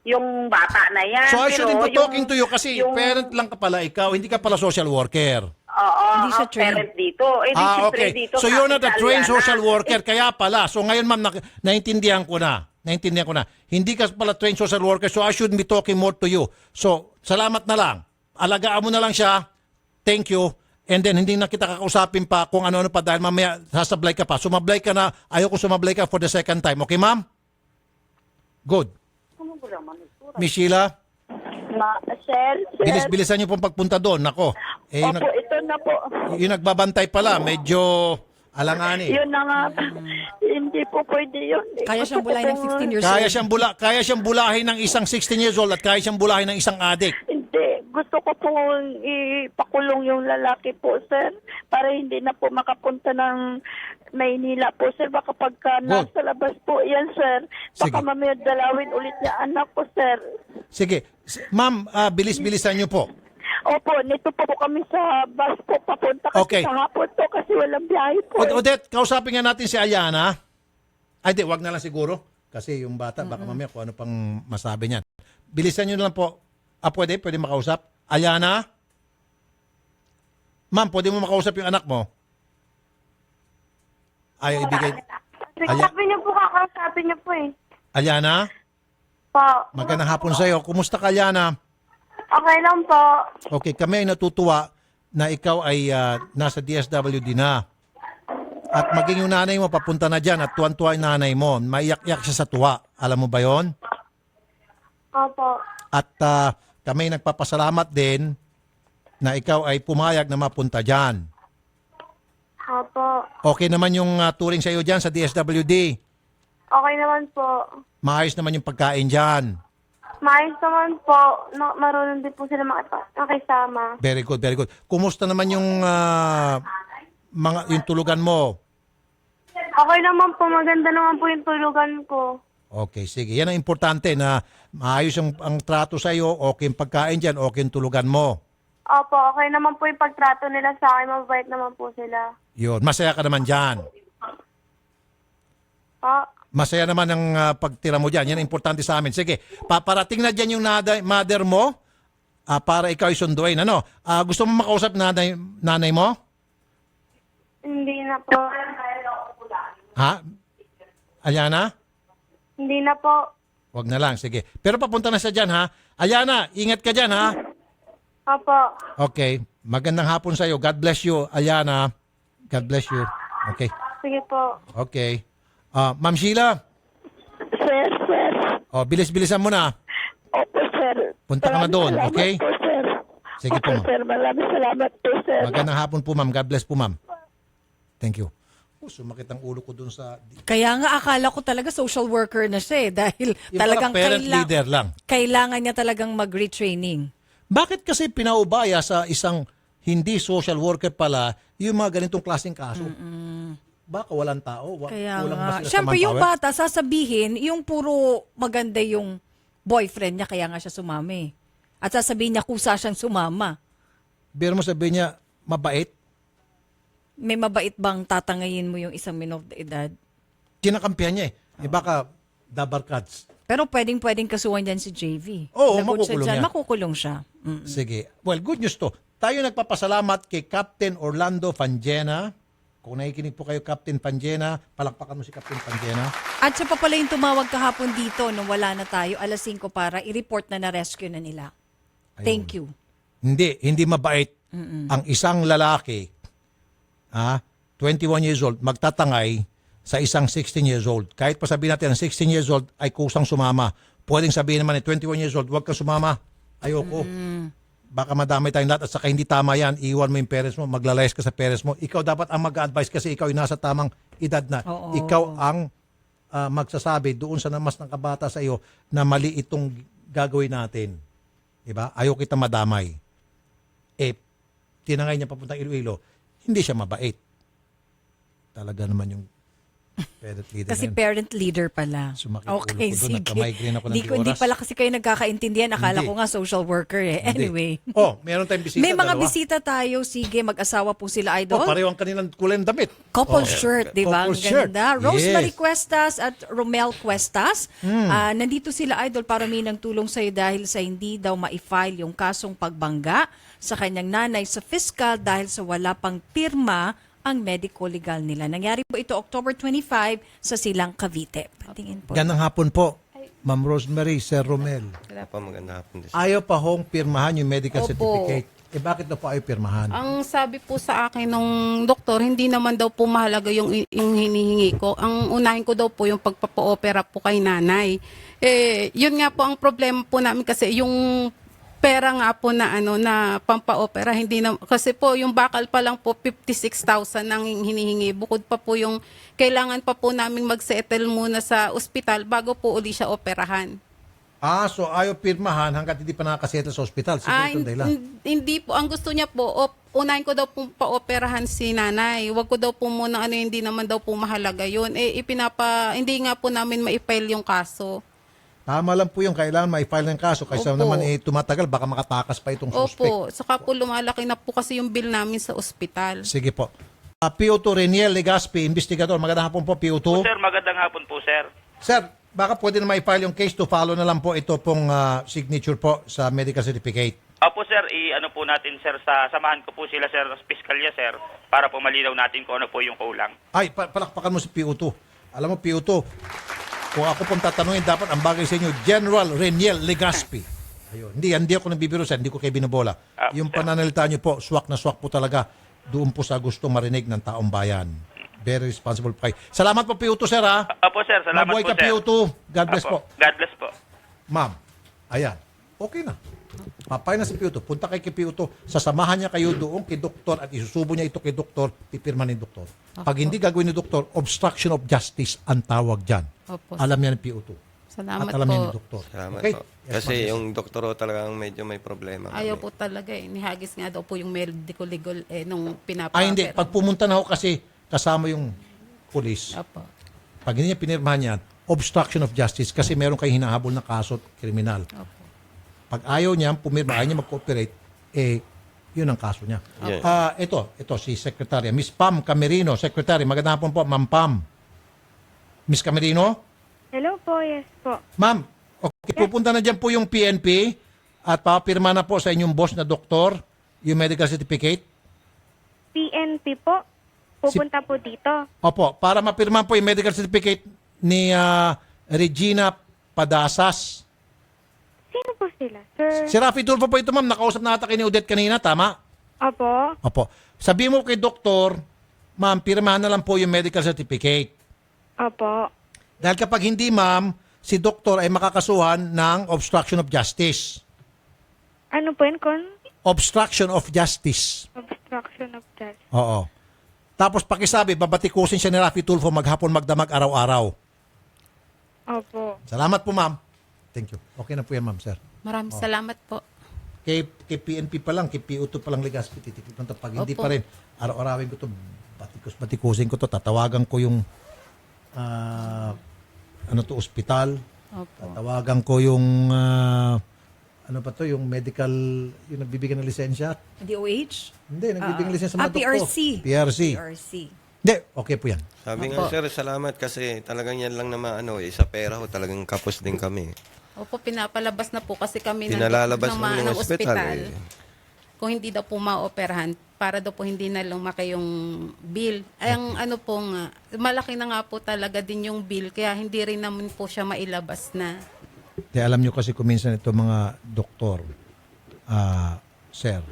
Speaker 17: Yung bata na yan.
Speaker 2: So I
Speaker 17: Pero
Speaker 2: shouldn't be
Speaker 17: yung-
Speaker 2: talking to you kasi parent lang ka pala ikaw, hindi ka pala social worker.
Speaker 17: Oo,
Speaker 1: Hindi siya trained.
Speaker 17: parent dito. Hindi
Speaker 2: Okay.
Speaker 17: dito
Speaker 2: So
Speaker 17: sa
Speaker 2: you're not a trained
Speaker 17: Italiana.
Speaker 2: social worker, kaya pala. So ngayon ma'am, naintindihan ko na. Hindi ka pala trained social worker, so I shouldn't be talking more to you. So, salamat na lang. Alagaan mo na lang siya. Thank you. And then, hindi na kita kakausapin pa kung ano-ano pa dahil mamaya sasablay ka pa. Sumablay ka na. Ayoko sumablay ka for the second time. Okay, ma'am? Good. Miss Sheila,
Speaker 12: Sir,
Speaker 2: bilis-bilisan niyo pong pagpunta doon. Nako.
Speaker 12: Opo, ito na po.
Speaker 2: Yung nagbabantay pala, medyo alanganin.
Speaker 12: Yun na nga. Hindi po pwede yun.
Speaker 1: Kaya siyang bulahin ng 16 years old.
Speaker 2: Kaya siyang bulahin ng isang 16 years old at kaya siyang bulahin ng isang adik.
Speaker 12: Hindi. Gusto ko po ipakulong yung lalaki po, sir. Para hindi na po makapunta ng Maynila po, sir. Baka pagka nasa labas po yan, sir. Baka
Speaker 2: Sige.
Speaker 12: mamaya dalawin ulit niya anak ko, sir.
Speaker 2: Sige. Ma'am, bilis-bilisan niyo po.
Speaker 12: Opo, nito po kami sa bus po papunta kasi
Speaker 2: Okay.
Speaker 12: sa hapon po kasi walang biyahe po.
Speaker 2: Odette, kausapin nga natin si Aliana. Ay, di, wag na lang siguro. Kasi yung bata, baka mamaya kung ano pang masabi niyan. Bilisan nyo na lang po. Pwede makausap. Aliana? Ma'am, pwede mo makausap yung anak mo? Ayaw ibigay.
Speaker 12: Sabi niyo po, kakausapin niyo po eh.
Speaker 2: Aliana?
Speaker 12: Po.
Speaker 2: Magandang hapon sa'yo. Kumusta ka, Aliana?
Speaker 12: Okay lang po.
Speaker 2: Okay, kami ay natutuwa na ikaw ay nasa DSWD na. At maging yung nanay mo papunta na dyan at tuwan-tuwa yung nanay mo. Maiyak-iyak siya sa tuwa. Alam mo ba yon?
Speaker 12: Opo.
Speaker 2: At kami nagpapasalamat din na ikaw ay pumayag na mapunta dyan.
Speaker 12: Opo.
Speaker 2: Okay naman yung touring sa iyo dyan sa DSWD.
Speaker 12: Okay naman po.
Speaker 2: Maayos naman yung pagkain dyan.
Speaker 12: Maayos naman po. Marunong din po sila makisama.
Speaker 2: Very good, very good. Kumusta naman yung yung tulugan mo?
Speaker 12: Okay naman po. Maganda naman po yung tulugan ko.
Speaker 2: Okay, sige. Yan ang importante na maayos ang trato sa iyo, okay yung pagkain dyan, okay yung tulugan mo.
Speaker 12: Opo, okay naman po yung pagtrato nila sa akin. Mabait naman po sila.
Speaker 2: Yun, masaya ka naman dyan. Masaya naman ang pagtira mo dyan. Yan ang importante sa amin. Sige, paparating na dyan yung mother mo para ikaw isunduin. Ano? Gusto mo makausap nanay mo?
Speaker 12: Hindi na po.
Speaker 2: Ha? Aliana?
Speaker 12: Hindi na po.
Speaker 2: Wag na lang, sige. Pero papunta na siya dyan, ha? Aliana, ingat ka dyan, ha?
Speaker 12: Opo.
Speaker 2: Okay. Magandang hapon sa iyo. God bless you, Aliana. God bless you. Okay.
Speaker 12: Sige po.
Speaker 2: Okay. Ma'am Sheila.
Speaker 12: Sir.
Speaker 2: Bilis-bilisan mo na.
Speaker 12: Opo, sir.
Speaker 2: Punta ka na doon,
Speaker 12: Salamat
Speaker 2: okay?
Speaker 12: po, sir.
Speaker 2: Sige po,
Speaker 12: Opo,
Speaker 2: ma'am.
Speaker 12: sir. Maraming salamat po, sir.
Speaker 2: Magandang hapon po, ma'am. God bless po, ma'am. Thank you. Sumakit ang ulo ko dun sa...
Speaker 1: Kaya nga akala ko talaga social worker na siya dahil
Speaker 2: Yung
Speaker 1: talagang
Speaker 2: parang parent leader lang.
Speaker 1: kailangan niya talagang mag-retraining.
Speaker 2: Bakit kasi pinaubaya sa isang hindi social worker pala yung mga ganitong klaseng kaso? Baka walang tao.
Speaker 1: Kaya
Speaker 2: kulang ba
Speaker 1: nga.
Speaker 2: sila sa
Speaker 1: Siyempre yung
Speaker 2: manpower?
Speaker 1: bata, sasabihin, yung puro maganda yung boyfriend niya, kaya nga siya sumami. At sasabihin niya kusa siyang sumama.
Speaker 2: Pero mo sabihin niya, mabait?
Speaker 1: May mabait bang tatangayin mo yung isang minor de edad?
Speaker 2: Kinakampihan niya eh. Baka dabarkads.
Speaker 1: Pero pwedeng kasuhan dyan si JV.
Speaker 2: Oo,
Speaker 1: Lagot
Speaker 2: makukulong
Speaker 1: siya dyan,
Speaker 2: niya.
Speaker 1: makukulong siya.
Speaker 2: Sige. Well, good news to. Tayo nagpapasalamat kay Captain Orlando Fanjena, Kung nakikinig po kayo, Captain Panjena, palakpakan mo si Captain Panjena.
Speaker 1: At siya pa pala yung tumawag kahapon dito nung wala na tayo, alas 5 para i-report na na-rescue na nila. Thank you.
Speaker 2: Hindi mabait ang isang lalaki, 21 years old, magtatangay sa isang 16 years old. Kahit pa sabihin natin, ang 16 years old ay kusang sumama. Pwedeng sabihin naman 21 years old, huwag ka sumama. Ayoko. Baka madamay tayong lahat at saka hindi tama yan. Iwan mo yung parents mo, maglalayas ka sa parents mo. Ikaw dapat ang mag-advise kasi ikaw yung nasa tamang edad na.
Speaker 1: Oo.
Speaker 2: Ikaw ang magsasabi doon sa mas ng kabata sa iyo na mali itong gagawin natin. Diba? Ayaw kita madamay. Tinangay niya papuntang Iloilo. Hindi siya mabait. Talaga naman yung parent leader
Speaker 1: Kasi
Speaker 2: na yun.
Speaker 1: parent leader pala.
Speaker 2: Sumakit
Speaker 1: Okay,
Speaker 2: ulo ko doon.
Speaker 1: sige.
Speaker 2: Nagka-migraine ako ng
Speaker 1: Hindi
Speaker 2: oras.
Speaker 1: pala kasi kayo nagkakaintindihan. Akala
Speaker 2: Hindi.
Speaker 1: ko nga social worker eh.
Speaker 2: Hindi.
Speaker 1: Anyway.
Speaker 2: Meron tayong bisita.
Speaker 1: May mga
Speaker 2: dalawa.
Speaker 1: bisita tayo. Sige, mag-asawa po sila, Idol.
Speaker 2: Pareho ang kanilang kulay ng damit.
Speaker 1: Couple shirt, di ba? Ang
Speaker 2: Couple shirt.
Speaker 1: ganda. Rosemary
Speaker 2: Yes.
Speaker 1: Cuestas at Romel Cuestas. Nandito sila, Idol, para may ng tulong sa'yo dahil sa hindi daw ma-file yung kasong pagbangga sa kanyang nanay sa fiscal dahil sa wala pang pirma ang medical legal nila. Nangyari po ito October 25 sa Silang, Cavite. Patingin po.
Speaker 2: Gandang hapon po, Ma'am Rosemary, Sir Romel.
Speaker 13: Magandang hapon din.
Speaker 2: Ayaw pa hong pirmahan yung medical
Speaker 18: Opo.
Speaker 2: certificate. Bakit na po ayaw pirmahan?
Speaker 18: Ang sabi po sa akin nung doktor, hindi naman daw po mahalaga yung hinihingi ko. Ang unahin ko daw po yung pagpapa-opera po kay nanay. Yun nga po ang problema po namin kasi yung pera nga po na na pampa-opera hindi na kasi po yung bakal pa lang po 56,000 ang hinihingi. Bukod pa po yung kailangan pa po naming mag-settle muna sa ospital bago po uli siya operahan.
Speaker 2: So ayaw pirmahan hanggat hindi pa nakakasettle sa ospital. Siguro itong dahilan.
Speaker 18: Hindi po. Ang gusto niya po, unahin ko daw po pa-operahan si nanay. Huwag ko daw po muna hindi naman daw po mahalaga yun. Hindi nga po namin ma-file yung kaso.
Speaker 2: Tama lang po yung kailangan ma-file ng kaso kaysa
Speaker 18: Opo.
Speaker 2: naman tumatagal baka makatakas pa itong suspect.
Speaker 18: Opo. Saka po lumalaki na po kasi yung bill namin sa ospital.
Speaker 2: Sige po. PO2 Reniel Legaspi, investigador. Magandang hapon po, PO2.
Speaker 20: Sir, magandang hapon po, sir.
Speaker 2: Sir, baka pwede na ma-file yung case to follow na lang po ito pong signature po sa medical certificate.
Speaker 20: Opo, sir, i-ano po natin, sir, samahan ko po sila, sir, sa piskalya, sir, para po malinaw natin kung ano po yung kulang.
Speaker 2: Ay, palakpakan mo si PO2. Alam mo, PO2, kung ako pong tatanungin, dapat ang bagay sa inyo, General Reniel Legaspi. Ayun. Hindi ako nabibiro, sir. Hindi ko kayo binobola. Yung pananalita nyo po, swak na swak po talaga doon po sa gusto marinig ng taong bayan. Very responsible po kayo. Salamat po, PO2, sir, ha?
Speaker 20: Opo, sir, salamat
Speaker 2: Mabuhay
Speaker 20: po,
Speaker 2: ka,
Speaker 20: sir.
Speaker 2: PO2. God bless po.
Speaker 20: God bless po.
Speaker 2: Ma'am, ayan. Okay na. Papay na si PO2. Punta kay PO2. Sasamahan niya kayo doon kay doktor at isusubo niya ito kay doktor, pipirma ni doktor. Pag hindi gagawin ni doktor, obstruction of justice ang tawag dyan.
Speaker 18: Opo.
Speaker 2: Alam niya ng PO2.
Speaker 18: Salamat
Speaker 2: at alam niya
Speaker 18: po.
Speaker 2: ni doktor.
Speaker 13: Salamat
Speaker 2: Okay?
Speaker 13: po.
Speaker 2: Yes,
Speaker 13: Kasi
Speaker 2: ma'am.
Speaker 13: yung doktor talagang medyo may problema.
Speaker 18: Ayaw po talaga eh. Nihagis nga daw po yung medical legal nung pinapa.
Speaker 2: Hindi. Pag pumunta na ako kasi kasama yung police.
Speaker 18: Opo.
Speaker 2: Pag hindi niya pinirmahan yan, obstruction of justice kasi meron kayong hinahabol na kaso at kriminal.
Speaker 18: Opo.
Speaker 2: Pag ayaw niya, pumirma, ayaw niya mag-cooperate, yun ang kaso niya.
Speaker 13: Yeah.
Speaker 2: Ito si Secretary. Miss Pam Camerino, Secretary. Magandang hapon po, Ma'am Pam. Miss Camerino?
Speaker 22: Hello po, yes po.
Speaker 2: Ma'am, okay, pupunta na dyan po yung PNP at papirma na po sa inyong boss na doktor yung medical certificate.
Speaker 22: PNP po. Pupunta po dito.
Speaker 2: Opo, para mapirma po yung medical certificate ni Regina Padasas.
Speaker 22: Sino po sila, sir?
Speaker 2: Si Rafi Tulfo po ito, ma'am. Nakausap na ata kay ni Odette kanina, tama?
Speaker 22: Opo.
Speaker 2: Opo. Sabi mo kay doktor, ma'am, pirmahan na lang po yung medical certificate.
Speaker 22: Opo.
Speaker 2: Dahil kapag hindi, ma'am, si doktor ay makakasuhan ng obstruction of justice.
Speaker 22: Ano po yun,
Speaker 2: Obstruction of justice.
Speaker 22: Obstruction of justice.
Speaker 2: Oo. Tapos pakisabi, babatikusin siya ni Rafi Tulfo maghapon magdamag araw-araw.
Speaker 22: Opo.
Speaker 2: Salamat po, ma'am. Thank you. Okay na po yan, ma'am, sir.
Speaker 18: Maraming salamat po.
Speaker 2: Kay PNP pa lang, kay PO2 pa lang Legaspi, titikip to. Pag hindi
Speaker 18: Opo.
Speaker 2: pa rin, araw-arawin ko to, batikusin ko to, tatawagan ko yung ospital.
Speaker 18: Opo.
Speaker 2: Tatawagan ko yung yung medical, yung nagbibigay ng lisensya.
Speaker 1: DOH?
Speaker 2: Hindi, nagbibigay ng lisensya sa mga doktor.
Speaker 1: PRC.
Speaker 2: PRC. Hindi, okay po yan.
Speaker 13: Sabi nga, sir, salamat kasi talagang yan lang naman, sa pera ko talagang kapos din kami.
Speaker 18: Opo, pinapalabas na po kasi kami
Speaker 13: Pinalalabas
Speaker 18: ng
Speaker 13: mo ng ospital.
Speaker 18: Kung hindi daw po maoperahan, para daw po hindi na lumaki yung bill. Ay, ang ano po nga, malaki na nga po talaga din yung bill, kaya hindi rin naman po siya mailabas na.
Speaker 2: Alam nyo kasi kuminsan ito mga doktor, sir,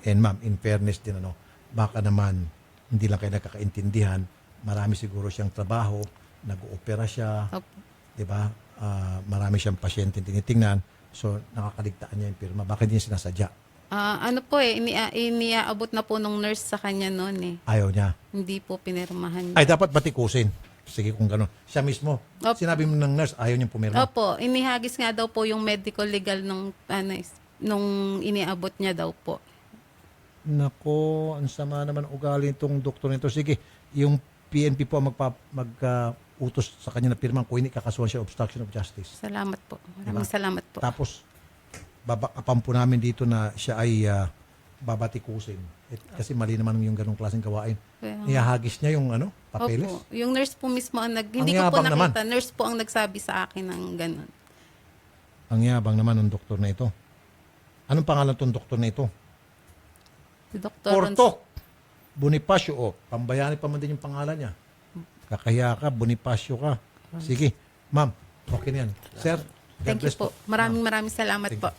Speaker 2: and ma'am, in fairness din, baka naman hindi lang kayo nakakaintindihan, marami siguro siyang trabaho, nag-oopera siya, di ba? Marami siyang pasyente tinitingnan, so nakakaligtaan niya yung pirma. Baka hindi niya sinasadya.
Speaker 18: Ano po iniaabot na po nung nurse sa kanya noon eh.
Speaker 2: Ayaw niya.
Speaker 18: Hindi po pinirmahan niya.
Speaker 2: Ay, dapat batikusin. Sige kung gano'n. Siya mismo. Sinabi mo ng nurse, ayaw niyang pumirma.
Speaker 18: Opo, inihagis nga daw po yung medical legal nung iniabot niya daw po.
Speaker 2: Nako, ang sama naman ugali itong doktor nito. Sige, yung PNP po mag-utos sa kanya na pirmang kung hindi kakasuhan siya obstruction of justice.
Speaker 18: Salamat po. Maraming salamat po.
Speaker 2: Tapos, babakapan po namin dito na siya ay babatikusin. Kasi mali naman yung ganong klaseng gawain. Niyahagis niya yung papeles.
Speaker 18: Opo, yung nurse po mismo hindi ko po nakita. Naman. Nurse po ang nagsabi sa akin ng ganon.
Speaker 2: Ang yabang naman ng doktor na ito. Anong pangalan tong doktor na ito?
Speaker 18: Dr.
Speaker 2: Portok Bonifacio. Pambayani pa man din yung pangalan niya. Kakaya ka, Bonifacio ka. Sige, ma'am, okay na yan. Sir,
Speaker 18: thank you po. Maraming salamat po.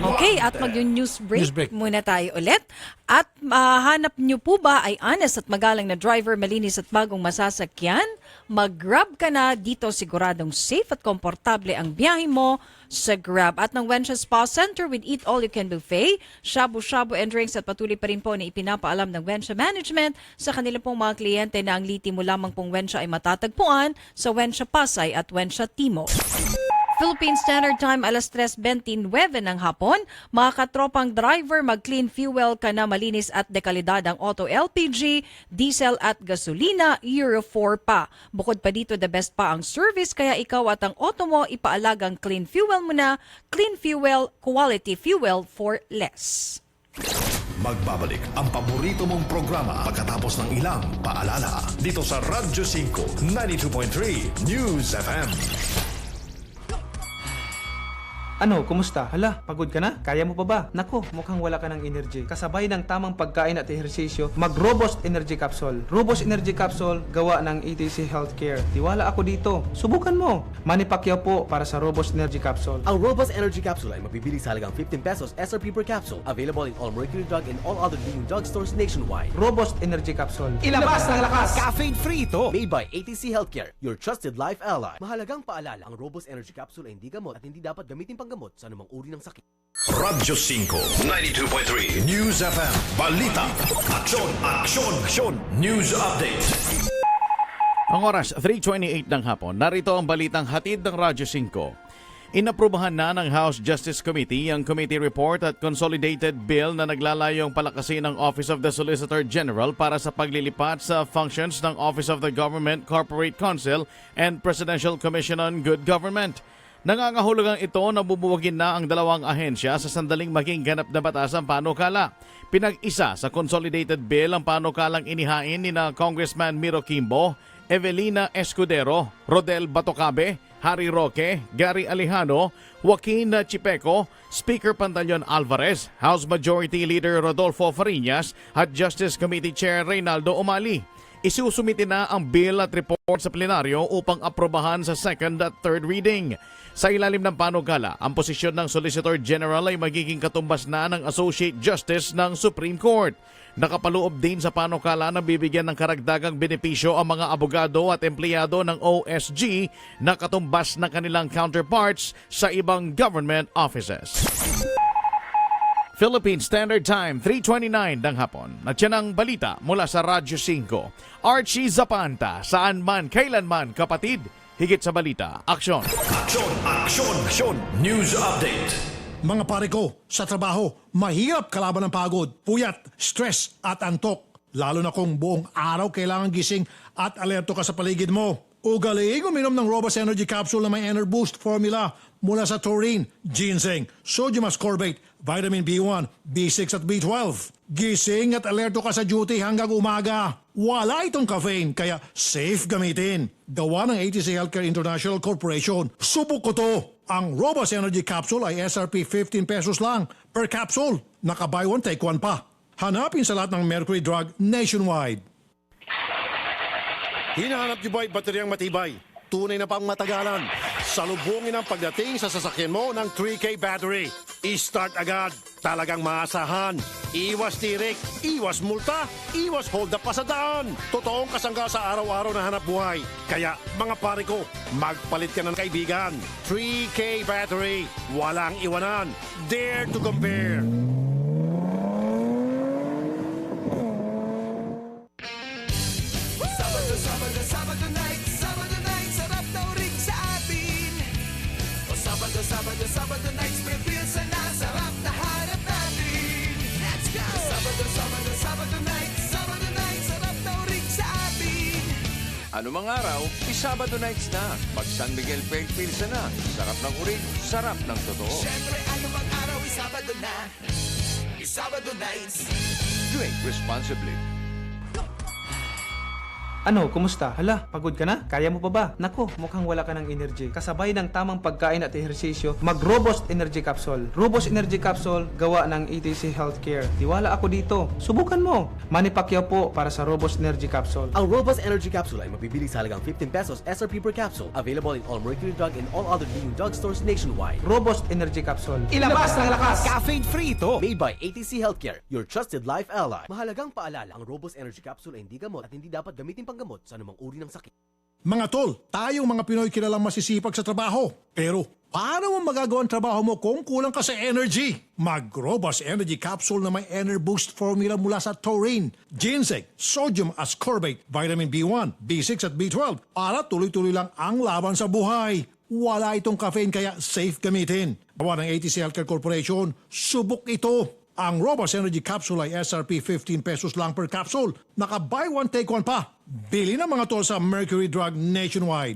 Speaker 1: Okay, at mag-news break muna tayo ulit. At hanap nyo po ba ay honest at magalang na driver, malinis at bagong masasakyan? Mag-Grab ka na dito, siguradong safe at komportable ang biyahe mo sa Grab. At ng Wensha Spa Center with Eat All You Can Buffet, shabu-shabu and drinks at patuloy pa rin po na ipinapaalam ng Wensha Management sa kanilang pong mga kliyente na ang liti mo lamang pong Wensha ay matatagpuan sa Wensha Pasay at Wensha Timog. Philippine Standard Time, alas 3:29 ng hapon. Mga katropang driver, mag-clean fuel ka na, malinis at dekalidad ang auto LPG, diesel at gasolina, Euro 4 pa. Bukod pa dito, the best pa ang service, kaya ikaw at ang auto mo, ipaalagang clean fuel mo na. Clean fuel, quality fuel for less.
Speaker 9: Magbabalik ang paborito mong programa pagkatapos ng ilang paalala. Dito sa Radyo 5, 92.3 News FM.
Speaker 11: Ano, kumusta? Hala, pagod ka na? Kaya mo pa ba? Nako, mukhang wala ka ng energy. Kasabay ng tamang pagkain at ehersisyo, mag-Robust Energy Capsule. Robust Energy Capsule, gawa ng ETC Healthcare. Tiwala ako dito. Subukan mo. Manny Pacquiao po para sa Robust Energy Capsule.
Speaker 26: Ang Robust Energy Capsule ay mabibili sa halagang 15 pesos SRP per capsule. Available in all Mercury Drug and all other leading drugstores nationwide.
Speaker 11: Robust Energy Capsule. Ilabas ng lakas!
Speaker 26: Caffeine-free ito! Made by ATC Healthcare, your trusted life ally. Mahalagang paalala, ang Robust Energy Capsule ay hindi gamot at hindi dapat gamitin panggamot sa anumang uri ng sakit.
Speaker 9: Radyo 5, 92.3 News FM. Balita, aksyon, aksyon, aksyon. News update.
Speaker 6: Ang oras, 3:28 ng hapon. Narito ang balitang hatid ng Radyo 5. Inaprubahan na ng House Justice Committee ang committee report at consolidated bill na naglalayong palakasin ng Office of the Solicitor General para sa paglilipat sa functions ng Office of the Government Corporate Council and Presidential Commission on Good Government. Nangangahulugang ito na bubuwagin na ang dalawang ahensya sa sandaling maging ganap na batas ang panukala. Pinag-isa sa consolidated bill ang panukalang inihain ni na Congressman Miro Quimbo, Evelina Escudero, Rodel Batocabe, Harry Roque, Gary Alejano, Joaquin Chipeco, Speaker Pantaleon Alvarez, House Majority Leader Rodolfo Fariñas at Justice Committee Chair Reynaldo Umali. Isusumite na ang bill at report sa plenaryo upang aprobahan sa second at third reading. Sa ilalim ng panukala, ang posisyon ng Solicitor General ay magiging katumbas na ng Associate Justice ng Supreme Court. Nakapaloob din sa panukala na bibigyan ng karagdagang benepisyo ang mga abogado at empleyado ng OSG na katumbas ng kanilang counterparts sa ibang government offices. Philippine Standard Time, 3:29 ng hapon. At yan ang balita mula sa Radyo 5. Archie Zapanta, saan man, kailanman, kapatid. Higit sa balita, aksyon.
Speaker 9: Aksyon, aksyon, aksyon. News update.
Speaker 4: Mga pare ko, sa trabaho, mahirap kalaban ng pagod, puyat, stress at antok. Lalo na kung buong araw kailangan gising at alerto ka sa paligid mo. Ugaliing uminom ng Robust Energy Capsule na may Enerboost formula mula sa taurine, ginseng, sodium ascorbate, vitamin B1, B6 at B12. Gising at alerto ka sa duty hanggang umaga. Wala itong caffeine, kaya safe gamitin. Gawa ng ATC Healthcare International Corporation. Subok ko to. Ang Robust Energy Capsule ay SRP 15 pesos lang per capsule. Naka-buy one, take one pa. Hanapin sa lahat ng Mercury Drug nationwide. Hinahanap niyo ba bateryang matibay? Tunay na pang matagalan. Salubungin ang pagdating sa sasakyan mo ng 3K battery. I-start agad. Talagang maasahan. Iwas tirik, iwas multa, iwas hold up pa sa daan. Totoong kasangga sa araw-araw na hanap buhay. Kaya mga pare ko, magpalit ka ng kaibigan. 3K battery. Walang iwanan. Dare to compare.
Speaker 15: Sabado night, sarap daw rin sa atin. O Sabado night, spread wheels na sarap na harap natin. Let's go! Sabado night, sarap daw rin sa atin.
Speaker 7: Anumang araw, Sabado nights na. Pag San Miguel Fairfield na. Sarap ng uring, sarap ng totoo.
Speaker 15: Siyempre, anumang araw, Sabado na. Sabado nights.
Speaker 7: Drink responsibly.
Speaker 11: Ano, kumusta? Hala, pagod ka na? Kaya mo pa ba? Nako, mukhang wala ka ng energy. Kasabay ng tamang pagkain at ehersisyo, mag-Robust Energy Capsule. Robust Energy Capsule, gawa ng ETC Healthcare. Tiwala ako dito. Subukan mo. Manny Pacquiao po para sa Robust Energy Capsule.
Speaker 26: Ang Robust Energy Capsule ay mabibili sa halagang 15 pesos SRP per capsule. Available in all Mercury Drug and all other leading drugstores nationwide.
Speaker 11: Robust Energy Capsule. Ilabas ng lakas!
Speaker 26: Caffeine-free ito! Made by ATC Healthcare, your trusted life ally. Mahalagang paalala, ang Robust Energy Capsule ay hindi gamot at hindi dapat gamitin panggamot sa anumang uri ng sakit.
Speaker 4: Mga tol, tayong mga Pinoy kilalang masisipag sa trabaho. Pero, paano mo magagawa ang trabaho mo kung kulang ka sa energy? Mag-Robust Energy Capsule na may Enerboost formula mula sa taurine, ginseng, sodium ascorbate, vitamin B1, B6 at B12 para tuloy-tuloy lang ang laban sa buhay. Wala itong caffeine kaya safe gamitin. Gawa ng ATC Healthcare Corporation, subok ito. Ang Robust Energy Capsule ay SRP 15 pesos lang per capsule. Naka-buy one, take one pa. Bili na mga tol sa Mercury Drug nationwide.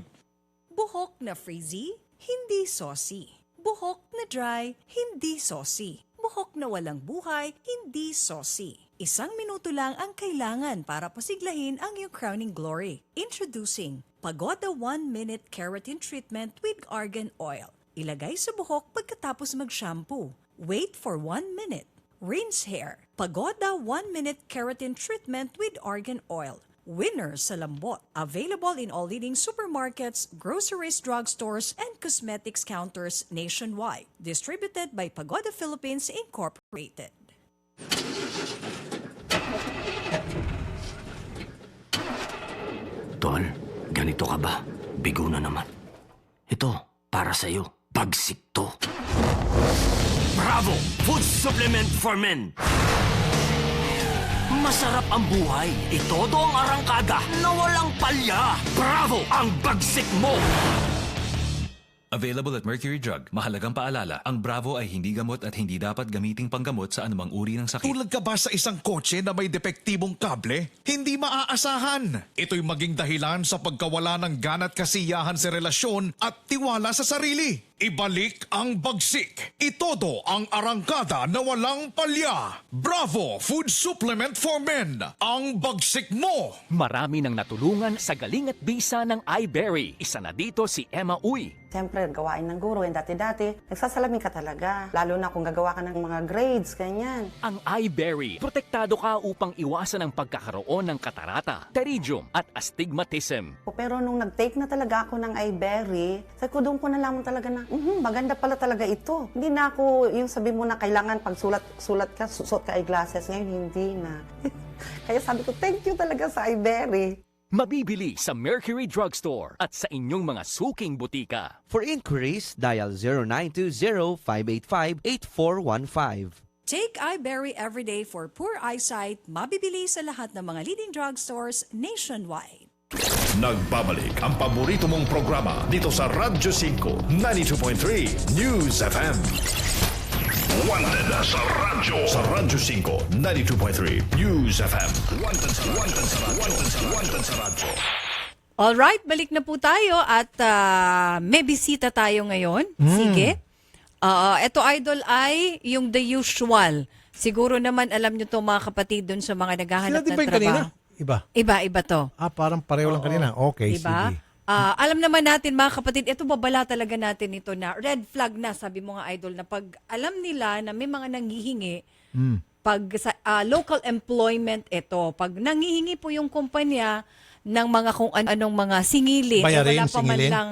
Speaker 1: Buhok na frizzy, hindi saucy. Buhok na dry, hindi saucy. Buhok na walang buhay, hindi saucy. 1 minuto lang ang kailangan para pasiglahin ang iyong crowning glory. Introducing Pagoda 1-Minute Keratin Treatment with Argan Oil. Ilagay sa buhok pagkatapos mag-shampoo. Wait for 1 minute. Rinse hair. Pagoda 1-Minute Keratin Treatment with Argan Oil. Winner sa lambot. Available in all leading supermarkets, groceries, drugstores, and cosmetics counters nationwide. Distributed by Pagoda Philippines Incorporated.
Speaker 21: Tol, ganito ka ba? Bigo na naman. Ito, para sa'yo. Bagsik to. Bravo! Food supplement for men! Masarap ang buhay. Itodo ang arangkada na walang palya. Bravo! Ang bagsik mo!
Speaker 3: Available at Mercury Drug. Mahalagang paalala, ang Bravo ay hindi gamot at hindi dapat gamiting panggamot sa anumang uri ng sakit.
Speaker 8: Tulad ka ba sa isang kotse na may depektibong kable? Hindi maaasahan. Ito'y maging dahilan sa pagkawala ng gana at kasiyahan sa relasyon at tiwala sa sarili. Ibalik ang bagsik. Itodo ang arangkada na walang palya. Bravo Food Supplement for Men. Ang bagsik mo.
Speaker 10: Marami nang natulungan sa galing at bisa ng iBerry. Isa na dito si Emma Uy.
Speaker 19: Siyempre, gawain ng guro. Yung dati-dati, nagsasalamin ka talaga. Lalo na kung gagawa ka ng mga grades, ganyan.
Speaker 10: Ang iBerry, protektado ka upang iwasan ang pagkakaroon ng katarata, pterygium at astigmatism.
Speaker 19: Pero nung nag-take na talaga ako ng iBerry, sabi ko doon ko nalaman talaga na, maganda pala talaga ito. Hindi na ako yung sabi mo na kailangan pag sulat ka, suot ka eyeglasses. Ngayon, hindi na. Kaya sabi ko, thank you talaga sa iBerry.
Speaker 10: Mabibili sa Mercury Drugstore at sa inyong mga suking butika.
Speaker 26: For inquiries, dial 0920-585-8415.
Speaker 1: Take iBerry everyday for poor eyesight. Mabibili sa lahat ng mga leading drugstores nationwide.
Speaker 9: Nagbabalik ang paborito mong programa dito sa Radyo 5, 92.3 News FM. Wanted sa radyo. Sa Radyo 5, 92.3 News FM. Wanted sa radyo.
Speaker 1: Alright, balik na po tayo at may bisita tayo ngayon. Sige. Ito, Idol, ay yung the usual. Siguro naman alam nyo to mga kapatid dun sa mga naghahanap ng trabaho. Iba to.
Speaker 2: Parang pareho lang kanina. Okay,
Speaker 1: diba?
Speaker 2: sige.
Speaker 1: Alam naman natin mga kapatid, ito babala talaga natin ito na red flag na, sabi mo nga Idol, na pag alam nila na may mga nanghihingi Pag local employment ito, pag nangihingi po yung kumpanya ng mga kung anong mga singilin,
Speaker 2: Bayarin,
Speaker 1: wala pa man
Speaker 2: singilin.
Speaker 1: lang,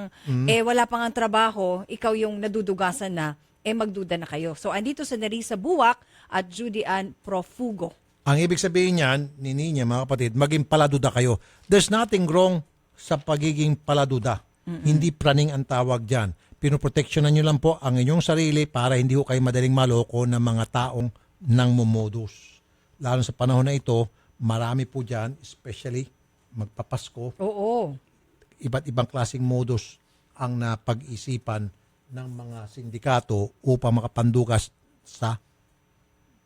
Speaker 1: wala pang ang trabaho, ikaw yung nadudugasan na, magduda na kayo. So, andito sa Nerissa Buwak at Judy Ann Profugo.
Speaker 2: Ang ibig sabihin niyan, niya mga kapatid, maging paladuda kayo. There's nothing wrong sa pagiging paladuda. Hindi praning ang tawag dyan. Pinoproteksyonan nyo lang po ang inyong sarili para hindi ko kayo madaling maloko ng mga taong nang mumodus. Lalo sa panahon na ito, marami po dyan, especially magpapasko,
Speaker 1: Oo.
Speaker 2: iba't ibang klaseng modus ang napag-isipan ng mga sindikato upang makapandugas sa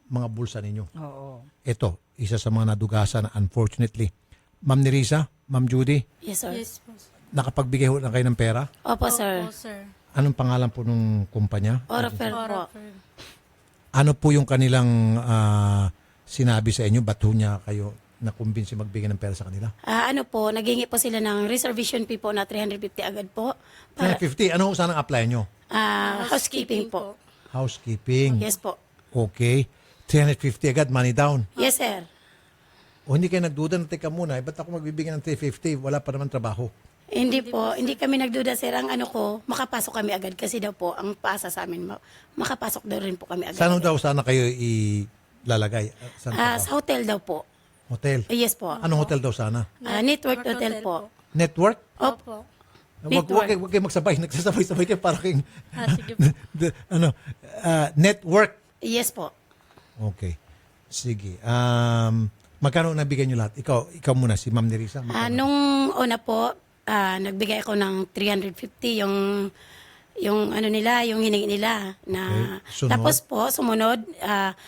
Speaker 2: mga bulsa ninyo.
Speaker 1: Oo.
Speaker 2: Ito, isa sa mga nadugasan unfortunately. Ma'am Nerissa, Ma'am Judy,
Speaker 5: Yes, sir.
Speaker 2: nakapagbigay ho na kayo ng pera?
Speaker 5: Opo, sir.
Speaker 2: Anong pangalan po nung kumpanya?
Speaker 5: Orafer po.
Speaker 2: Ano po yung kanilang sinabi sa inyo? Ba't ho niya kayo nakumbinsi magbigay ng pera sa kanila?
Speaker 5: Ano po, naghingi po sila ng reservation fee po na 350 agad po.
Speaker 2: 350. Ano ho sana ang apply nyo?
Speaker 5: Housekeeping po.
Speaker 2: Housekeeping.
Speaker 5: Yes po.
Speaker 2: Okay. 350 agad, money down.
Speaker 5: Yes, sir.
Speaker 2: O hindi kayo nagduda na teka muna, ba't ako magbibigay ng 350? Wala pa naman trabaho.
Speaker 5: Hindi po, hindi kami nagduda, sir. Ang ano ko, makapasok kami agad kasi daw po, ang paasa sa amin, makapasok daw rin po kami agad.
Speaker 2: Saan daw sana kayo ilalagay? Saan pa
Speaker 5: Sa hotel daw po.
Speaker 2: Hotel?
Speaker 5: Yes po.
Speaker 2: Anong hotel daw sana?
Speaker 5: Network hotel po.
Speaker 2: Network?
Speaker 5: Opo.
Speaker 2: Wag kayo magsabay. Nagsasabay-sabay kayo para kayong... network.
Speaker 5: Yes po.
Speaker 2: Okay. Sige. Magkano nabigay nyo lahat? Ikaw muna, si Ma'am Nerissa.
Speaker 5: Nung una po, nagbigay ako ng 350 yung ano nila, yung hiningi nila na
Speaker 2: Okay. Sunod?
Speaker 5: tapos po sumunod,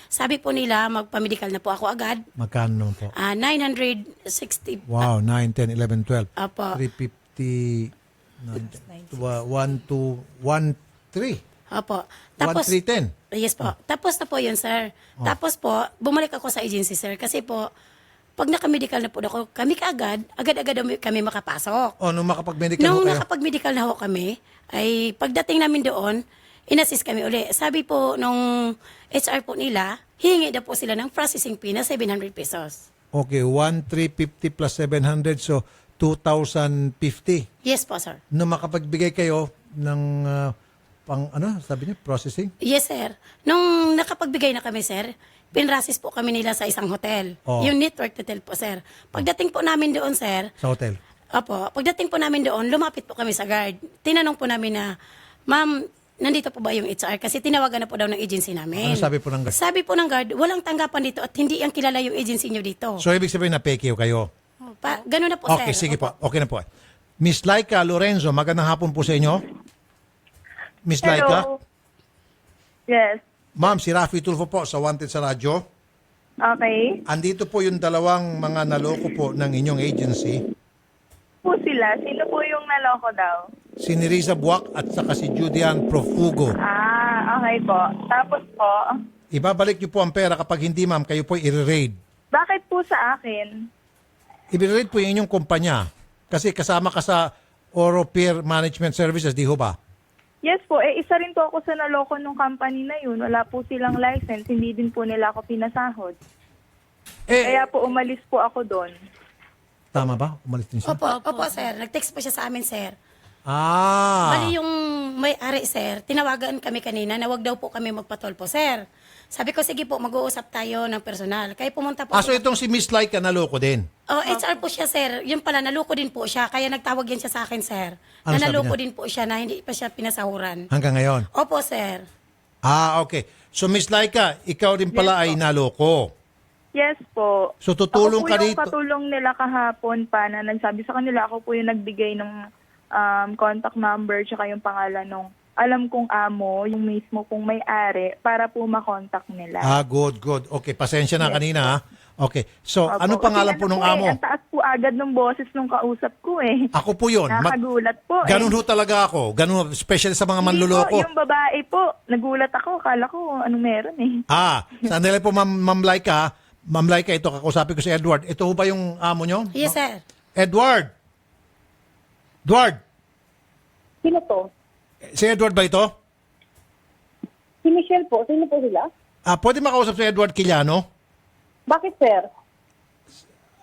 Speaker 5: sabi po nila magpa-medical na po ako agad.
Speaker 2: Magkano naman po?
Speaker 5: 960.
Speaker 2: Wow, 9, 10, 11, 12.
Speaker 5: Apo.
Speaker 2: 350, 1, 2, 1, 3.
Speaker 5: Opo. Tapos
Speaker 2: 1, 3, 10.
Speaker 5: Yes po. Tapos na po yun, sir. Tapos po, bumalik ako sa agency, sir. Kasi po, pag naka-medical na po ako, kami kaagad, agad-agad kami makapasok.
Speaker 2: Nung makapag-medical
Speaker 5: Nung
Speaker 2: ho kayo?
Speaker 5: nakapag-medical na ho kami, ay pagdating namin doon, inassist kami uli. Sabi po nung HR po nila, hingi na po sila ng processing fee na 700 pesos.
Speaker 2: Okay, 1,350 plus 700, so 2,050.
Speaker 5: Yes po, sir.
Speaker 2: Nung makapagbigay kayo ng sabi niyo, processing?
Speaker 5: Yes, sir. Nung nakapagbigay na kami, sir, pinrasis po kami nila sa isang hotel.
Speaker 2: Oh.
Speaker 5: Yung network hotel po, sir. Pagdating po namin doon, sir,
Speaker 2: Sa hotel?
Speaker 5: opo, pagdating po namin doon, lumapit po kami sa guard. Tinanong po namin na, ma'am, nandito po ba yung HR? Kasi tinawagan na po daw ng agency namin.
Speaker 2: Ano sabi po ng guard?
Speaker 5: Sabi po ng guard, walang tanggapan dito at hindi ang kilala yung agency nyo dito.
Speaker 2: So, ibig sabihin na peke kayo?
Speaker 5: Ganun na po,
Speaker 2: Okay,
Speaker 5: sir.
Speaker 2: sige po. Okay na po. Miss Laika Lorenzo, magandang hapon po sa inyo. Miss Laika?
Speaker 12: Hello. Yes.
Speaker 2: Ma'am, si Rafi Tulfo po sa Wanted sa Radyo.
Speaker 12: Okay.
Speaker 2: Andito po yung dalawang mga naloko po ng inyong agency.
Speaker 12: Po sila. Sino po yung naloko daw?
Speaker 2: Si Nerissa Buwak at saka si Judian Profugo.
Speaker 12: Okay po. Tapos po,
Speaker 2: Ibabalik niyo po ang pera kapag hindi, ma'am, kayo po i-raid.
Speaker 12: bakit po sa akin?
Speaker 2: I-raid po yung inyong kumpanya. Kasi kasama ka sa Oro Peer Management Services, di ho ba?
Speaker 12: Yes po, isa rin po ako sa naloko ng company na yun. Wala po silang license, hindi din po nila ako pinasahod. Kaya po umalis po ako doon.
Speaker 2: Tama ba? Umalis din siya?
Speaker 5: Opo, sir. Nag-text po siya sa amin, sir.
Speaker 2: Ah!
Speaker 5: Bali yung may-ari, sir, tinawagan kami kanina na wag daw po kami magpatolpo, sir. Sabi ko, sige po, mag-uusap tayo ng personal. Kaya pumunta po.
Speaker 2: So itong si Miss Laika naloko din?
Speaker 5: HR po siya, sir. Yun pala, naloko din po siya. Kaya nagtawag yan siya sa akin, sir.
Speaker 2: Ano
Speaker 5: Na
Speaker 2: sabi
Speaker 5: naloko
Speaker 2: niya?
Speaker 5: din po siya na hindi pa siya pinasahuran.
Speaker 2: Hanggang ngayon?
Speaker 5: Opo, sir.
Speaker 2: Okay. So Miss Laika, ikaw din pala ay naloko.
Speaker 12: Yes po.
Speaker 2: So tutulong
Speaker 12: ako po
Speaker 2: ka
Speaker 12: yung
Speaker 2: dito?
Speaker 12: katulong nila kahapon pa na nagsabi sa kanila, ako po yung nagbigay ng contact number tsaka yung pangalan ng alam kong amo, yung mismo kong may-ari, para po makontak nila.
Speaker 2: Good. Okay, pasensya na
Speaker 12: Yes,
Speaker 2: kanina ha. Okay. So,
Speaker 12: Opo.
Speaker 2: ano pangalan
Speaker 12: Kasi
Speaker 2: po nung
Speaker 12: eh,
Speaker 2: amo?
Speaker 12: Ang taas po agad ng boses nung kausap ko eh.
Speaker 2: Ako po yun.
Speaker 12: Nakagulat po eh.
Speaker 2: Ganun ho talaga ako. Ganun, especially sa mga manluloko.
Speaker 12: Hindi po, yung babae po. Nagulat ako. Akala ko anong meron eh.
Speaker 2: Sandali po, Ma'am Laika. Ma'am Laika, ito, kakausapin ko si Edward. Ito ho ba yung amo nyo?
Speaker 5: Yes, sir.
Speaker 2: Edward!
Speaker 14: Sino to?
Speaker 2: Si Edward ba ito?
Speaker 14: Si Michelle po. Sino po sila?
Speaker 2: Pwede makausap si Edward Quiliano?
Speaker 14: Bakit, sir?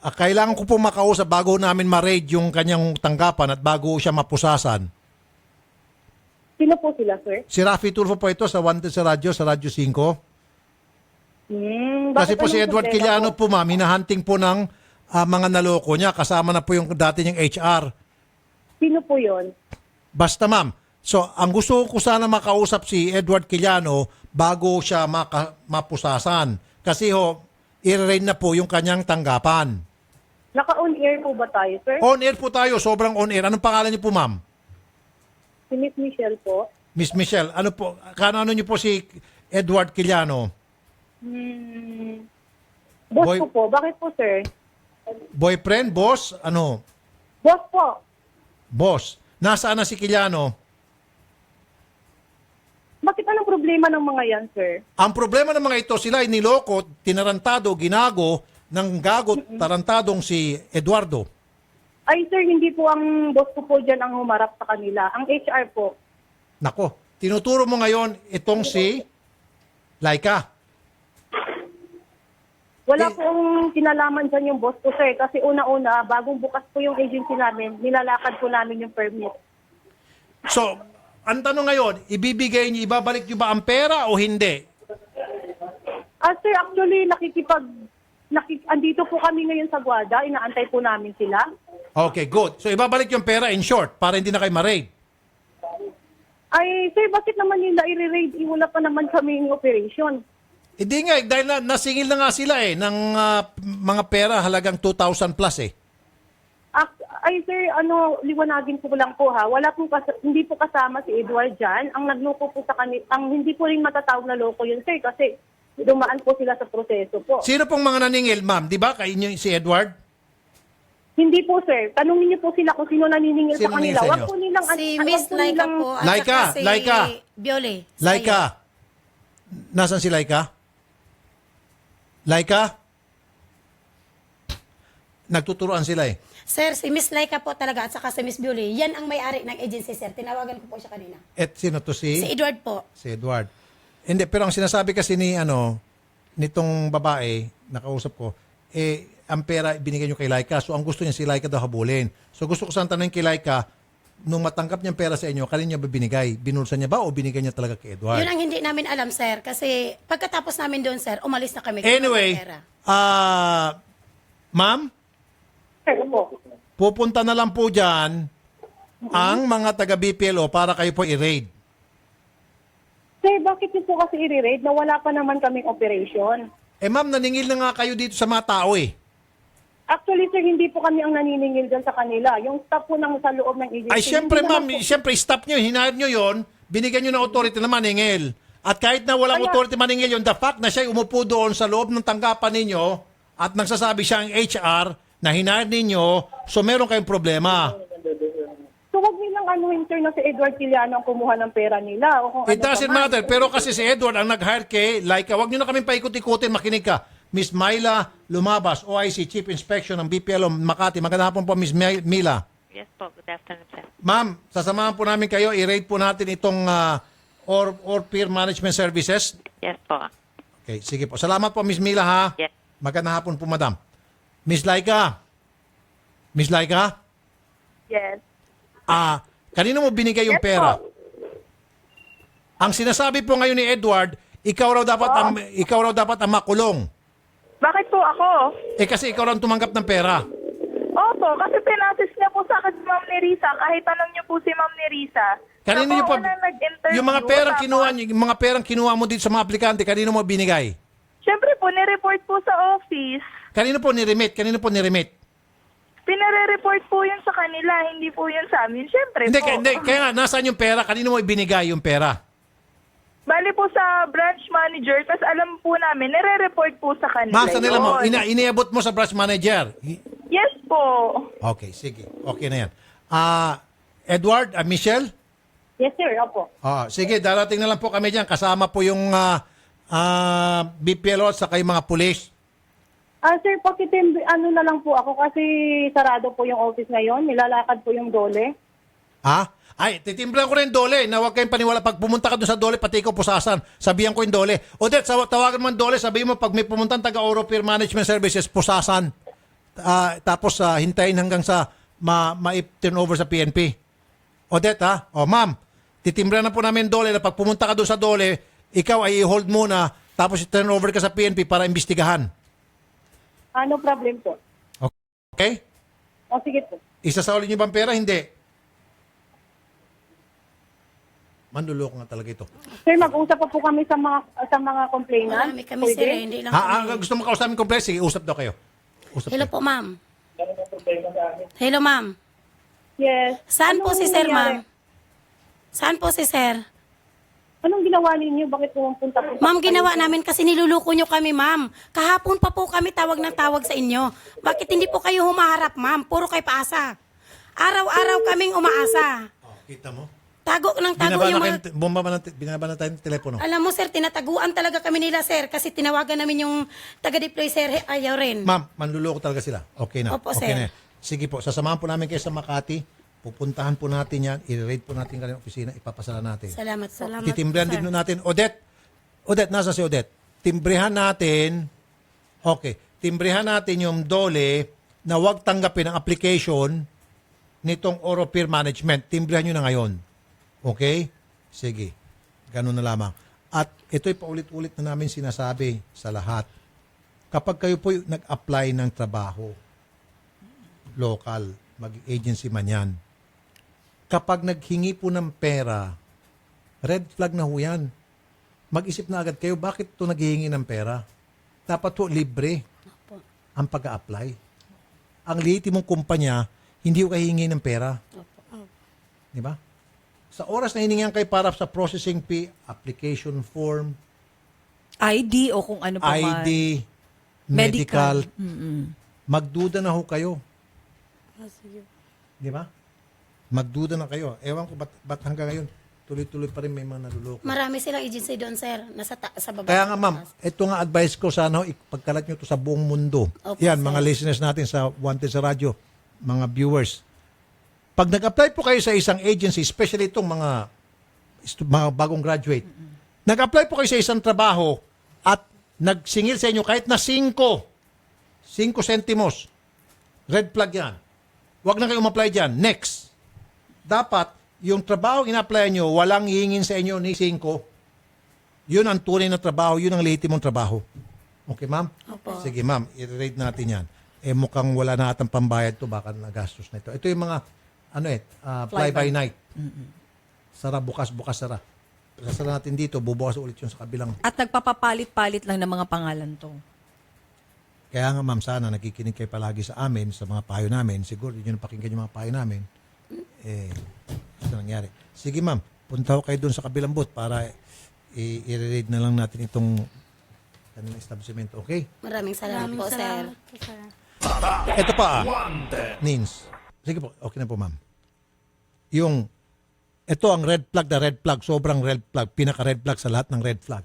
Speaker 2: Kailangan ko po makausap bago namin ma-raid yung kanyang tanggapan at bago siya mapusasan.
Speaker 14: Sino po sila, sir?
Speaker 2: Si Rafi Tulfo po ito sa Wanted sa Radyo 5. Kasi po si Edward Quiliano po, ma'am, hinahunting po ng mga naloko niya. Kasama na po yung dati niyang HR.
Speaker 14: Sino po yon?
Speaker 2: Basta, ma'am. So, ang gusto ko sana makausap si Edward Quiliano bago siya mapusasan. Kasi i-raid na po yung kanyang tanggapan.
Speaker 14: Naka-on-air po ba tayo, sir?
Speaker 2: On-air po tayo. Sobrang on-air. Anong pangalan niyo po, ma'am?
Speaker 14: Si Miss Michelle po.
Speaker 2: Miss Michelle, ano po, ano niyo po si Edward Quiliano?
Speaker 14: Boss
Speaker 2: Boy-
Speaker 14: ko po. Bakit po, sir?
Speaker 2: Boyfriend, boss, ano?
Speaker 14: Boss po.
Speaker 2: Boss. Nasaan na si Quiliano?
Speaker 14: Bakit anong problema ng mga yan, sir?
Speaker 2: Ang problema ng mga ito, sila ay niloko, tinarantado, ginago, ng gago, tarantadong si Eduardo.
Speaker 14: Ay, sir, hindi po ang boss ko po dyan ang humarap sa kanila. Ang HR po.
Speaker 2: Nako, tinuturo mo ngayon itong si Laika.
Speaker 14: Wala pong kinalaman dyan yung boss ko, sir. Kasi una-una, bagong bukas po yung agency namin, nilalakad po namin yung permit.
Speaker 2: So, ang tanong ngayon, ibabalik niyo ba ang pera o hindi?
Speaker 14: Sir, actually, andito po kami ngayon sa Guada, inaantay po namin sila.
Speaker 2: Okay, good. So, ibabalik yung pera in short para hindi na kayo ma-raid.
Speaker 14: Ay, sir, bakit naman nila i-raid? Wala pa naman kami yung operation.
Speaker 2: Hindi nga, dahil nasingil na nga sila ng mga pera halagang 2,000 plus eh.
Speaker 14: Ay, sir, liwanagin ko lang po ha. Hindi po kasama si Edward dyan. Ang nagloko po sa kanila, hindi po rin matatawag na loko yun, sir, kasi dumaan po sila sa proseso po.
Speaker 2: Sino pong mga naningil, ma'am? Di ba? Kainyo si Edward?
Speaker 14: Hindi po, sir. Tanungin niyo po sila kung sino naniningil
Speaker 2: Sino
Speaker 14: sa kanila.
Speaker 2: naniningil sa
Speaker 14: Wag
Speaker 2: inyo?
Speaker 14: po nilang...
Speaker 5: Si Miss Laika po. At
Speaker 2: Laika,
Speaker 5: saka si
Speaker 2: Laika.
Speaker 5: Biole.
Speaker 2: Laika. Nasaan si Laika? Laika? Nagtuturoan sila eh.
Speaker 5: Sir, si Miss Laika po talaga at saka si Miss Biole. Yan ang may-ari ng agency, sir. Tinawagan ko po siya kanina.
Speaker 2: At sino to
Speaker 5: Si Edward po.
Speaker 2: Si Edward. Hindi, pero ang sinasabi kasi nitong babae, nakausap ko, ang pera binigay nyo kay Laika. So, ang gusto niya si Laika daw habulin. So, gusto ko sana tanongin kay Laika, nung matanggap niyang pera sa inyo, kanina niya ba binigay? Binulsa niya ba o binigay niya talaga kay Edward?
Speaker 5: Yun ang hindi namin alam, sir. Kasi pagkatapos namin doon, sir, umalis na kami.
Speaker 2: Anyway,
Speaker 5: Pera.
Speaker 2: ma'am, pupunta na lang po dyan ang mga taga-BPLO para kayo po i-raid.
Speaker 14: Sir, bakit niyo po kasi i-raid na wala pa naman kaming operation?
Speaker 2: Ma'am, naningil na nga kayo dito sa mga tao eh.
Speaker 14: Actually, sir, hindi po kami ang naniningil dyan sa kanila. Yung staff po sa loob ng agency.
Speaker 2: Ay, syempre
Speaker 14: hindi
Speaker 2: ma'am,
Speaker 14: naman po-
Speaker 2: syempre stop nyo, hinahir nyo yon, binigyan nyo ng authority na maningil. At kahit na walang authority maningil yun, the fact na siya umupo doon sa loob ng tanggapan ninyo at nagsasabi siya ang HR na hinahir ninyo, so meron kayong problema.
Speaker 14: So, wag nilang sir, na si Edward Quiliano ang kumuha ng pera nila. O kung
Speaker 2: It
Speaker 14: ano
Speaker 2: doesn't
Speaker 14: pa man.
Speaker 2: matter, pero kasi si Edward ang nag-hire kay Laika, wag nyo na kami paikot-ikutin, makinig ka. Miss Myla Lumabas, OIC Chief Inspection ng BPLO Makati. Magandang hapon po, Miss Mila.
Speaker 16: Yes po, good afternoon, sir.
Speaker 2: Ma'am, sasamahan po namin kayo, i-rate po natin itong or peer management services.
Speaker 16: Yes po.
Speaker 2: Okay, sige po. Salamat po, Miss Mila, ha?
Speaker 16: Yes.
Speaker 2: Magandang hapon po, Madam. Miss Laika? Miss Laika?
Speaker 12: Yes.
Speaker 2: Kanino mo binigay yung pera? Ang sinasabi po ngayon ni Edward, ikaw raw dapat ang makulong.
Speaker 12: Bakit po ako?
Speaker 2: Kasi ikaw raw tumanggap ng pera.
Speaker 12: Opo, kasi pinasis niya po sa akin si Ma'am Nerissa. Kahit tanong niyo po si Ma'am Nerissa.
Speaker 2: Kanino niyo pa yung mga perang kinuha niyo, yung mga perang kinuha mo dito sa mga aplikante, kanino mo binigay?
Speaker 12: Siyempre po, nireport po sa office.
Speaker 2: Kanino po ni-remit?
Speaker 12: Pinare-report po yun sa kanila, hindi po yun sa amin. Siyempre
Speaker 2: Hindi,
Speaker 12: po.
Speaker 2: kaya nga, nasaan yung pera? Kanino mo ibinigay yung pera?
Speaker 12: Bali po sa branch manager, tapos alam po namin, nire-report po sa kanila.
Speaker 2: Ma'am, sanila mo,
Speaker 12: yun.
Speaker 2: iniabot mo sa branch manager.
Speaker 12: Yes po.
Speaker 2: Okay, sige. Okay na yan. Edward, Michelle?
Speaker 14: Yes, sir. Opo.
Speaker 2: Sige, darating na lang po kami dyan. Kasama po yung BPLO at saka yung mga pulis.
Speaker 14: Sir, pakitin, na lang po ako kasi sarado po yung office ngayon. Nilalakad po yung dole.
Speaker 2: Ha? Ay, titimbran ko rin Dole na huwag kayong paniwala. Pag pumunta ka doon sa Dole, pati ikaw pusasan. Sabihan ko yung Dole. Odette, tawagan mo yung Dole, sabihin mo pag may pumuntan taga Oropeer Management Services, pusasan. Tapos hintayin hanggang sa ma-turn over sa PNP. Odette, ha? O, ma'am, titimbran na po namin Dole na pag pumunta ka doon sa Dole, ikaw ay i-hold muna, tapos i-turn over ka sa PNP para imbestigahan.
Speaker 14: Ano problem po?
Speaker 2: Okay?
Speaker 14: O sige po.
Speaker 2: Isasauli niyo ba ang pera? Hindi. Manluloko nga talaga ito.
Speaker 14: Sir, mag-usap pa po kami sa mga complainant.
Speaker 5: Marami kami, sir, hindi lang
Speaker 2: Gusto mo kausapin kompleks? Sige, usap daw kayo. Usap
Speaker 5: Hello
Speaker 2: kayo.
Speaker 5: po, ma'am. Hello, ma'am.
Speaker 14: Yes.
Speaker 5: Saan po
Speaker 14: Anong
Speaker 5: si sir,
Speaker 14: nangyari?
Speaker 5: ma'am? Saan po si sir?
Speaker 14: Anong ginawa ninyo? Bakit pumunta po?
Speaker 5: Ma'am, ginawa namin kasi niluluko nyo kami, ma'am. Kahapon pa po kami tawag ng tawag sa inyo. Bakit hindi po kayo humaharap, ma'am? Puro kay paasa. Araw-araw kaming umaasa.
Speaker 2: Kita mo?
Speaker 5: Tago ng tago yung mga...
Speaker 2: Binaba na tayo ng telepono.
Speaker 5: Alam mo, sir, tinataguan talaga kami nila, sir. Kasi tinawagan namin yung taga-deploy, sir. Ayaw rin.
Speaker 2: Ma'am, manluloko talaga sila. Okay na.
Speaker 5: Opo,
Speaker 2: okay
Speaker 5: sir.
Speaker 2: na. Sige po, sasamahan po namin kayo sa Makati. Pupuntahan po natin yan. I-raid po natin kanilang opisina. Ipapasala natin.
Speaker 5: Salamat po.
Speaker 2: Titimbrihan din natin. Odette, nasa si Odette? Timbrihan natin. Okay. Timbrihan natin yung Dole na huwag tanggapin ang application nitong Oropeer Management. Timbrihan nyo na ngayon. Okay? Sige. Ganun na lamang. At ito'y paulit-ulit na namin sinasabi sa lahat. Kapag kayo po nag-apply ng trabaho, local, mag-agency man yan, kapag naghingi po ng pera, red flag na ho yan. Mag-isip na agad kayo, bakit ito naghihingi ng pera? Dapat po libre ang pag-a-apply. Ang liiti mong kumpanya, hindi ko kahihingi ng pera. Di ba? Sa oras na hiningihan kayo para sa processing fee, application form,
Speaker 1: ID o kung ano pa man.
Speaker 2: ID, medical,
Speaker 1: Mm-mm.
Speaker 2: magduda na ho kayo.
Speaker 5: Sige.
Speaker 2: Di ba? Magduda na kayo. Ewan ko, ba't hanggang ngayon, tuloy-tuloy pa rin may mga naluloko.
Speaker 5: Marami silang agency doon, sir. Sa baba.
Speaker 2: Kaya nga ma'am, ito nga advice ko sana, ipagkalat nyo to sa buong mundo.
Speaker 5: Opo,
Speaker 2: Yan,
Speaker 5: sir.
Speaker 2: mga listeners natin sa Wanted sa Radyo, mga viewers. Pag nag-apply po kayo sa isang agency, especially itong mga bagong graduate, nag-apply po kayo sa isang trabaho at nagsingil sa inyo kahit na 5 sentimos, red flag yan. Huwag na kayo ma-apply dyan. Next. Dapat, yung trabaho ina-apply nyo, walang hihingin sa inyo ni 5. Yun ang tunay na trabaho, yun ang lehitimong trabaho. Okay, ma'am?
Speaker 5: Opo.
Speaker 2: Sige, ma'am, i-rate natin yan. Mukhang wala na atang pambayad to, baka nagastos na ito. Ito yung mga, fly by night. Sara, bukas, sara. Sasara natin dito, bubukas ulit yung sa kabilang.
Speaker 1: At nagpapapalit-palit lang ng mga pangalan to.
Speaker 2: Kaya nga, ma'am, sana nakikinig kayo palagi sa amin, sa mga payo namin. Siguro, yun yung pakinggan yung mga payo namin. Ito nangyari. Sige, ma'am, punta ko kayo doon sa kabilang booth para i-read na lang natin itong kanilang establishment. Okay?
Speaker 5: Maraming salamat po, sir.
Speaker 2: Ito pa, Nins. Sige po, okay na po, ma'am. Ito ang red flag na red flag, sobrang red flag, pinaka-red flag sa lahat ng red flag.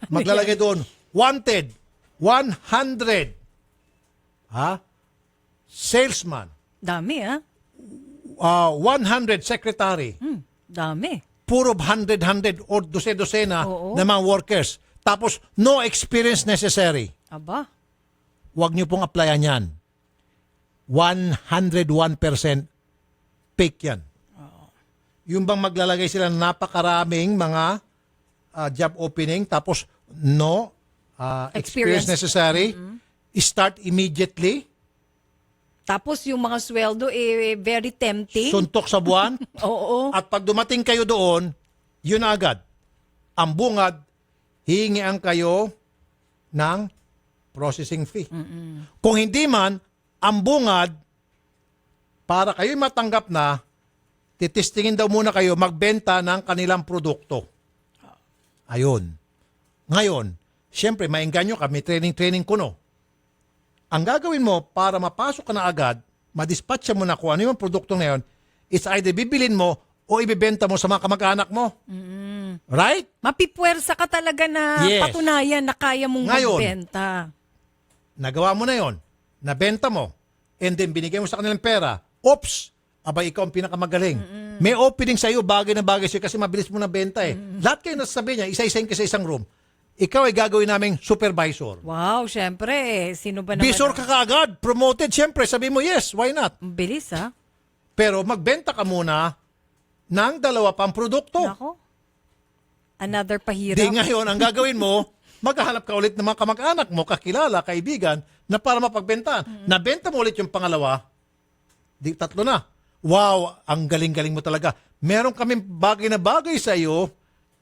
Speaker 2: Maglalagay doon, wanted, 100. Salesman.
Speaker 1: Dami,
Speaker 2: 100 secretary.
Speaker 1: Dami.
Speaker 2: Puro 100 or dose-dosena
Speaker 1: Oo.
Speaker 2: na mga workers. Tapos, no experience necessary.
Speaker 1: Aba.
Speaker 2: Huwag niyo pong applyan yan. 101% fake yan. Yung bang maglalagay sila ng napakaraming mga job opening tapos no experience necessary, start immediately,
Speaker 1: Tapos yung mga sweldo, very tempting.
Speaker 2: suntok sa buwan,
Speaker 1: Oo.
Speaker 2: at pag dumating kayo doon, yun na agad. Ang bungad, hihingian kayo ng processing fee. Kung hindi man, ang bungad, para kayo matanggap na, titistingin daw muna kayo magbenta ng kanilang produkto. Ayun. Ngayon, siyempre, maengganyo ka, may training ko no. Ang gagawin mo para mapasok ka na agad, madispatcha mo na kung ano yung produkto na yun, it's either bibilin mo o ibibenta mo sa mga kamag-anak mo. Right?
Speaker 1: Mapipwersa ka talaga na
Speaker 2: Yes.
Speaker 1: patunayan na kaya mong
Speaker 2: Ngayon,
Speaker 1: magbenta.
Speaker 2: Nagawa mo na yon, nabenta mo, and then binigay mo sa kanilang pera, oops, abay ikaw ang pinakamagaling. May opening sa iyo, bagay na bagay sa'yo kasi mabilis mo na benta eh. Lahat kayo nasasabi niya, isa-isahin ka sa isang room. Ikaw ay gagawin naming supervisor.
Speaker 1: Wow, syempre. Sino ba naman?
Speaker 2: Visor ka kaagad, promoted, syempre, sabi mo yes, why not?
Speaker 1: Bilis, ha?
Speaker 2: Pero magbenta ka muna ng 2 pang produkto.
Speaker 1: Nako. Another pahirap.
Speaker 2: Di ngayon, ang gagawin mo, maghahanap ka ulit ng mga kamag-anak mo, kakilala, kaibigan, na para mapagbentahan. Nabenta mo ulit yung pangalawa, di 3 na. Wow, ang galing-galing mo talaga. Meron kaming bagay na bagay sa iyo,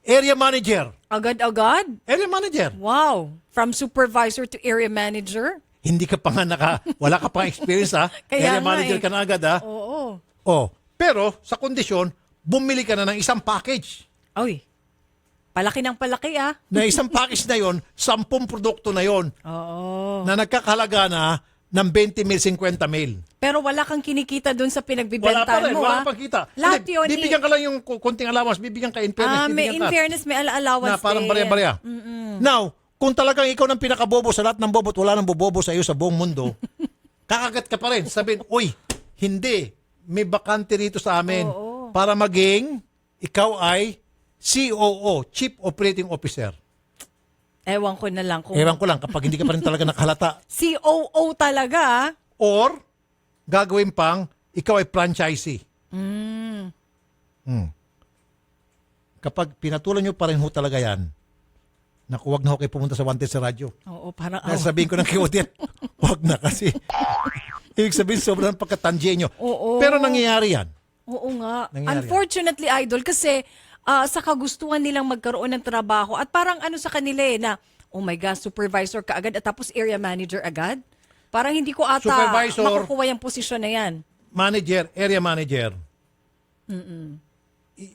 Speaker 2: area manager.
Speaker 1: Agad-agad?
Speaker 2: Area manager.
Speaker 1: Wow. From supervisor to area manager?
Speaker 2: Hindi ka pa nga wala ka pang experience ha.
Speaker 1: Kaya
Speaker 2: Area
Speaker 1: nga
Speaker 2: manager
Speaker 1: eh.
Speaker 2: ka na agad ha.
Speaker 1: Oo.
Speaker 2: Oh, pero sa kondisyon, bumili ka na ng isang package.
Speaker 1: Oy. Palaki ng palaki, ah.
Speaker 2: Na isang package na yon, 10 produkto na yon.
Speaker 1: Oo.
Speaker 2: Na nagkakahalaga na ng 20 mil, 50 mil.
Speaker 1: Pero wala kang kinikita dun sa
Speaker 2: Wala
Speaker 1: pinagbibentahan
Speaker 2: pa rin,
Speaker 1: mo,
Speaker 2: wala
Speaker 1: ah.
Speaker 2: pang kita.
Speaker 1: Lahat
Speaker 2: Hindi,
Speaker 1: yun.
Speaker 2: bibigyan ka lang yung kunting allowance, bibigyan ka in fairness,
Speaker 1: May
Speaker 2: bibigyan
Speaker 1: in
Speaker 2: ka.
Speaker 1: fairness, may allowance
Speaker 2: Na parang
Speaker 1: din.
Speaker 2: barya-barya.
Speaker 1: Mm-mm.
Speaker 2: Now, kung talagang ikaw ng pinakabobo sa lahat ng bobot, wala nang bobobo sa iyo sa buong mundo, kakagat ka pa rin. Sabihin, uy, hindi. May bakante rito sa amin. Para maging, ikaw ay COO, Chief Operating Officer.
Speaker 1: Ewan ko na lang kung...
Speaker 2: Ewan ko lang, kapag hindi ka pa rin talaga nakahalata.
Speaker 1: COO talaga, ah.
Speaker 2: Or, gagawin pang, ikaw ay franchisee.
Speaker 1: Mm.
Speaker 2: Kapag pinatulan nyo pa rin ho talaga yan, naku, wag na ho kayo pumunta sa Wanted sa radyo.
Speaker 1: Oo, parang...
Speaker 2: Dahil sabihin ko ng kay Odette, wag na kasi. Ibig sabihin, sobrang pagkatangye nyo.
Speaker 1: Oo.
Speaker 2: Pero nangyayari yan.
Speaker 1: Oo nga.
Speaker 2: Nangyari.
Speaker 1: Unfortunately, Idol, kasi sa kagustuhan nilang magkaroon ng trabaho at parang ano sa kanila na, oh my gosh, supervisor ka agad at tapos area manager agad. Parang hindi ko ata
Speaker 2: Supervisor,
Speaker 1: makukuha yung posisyon na yan.
Speaker 2: Manager, area manager.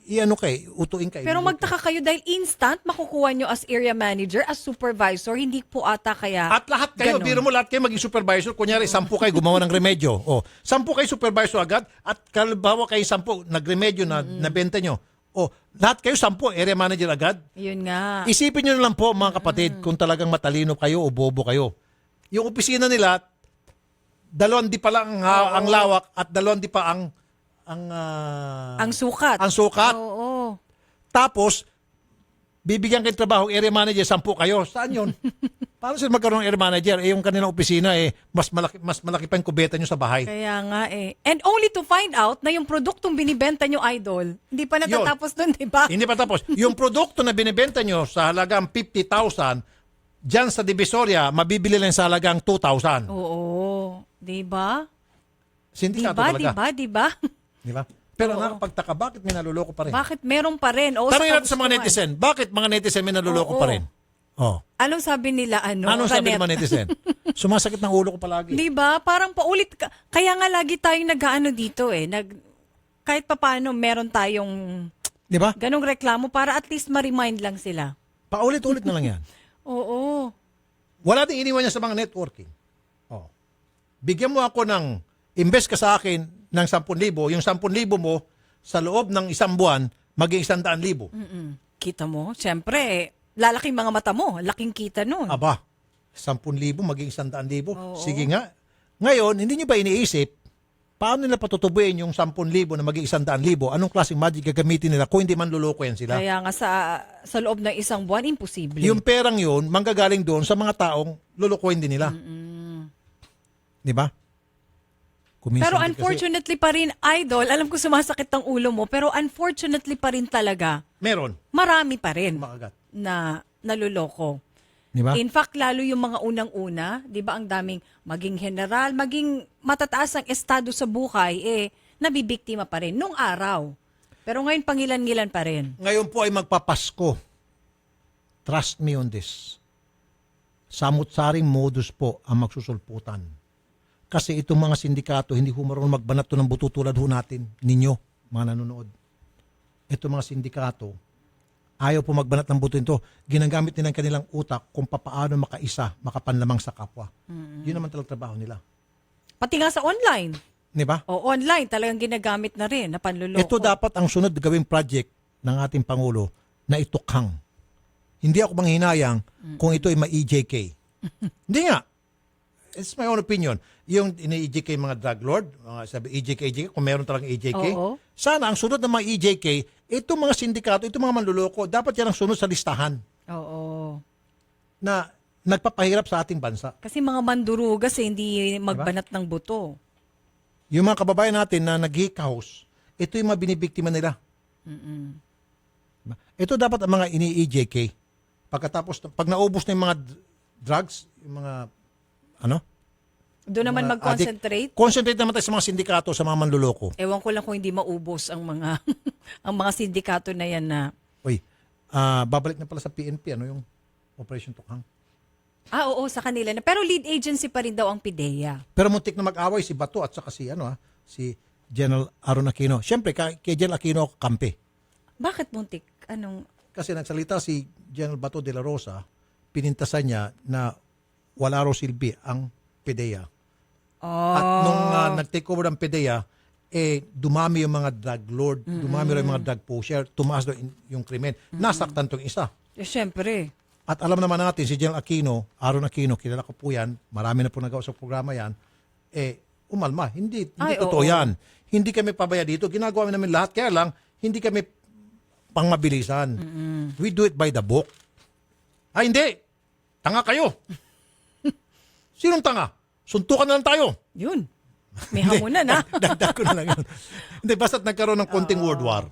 Speaker 2: I-ano kayo, utuin kayo.
Speaker 1: Pero magtaka kayo dahil instant makukuha nyo as area manager, as supervisor, hindi po ata kaya
Speaker 2: At lahat kayo,
Speaker 1: ganon.
Speaker 2: biro mo lahat kayo maging supervisor. Kunyari, 10 kayo gumawa ng remedyo. O, 10 kayo supervisor agad at kalbawa kayo 10 nagremedyo na nabenta nyo. O, lahat kayo 10 area manager agad.
Speaker 1: Yun nga.
Speaker 2: Isipin nyo na lang po mga kapatid kung talagang matalino kayo o bobo kayo. Yung opisina nila, 2 di pa lang ang lawak at 2 di pa ang
Speaker 1: sukat.
Speaker 2: Ang sukat.
Speaker 1: Oo.
Speaker 2: Tapos, bibigyan kayo trabaho, area manager, 10 kayo. Saan yun? Paano sila magkaroon ng area manager? Eh, yung kanilang opisina, mas malaki pa yung kubeta nyo sa bahay.
Speaker 1: Kaya nga eh. And only to find out na yung produktong binibenta nyo, Idol, hindi pa natatapos dun, di ba?
Speaker 2: Hindi pa tapos. Yung produkto na binibenta nyo sa halagang 50,000, dyan sa Divisoria, mabibili lang sa halagang 2,000.
Speaker 1: Oo. Di ba?
Speaker 2: Sindikato
Speaker 1: Diba,
Speaker 2: talaga.
Speaker 1: diba?
Speaker 2: Di ba? Pero nakapagtaka, bakit may naluloko pa rin?
Speaker 1: Bakit meron pa rin? O,
Speaker 2: Tanungin natin sa mga
Speaker 1: kagustuhan.
Speaker 2: netizen, bakit mga netizen may naluloko pa rin? Oh.
Speaker 1: Anong sabi nila?
Speaker 2: Anong sabi ng mga netizen? Sumasakit ng ulo ko palagi.
Speaker 1: Di ba? Parang paulit. Kaya nga lagi tayong nag-ano dito eh. Kahit papaano meron tayong
Speaker 2: Di ba?
Speaker 1: ganong reklamo para at least ma-remind lang sila.
Speaker 2: Paulit-ulit na lang yan.
Speaker 1: Oo.
Speaker 2: Wala din iniwan niya sa mga networking. Oh. Bigyan mo ako ng, invest ka sa akin ng 10,000, yung 10,000 mo sa loob ng 1 buwan, maging 100,000.
Speaker 1: Kita mo? Siyempre, lalaking mga mata mo. Laking kita nun.
Speaker 2: Aba, 10,000 maging 100,000. Sige nga. Ngayon, hindi nyo ba iniisip, paano nila patutubuin yung 10,000 na maging 100,000? Anong klaseng magic gagamitin nila kung hindi man luloko yan sila?
Speaker 1: Kaya nga sa loob ng 1 buwan, imposible.
Speaker 2: Yung perang yun, manggagaling doon sa mga taong lulukuhin din nila. Di ba?
Speaker 1: Pero unfortunately pa rin, Idol, alam ko sumasakit ang ulo mo, pero unfortunately pa rin talaga,
Speaker 2: meron.
Speaker 1: Marami pa rin
Speaker 2: Makagat.
Speaker 1: na naluloko.
Speaker 2: Di ba?
Speaker 1: In fact, lalo yung mga unang-una, di ba ang daming maging general, maging matataas ang estado sa buhay, nabibiktima pa rin nung araw. Pero ngayon, pangilan-ngilan pa rin.
Speaker 2: Ngayon po ay magpapasko. Trust me on this. Samut-saring modus po ang magsusulputan. Kasi itong mga sindikato, hindi ho marunong magbanat to ng buto tulad ho natin, ninyo, mga nanonood. Itong mga sindikato, ayaw po magbanat ng buto ito. Ginagamit nila ang kanilang utak kung papaano makaisa, makapanlamang sa kapwa. Yun naman talagang trabaho nila.
Speaker 1: Pati nga sa online.
Speaker 2: Di ba?
Speaker 1: O online, talagang ginagamit na rin na panluloko.
Speaker 2: Ito dapat ang sunod gawing project ng ating Pangulo na itukhang. Hindi ako manghinayang kung ito ay ma-EJK. Hindi nga. it's my own opinion. Yung ini-EJK mga drug lord, sabi EJK, kung meron talagang EJK,
Speaker 1: Oo.
Speaker 2: sana ang sunod ng mga EJK, itong mga sindikato, itong mga manluloko, dapat yan ang sunod sa listahan
Speaker 1: Oo.
Speaker 2: na nagpapahirap sa ating bansa.
Speaker 1: Kasi mga mandurugas hindi magbanat ng buto.
Speaker 2: Yung mga kababayan natin na nag-house, ito yung mga binibiktima nila.
Speaker 1: Mm-mm.
Speaker 2: Ito dapat ang mga ini-EJK. Pagkatapos, pag naubos na yung mga drugs, yung mga,
Speaker 1: Doon naman
Speaker 2: mga
Speaker 1: mag-concentrate.
Speaker 2: addict, concentrate naman tayo sa mga sindikato, sa mga manluloko.
Speaker 1: Ewan ko lang kung hindi maubos ang mga ang mga sindikato na yan na.
Speaker 2: Uy, babalik na pala sa PNP, yung Operation Tukhang.
Speaker 1: Oo, sa kanila na. Pero lead agency pa rin daw ang PIDEA.
Speaker 2: Pero muntik na mag-away si Bato at saka si General Aaron Aquino. Siyempre, kay General Aquino kampi.
Speaker 1: Bakit muntik?
Speaker 2: Kasi nagsalita si General Bato de la Rosa, pinintasan niya na wala raw silbi ang PIDEA. At nung nag-take over ng PIDEA, dumami yung mga drug lord, dumami rin yung mga drug pusher, tumaas daw yung krimen. Nasaktan tong isa.
Speaker 1: Siyempre.
Speaker 2: At alam naman natin, si General Aquino, Aaron Aquino, kilala ko po yan, marami na po nagawa sa programa yan, umalma. Hindi totoo yan. Hindi kami pabaya dito. Ginagawa namin lahat. Kaya lang, hindi kami pangmabilisan. We do it by the book. Hindi. Tanga kayo. Sinong tanga? Suntukan na lang tayo.
Speaker 1: Yun. May hamunan, ha?
Speaker 2: Dagdag ko na lang yun. Hindi, basta't nagkaroon ng konting world war.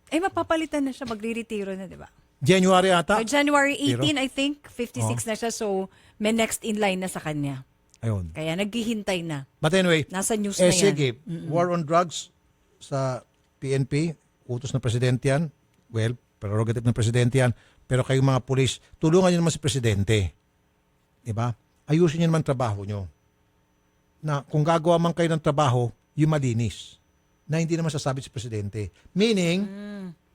Speaker 1: Mapapalitan na siya. Magre-retiro na, di ba?
Speaker 2: January ata.
Speaker 1: January 18,
Speaker 2: Pero,
Speaker 1: I think. 56 na siya. So, may next in line na sa kanya.
Speaker 2: Ayun.
Speaker 1: Kaya naghihintay na.
Speaker 2: But anyway,
Speaker 1: Nasa news na yan.
Speaker 2: sige, war on drugs sa PNP, utos ng presidente yan. Well, prerogative ng presidente yan. Pero kayong mga pulis, tulungan nyo naman si presidente. Diba? Ayusin nyo naman trabaho nyo. Na kung gagawa man kayo ng trabaho, yung malinis. Na hindi naman sasabi si presidente. Meaning,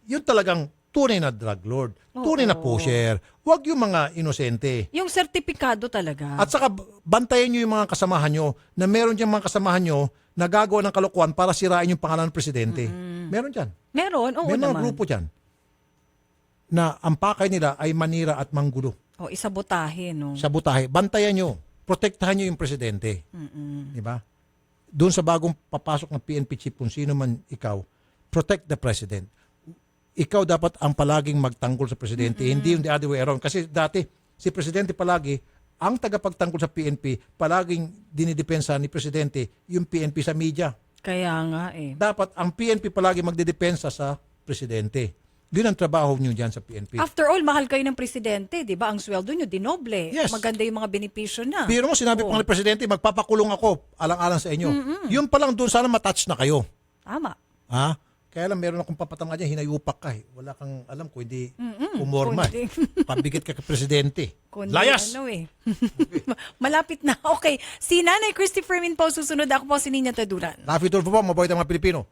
Speaker 2: yun talagang tunay na drug lord, tunay na pusher. Huwag yung mga inosente.
Speaker 1: Yung sertipikado talaga.
Speaker 2: At saka bantayan nyo yung mga kasamahan nyo na meron dyan mga kasamahan nyo na gagawa ng kalokohan para sirain yung pangalan ng presidente. Meron dyan.
Speaker 1: Meron, oo
Speaker 2: May mga
Speaker 1: naman.
Speaker 2: grupo dyan na ang pakay nila ay manira at manggulo.
Speaker 1: O, isabotahe, no?
Speaker 2: Sabotahe. Bantayan nyo. Protektahan nyo yung presidente. Diba? Doon sa bagong papasok ng PNP chief, kung sino man ikaw, protect the president. Ikaw dapat ang palaging magtanggol sa presidente, hindi yung the other way around. Kasi dati, si presidente palagi, ang tagapagtanggol sa PNP, palaging dinidepensa ni presidente yung PNP sa media.
Speaker 1: Kaya nga
Speaker 2: Dapat ang PNP palagi magdidepensa sa presidente. Yun ang trabaho nyo dyan sa PNP.
Speaker 1: After all, mahal kayo ng presidente, di ba? Ang sweldo nyo, dinoble.
Speaker 2: Yes.
Speaker 1: Maganda yung mga benepisyo na.
Speaker 2: Pero mo, sinabi pa ng presidente, magpapakulong ako, alang-alang sa inyo. Yun pa lang doon, sana matouch na kayo.
Speaker 1: Tama.
Speaker 2: Ha? Kaya lang meron akong papatama dyan, hinayupak ka eh. Wala kang alam kung hindi umorma eh. Pabigit ka kay presidente.
Speaker 1: Kundi
Speaker 2: Layas!
Speaker 1: Malapit na. Okay. Si Nanay Christy Fermin po susunod. Ako po si Nina Taduran.
Speaker 2: Rafi Tulfo po, mabuhay tayong mga Pilipino.